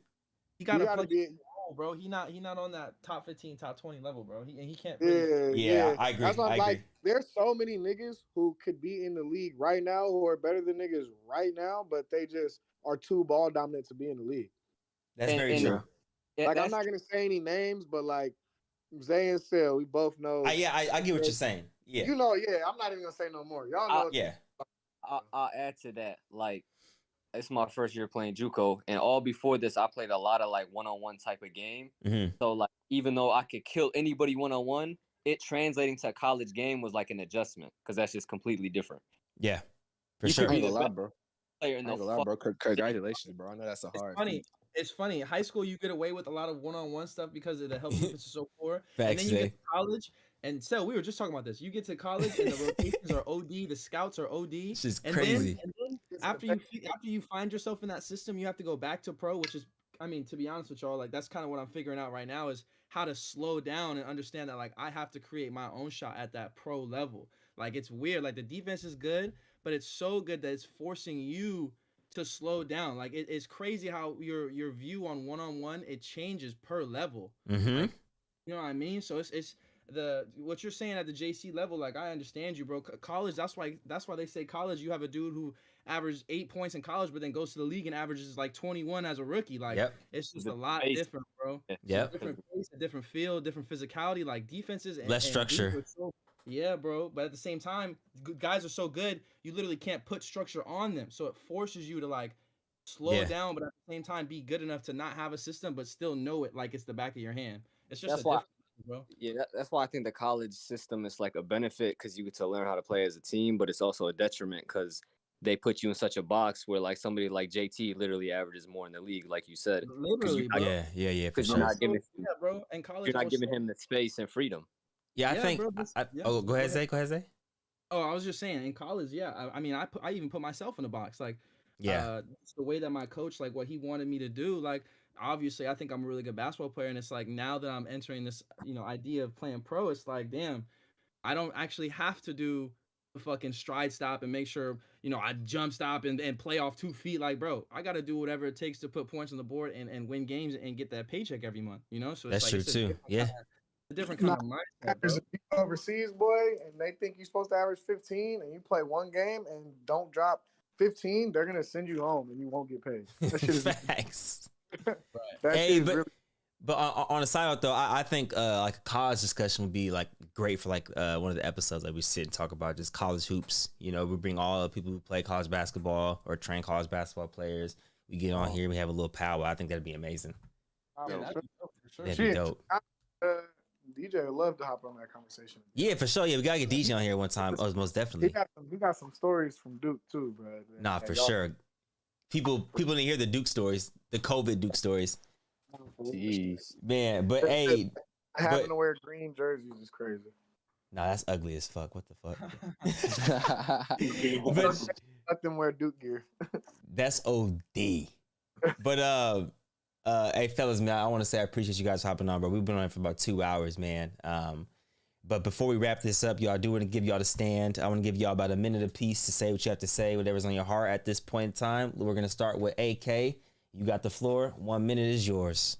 He gotta be, bro. He not on that top 15, top 20 level, bro. He can't. Really yeah, I agree. That's why I agree. There's so many niggas who could be in the league right now who are better than niggas right now, but they just are too ball dominant to be in the league. That's very true. Like, I'm not gonna say any names, but like Zay and Sel, we both know. I get what you're saying. Yeah, you know, I'm not even gonna say no more. Y'all know. I'll add to that. Like, it's my first year playing JUCO, and all before this, I played a lot of like one-on-one type of game. Mm-hmm. So like, even though I could kill anybody one-on-one, it translating to a college game was like an adjustment because that's just completely different. Yeah, for sure. Could be the best player in the bro. Congratulations, bro. I know that's a hard. It's funny. High school, you get away with a lot of one-on-one stuff because of the help defense is so poor. Facts, and then you get to college, and so we were just talking about this. You get to college, and the rotations are OD, the scouts are OD. It's just and crazy. Then after you find yourself in that system, you have to go back to pro, which is, I mean, to be honest with y'all, like that's kind of what I'm figuring out right now is how to slow down and understand that like I have to create my own shot at that pro level. Like it's weird. Like the defense is good, but it's so good that it's forcing you to slow down. Like it's crazy how your view on one-on-one it changes per level. Mm-hmm. Like, you know what I mean? So it's what you're saying at the JC level. Like I understand you, bro. College. That's why they say college. You have a dude who averaged 8 points in college, but then goes to the league and averages like 21 as a rookie. Like it's just a lot different, bro. Yeah. Different pace, a different feel, different physicality. Like defenses and less structure. Yeah, bro. But at the same time, guys are so good, you literally can't put structure on them. So it forces you to like slow down, but at the same time be good enough to not have a system, but still know it like it's the back of your hand. It's just difference, bro. Yeah, that's why I think the college system is like a benefit because you get to learn how to play as a team, but it's also a detriment because they put you in such a box where like somebody like JT literally averages more in the league, like you said. Literally, bro. Yeah, for Because sure. bro. And college, you're not giving him the space and freedom. Yeah, I think. Bro, go ahead, Zay. Oh, I was just saying, in college, I mean, I even put myself in a box. Like, the way that my coach, like, what he wanted me to do, like, obviously, I think I'm a really good basketball player, and it's like now that I'm entering this, idea of playing pro, it's like, damn, I don't actually have to do the fucking stride stop and make sure, I jump stop and play off 2 feet. Like, bro, I got to do whatever it takes to put points on the board and win games and get that paycheck every month. So that's true too. Yeah. A different kind of mindset, bro. If you go overseas, boy, and they think you're supposed to average 15, and you play one game and don't drop 15, they're gonna send you home and you won't get paid. That shit is facts. Hey, but on a side note though, I think like a college discussion would be like great for like one of the episodes that we sit and talk about just college hoops. We bring all the people who play college basketball or train college basketball players. We get on here, we have a little powwow. I think that'd be amazing. That'd be dope for sure. That'd be dope. DJ would love to hop on that conversation. Yeah, for sure. Yeah, we gotta get DJ on here one time. Oh, most definitely. He got some stories from Duke too, bro. Nah, for sure. People didn't hear the Duke stories, the COVID Duke stories. Jeez, man. But hey, having to wear green jerseys is crazy. Nah, that's ugly as fuck. What the fuck? Let them wear Duke gear. That's OD. But hey fellas, man, I want to say I appreciate you guys hopping on, bro. We've been on for about 2 hours, man. But before we wrap this up, y'all, I do want to give y'all the stand. I want to give y'all about a minute apiece to say what you have to say, whatever's on your heart at this point in time. We're gonna start with AK. You got the floor. 1 minute is yours.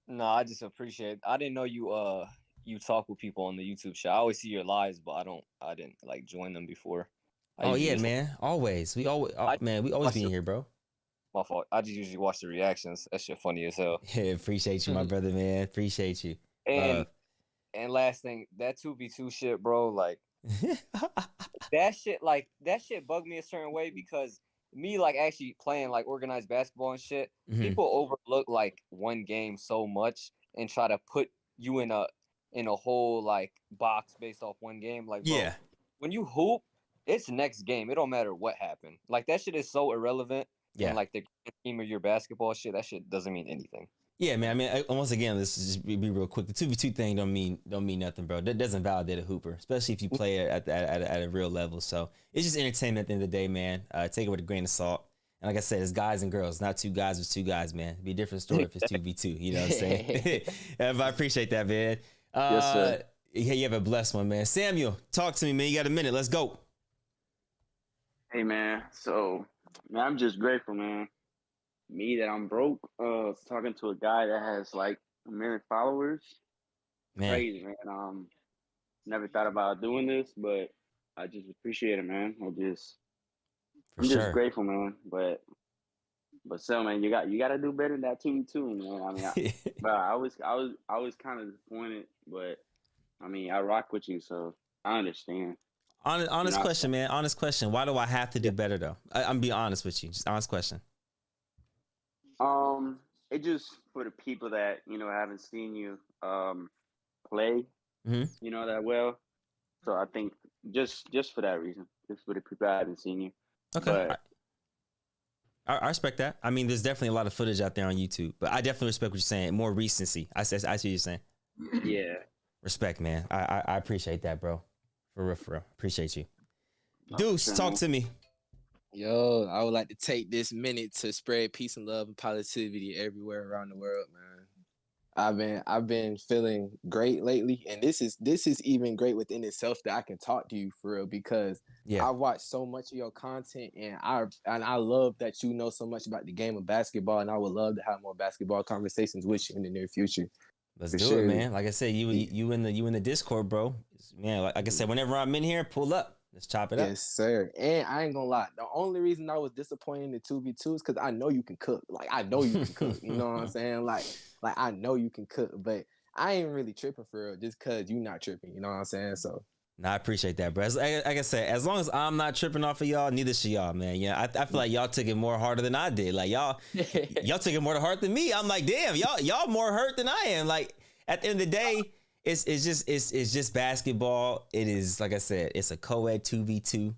No, I just appreciate. I didn't know you you talk with people on the YouTube show. I always see your lives, but I didn't like join them before. Oh yeah, man. Always. We always we always be in here, bro. My fault. I just usually watch the reactions. That shit funny as hell. Yeah, appreciate you, my brother, man. Appreciate you. And last thing, that 2v2 shit, bro, like that shit bugged me a certain way because me like actually playing like organized basketball and shit, people overlook like one game so much and try to put you in a whole like box based off one game. Like, bro, when you hoop, it's next game. It don't matter what happened. Like that shit is so irrelevant. Yeah. And like the game of your basketball shit, that shit doesn't mean anything. Yeah, man. I mean, once again, let's just be real quick. The 2v2 thing don't mean nothing, bro. That doesn't validate a hooper, especially if you play it at a real level. So it's just entertainment at the end of the day, man. Take it with a grain of salt. And like I said, it's guys and girls, not two guys. It's two guys, man. It'd be a different story if it's 2v2. You know what I'm saying? But I appreciate that, man. Yes, sir. Yeah, you have a blessed one, man. Samuel, talk to me, man. You got a minute. Let's go. Hey, man. So, man, I'm just grateful, man. Me that I'm broke, talking to a guy that has like 1 million followers. Man. Crazy, man. Never thought about doing this, but I just appreciate it, man. I'm just grateful, man. But still, man, you got to do better than that 2v2, man. I mean, I was kind of disappointed, but I mean, I rock with you, so I understand. Honest question, man. Honest question. Why do I have to do better though? I'm being honest with you. Just honest question. It just for the people that haven't seen you play, that well. So I think just for that reason, just for the people that haven't seen you. Okay. But, I respect that. I mean, there's definitely a lot of footage out there on YouTube, but I definitely respect what you're saying. More recency. I see what you're saying. Yeah. Respect, man. I appreciate that, bro. For real. Appreciate you. Deuce, talk to me. Yo, I would like to take this minute to spread peace and love and positivity everywhere around the world, man. I've been feeling great lately, and this is even great within itself that I can talk to you for real because I watched so much of your content, and I love that you know so much about the game of basketball, and I would love to have more basketball conversations with you in the near future. Let's do it, man. Like I said, you in the Discord, bro. Man, like I said, whenever I'm in here, pull up. Let's chop it up. Yes, sir. And I ain't gonna lie. The only reason I was disappointed in the 2v2 is because I know you can cook. Like, I know you can cook. You know what I'm saying? Like I know you can cook, but I ain't really tripping for real just because you not tripping. You know what I'm saying? So. No, I appreciate that, bro. Like I said, as long as I'm not tripping off of y'all, neither should y'all, man. Yeah, I feel like y'all took it more harder than I did. Like y'all took it more to heart than me. I'm like, damn, y'all more hurt than I am. Like at the end of the day, it's just basketball. It is, like I said, it's a co-ed 2v2.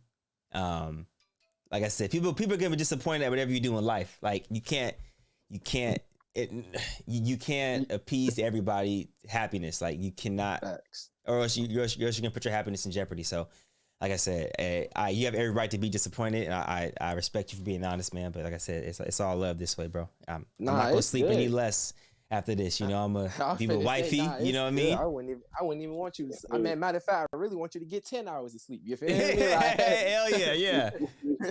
Like I said, people are gonna be disappointed at whatever you do in life. Like you can't appease everybody happiness. Like you cannot, or else you're gonna put your happiness in jeopardy. So, like I said, you have every right to be disappointed, and I respect you for being honest, man. But like I said, it's all love this way, bro. I'm not gonna sleep any less after this. You know, I'm a be with wifey. You know what I mean? I wouldn't even want you to. I mean, matter of fact, I really want you to get 10 hours of sleep. You feel me? Like, hell yeah.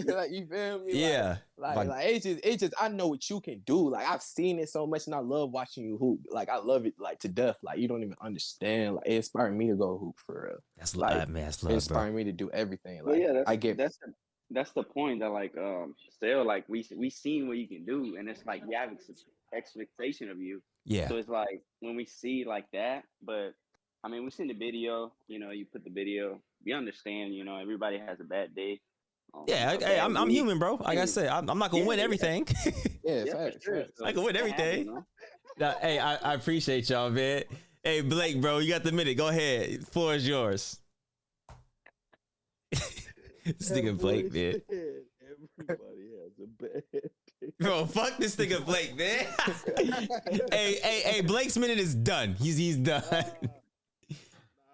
Like, you feel me? Yeah. Like it's just I know what you can do. Like I've seen it so much, and I love watching you hoop. Like I love it like to death. Like you don't even understand. Like it inspired me to go hoop for real. That's like, love, man. That's love, it inspired me to do everything. Well, Like yeah, I get. That's the point that like still like we seen what you can do, and it's like we have expectation of you. Yeah. So it's like when we see like that, but I mean we seen the video. You put the video. We understand. Everybody has a bad day. Yeah, I'm human, bro. Like I said, I'm not gonna win everything. Yeah, for sure. So I can win everything. Hey, I appreciate y'all, man. Hey, Blake, bro, you got the minute. Go ahead. Floor is yours. This nigga Blake, man. Everybody has a bad day. Bro, fuck this nigga Blake, man. hey, Blake's minute is done. He's done. I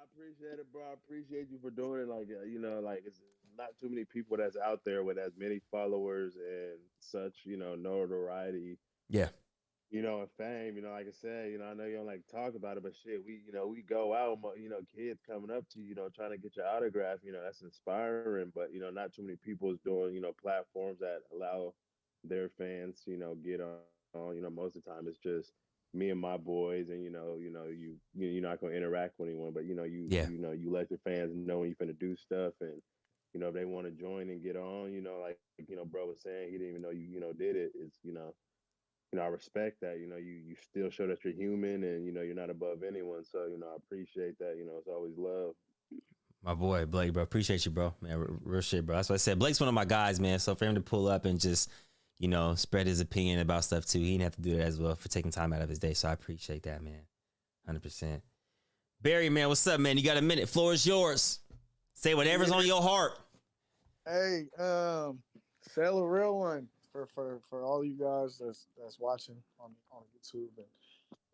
appreciate it, bro. I appreciate you for doing it. Like, like it's not too many people that's out there with as many followers and such, notoriety. Yeah. And fame, like I said, I know you don't like to talk about it, but shit, we go out, kids coming up to you, trying to get your autograph, that's inspiring, but, not too many people is doing, platforms that allow their fans, get on, most of the time it's just, me and my boys, and you're not gonna interact with anyone, but you let your fans know when you're gonna do stuff, and if they want to join and get on, like bro was saying, he didn't even know you did it. It's I respect that. You still show that you're human, and you're not above anyone. So I appreciate that. It's always love. My boy Blake, bro, appreciate you, bro, man, real shit, bro. That's what I said. Blake's one of my guys, man. So for him to pull up and just spread his opinion about stuff too, he didn't have to do that as well for taking time out of his day. So I appreciate that, man, 100%. Barry, man, what's up, man? You got a minute? Floor is yours. Say whatever's on your heart. Hey, sell a real one for all you guys that's watching on YouTube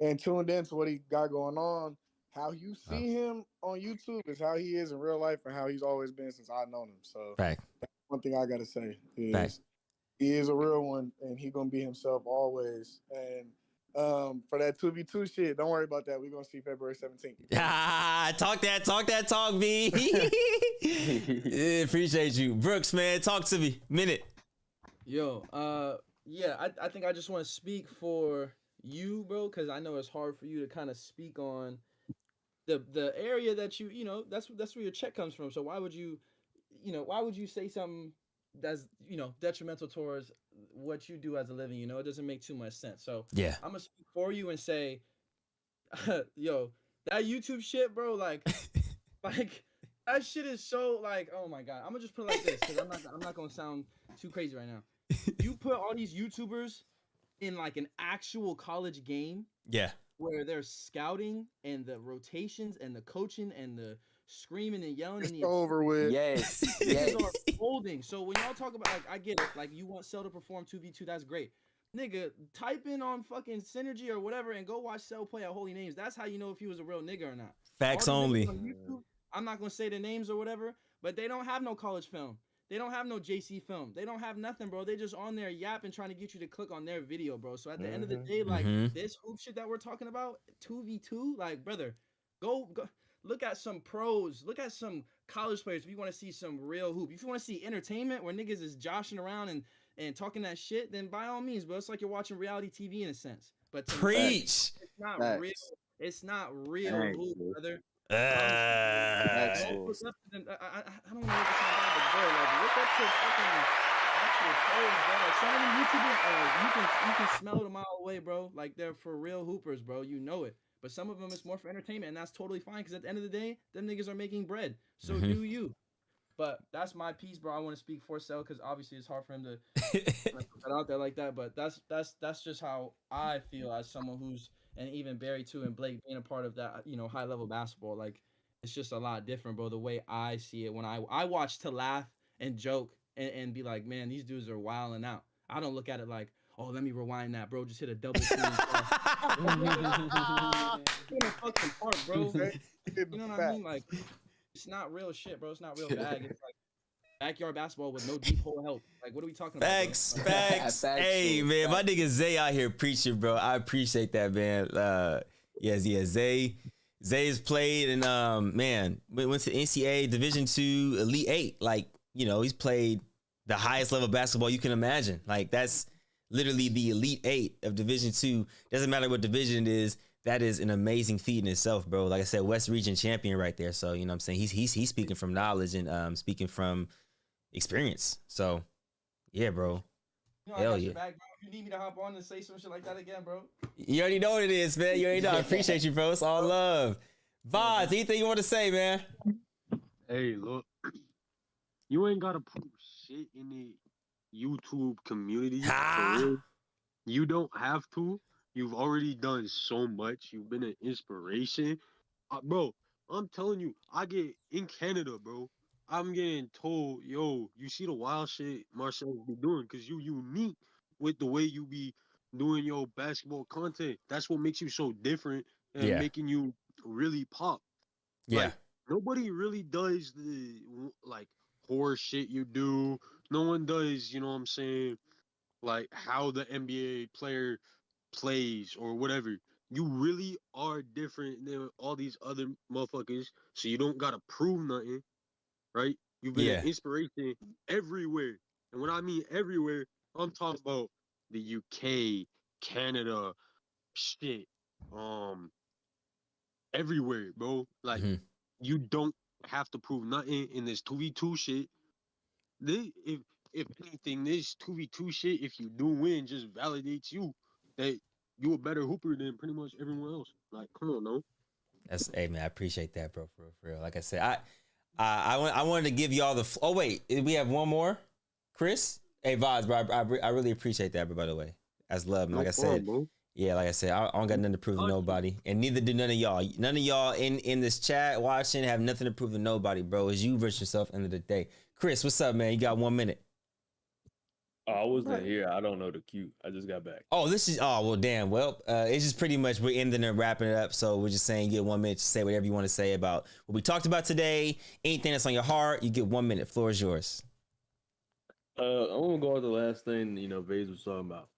and tuned in to what he got going on. How you see him on YouTube is how he is in real life and how he's always been since I've known him. So Fact. That's one thing I gotta say is Fact. he is a real one and he gonna be himself always. And for that 2v2 shit, don't worry about that. We're gonna see February 17th. Talk that talk, B. Yeah, appreciate you. Brooks, man, talk to me. Minute. Yo, yeah, I think I just want to speak for you, bro, because I know it's hard for you to kind of speak on the area that that's where your check comes from. So why would you say something that's detrimental towards what you do as a living? It doesn't make too much sense. So yeah, I'm gonna speak for you and say, yo, that YouTube shit, bro, like that shit is so like, oh my god. I'm gonna just put it like this because I'm not gonna sound too crazy right now. You put all these YouTubers in like an actual college game, yeah, where they're scouting and the rotations and the coaching and the screaming and yelling. It's over with. Yes. Yes. Are folding. So when y'all talk about, like, I get it. Like, you want Cell to perform 2v2, that's great. Nigga, type in on fucking Synergy or whatever and go watch Cell play at Holy Names. That's how you know if he was a real nigga or not. Facts only. YouTube, I'm not going to say the names or whatever, but they don't have no college film. They don't have no JC film. They don't have nothing, bro. They just on there yapping, trying to get you to click on their video, bro. So at the end of the day, like, this hoop shit that we're talking about, 2v2, like, brother, go look at some pros. Look at some college players if you want to see some real hoop. If you want to see entertainment where niggas is joshing around and talking that shit, then by all means, bro. It's like you're watching reality TV in a sense. But preach. It's not real. It's not real hoop, brother. I don't know what this is about, but bro, like, look up to fucking actual players, bro. Like, some of them YouTubers, you can smell it a mile away, bro. Like, they're for real hoopers, bro. You know it. But some of them it's more for entertainment, and that's totally fine. Because at the end of the day, them niggas are making bread. So do you. But that's my piece, bro. I want to speak for Cell because obviously it's hard for him to put that out there like that. But that's just how I feel as someone who's, and even Barry too, and Blake being a part of that, high level basketball. Like, it's just a lot different, bro. The way I see it when I watch to laugh and joke and be like, man, these dudes are wilding out. I don't look at it like, oh, let me rewind that, bro. Just hit a double team. Fucking part, bro. You know what I mean? Like, it's not real shit, bro. It's not real bag. It's like backyard basketball with no deep hole help. Like, what are we talking about? Facts. Hey, man, my nigga Zay out here preaching, bro. I appreciate that, man. Zay's played and man, went to NCAA Division II Elite 8. Like, he's played the highest level of basketball you can imagine. Like, that's literally the Elite 8 of Division II. Doesn't matter what division it is. That is an amazing feat in itself, bro. Like I said, West Region champion right there. So, you know what I'm saying? He's speaking from knowledge and speaking from experience. So, yeah, bro. Hell yeah. Back, bro. If you need me to hop on and say some shit like that again, bro. You already know what it is, man. You already know. I appreciate you, bro. It's all love. Vaz, anything you want to say, man? Hey, look. You ain't got to prove shit in the YouTube community. For real. You don't have to. You've already done so much. You've been an inspiration. Bro, I'm telling you, I get in Canada, bro. I'm getting told, yo, you see the wild shit Marcel be doing because you unique with the way you be doing your basketball content. That's what makes you so different and making you really pop. Yeah. Like, nobody really does the, like, horror shit you do. No one does, you know what I'm saying, like, how the NBA player plays or whatever. You really are different than all these other motherfuckers, so you don't gotta prove nothing, right? You've been an inspiration everywhere, and when I mean everywhere, I'm talking about the UK, Canada, shit, everywhere, bro. Like you don't have to prove nothing in this 2v2 shit. If anything, this 2v2 shit, if you do win, just validates you that you a better hooper than pretty much everyone else. Like, come on, no. Hey man, I appreciate that, bro. For real. Like I said, I wanted to give y'all the. Oh wait, we have one more, Chris. Hey Vaz, bro. I really appreciate that, bro. By the way, as love. And like I said, yeah, like I said, I don't got nothing to prove to nobody, and neither do none of y'all. None of y'all in this chat watching have nothing to prove to nobody, bro. It's you versus yourself. End of the day. Chris, what's up, man? You got 1 minute. I wasn't here. I don't know the cue. I just got back. Oh, well, damn. Well, it's just pretty much we're ending and wrapping it up. So we're just saying you get 1 minute to say whatever you want to say about what we talked about today. Anything that's on your heart, you get 1 minute. Floor is yours. I want to go with the last thing, Vase was talking about.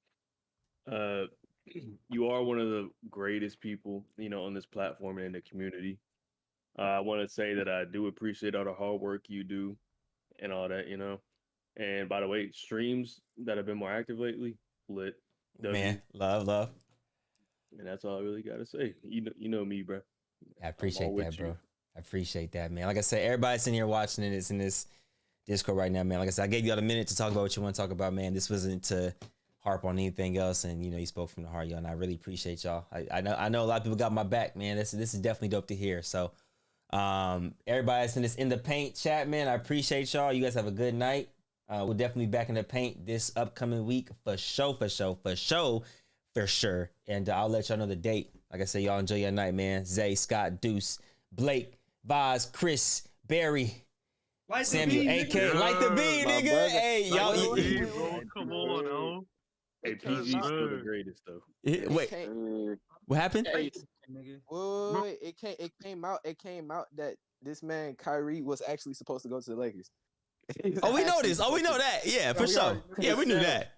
You are one of the greatest people, on this platform and in the community. I want to say that I do appreciate all the hard work you do and all that, And by the way, streams that have been more active lately, lit. Man, love. And that's all I really got to say. You know me, bro. I appreciate that, bro. I appreciate that, man. Like I said, everybody's in here watching it. It's in this Discord right now, man. Like I said, I gave you all a minute to talk about what you want to talk about, man. This wasn't to harp on anything else, and you spoke from the heart, y'all. And I really appreciate y'all. I know a lot of people got my back, man. This is definitely dope to hear. So, everybody that's in this In the Paint chat, man, I appreciate y'all. You guys have a good night. We'll definitely be back in the paint this upcoming week for sure. And I'll let y'all know the date. Like I said, y'all enjoy your night, man. Zay, Scott, Deuce, Blake, Vaz, Chris, Barry, Samuel, AK, like the B, nigga. Hey, y'all. Come on, no. Hey, PG's still the greatest, though. Wait, what happened? Wait, it came out that this man Kyrie was actually supposed to go to the Lakers. Oh, we know this. Oh, we know that. Yeah, for sure. Yeah, we knew that.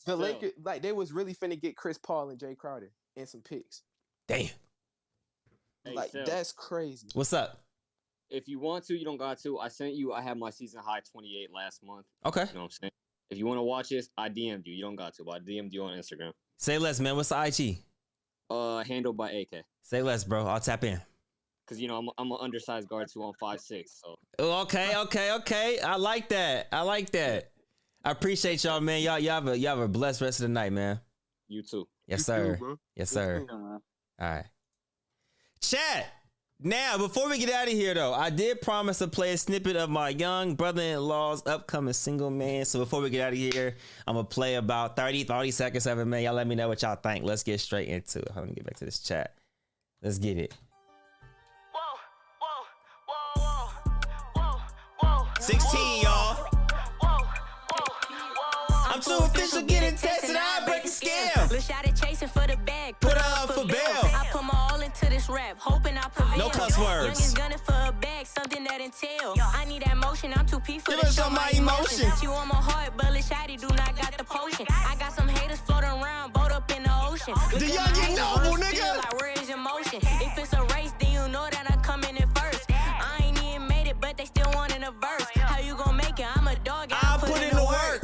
The Lakers, like, they was really finna get Chris Paul and Jay Crowder and some picks. Damn. Like, that's crazy. What's up? If you want to, you don't got to. I had my season high 28 last month. Okay. You know what I'm saying? If you want to watch this, I DM'd you. You don't got to, but I DM'd you on Instagram. Say less, man. What's the IG? Handled by AK. Say less, bro. I'll tap in. Cause I'm an undersized guard too on 5'6". So. Okay. I like that. I appreciate y'all, man. Y'all have a blessed rest of the night, man. You too. Yes, sir. Yes, sir. All right. Chat. Now, before we get out of here, though, I did promise to play a snippet of my young brother-in-law's upcoming single, man. So before we get out of here, I'm going to play about 30 seconds of it, man. Y'all let me know what y'all think. Let's get straight into it. Let me get back to this chat. Let's get it. 16, y'all. I'm too official, getting tested. I break a scam. Let's shot it chasing for the bag. Put her up for bail. I put my all into this rap, hoping I prevail. No cuss words. Youngins gunning for a bag, something that entail. I need that motion, I'm too peaceful to show my emotion. You on my heart, but Lil Shotty do not got the potion. I got some haters floating around, boat up in the ocean. The youngin' noble, nigga. Like, where is your motion? If it's a race, then you know that I'm coming in first. I ain't even made it, but they still wanting a verse. How you gon' make it? I'm a dog, I'll put in the work.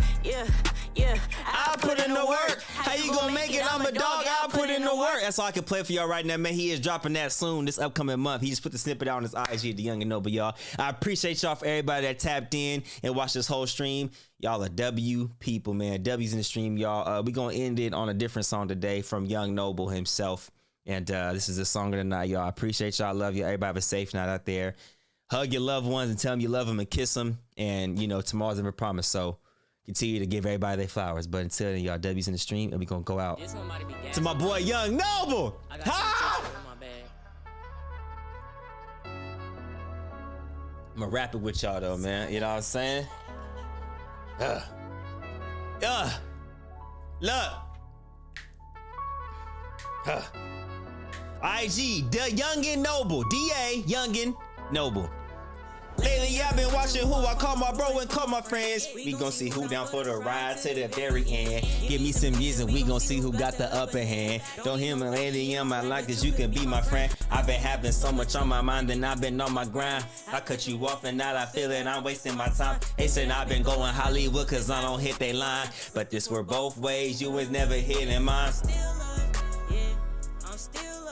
Yeah, I'll put in the work. How you gonna make it? I'm a dog, I'll put in the work. That's all I can play for y'all right now, man. He is dropping that soon, this upcoming month. He just put the snippet out on his IG, The Young and Noble, y'all. I appreciate y'all for everybody that tapped in and watched this whole stream. Y'all are W people, man. W's in the stream, y'all. We gonna end it on a different song today from Young Noble himself. And this is the song of the night, y'all. I appreciate y'all. Love you. Everybody have a safe night out there. Hug your loved ones and tell them you love them and kiss them. And, tomorrow's never promised. So continue to give everybody their flowers. But until then, y'all, W's in the stream, and we gonna go out to my boy Young Noble. Ha! I'm gonna rap it with y'all though, man. You know what I'm saying? Look. IG, the Youngin' Noble. DA, Youngin' Noble. Lately, I've been watching who I call my bro and call my friends. We gon' see who down for the ride to the very end. Give me some years and we gon' see who got the upper hand. Don't hear me, lady, in my life, cause you can be my friend. I've been having so much on my mind and I've been on my grind. I cut you off and now I feel it, I'm wasting my time. They said I've been going Hollywood cause I don't hit they line. But this were both ways, you was never hitting mine. I'm still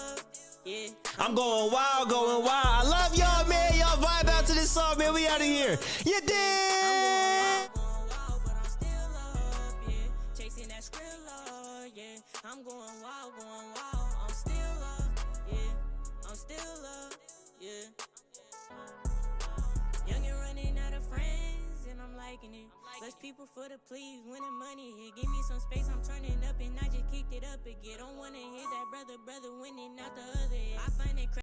I'm going wild, going wild. I love y'all, man. Y'all vibe out to this song, man. We out of here. You did. Chasing that Skrilla, yeah. I'm going wild, I'm still up, yeah. I'm still up, yeah. Young and running out of friends, and I'm liking it. Less people for the please, winning money here. Give me some space, I'm turning up, and I just kicked it up again. Don't wanna hear that brother winning out the other. I find it crazy.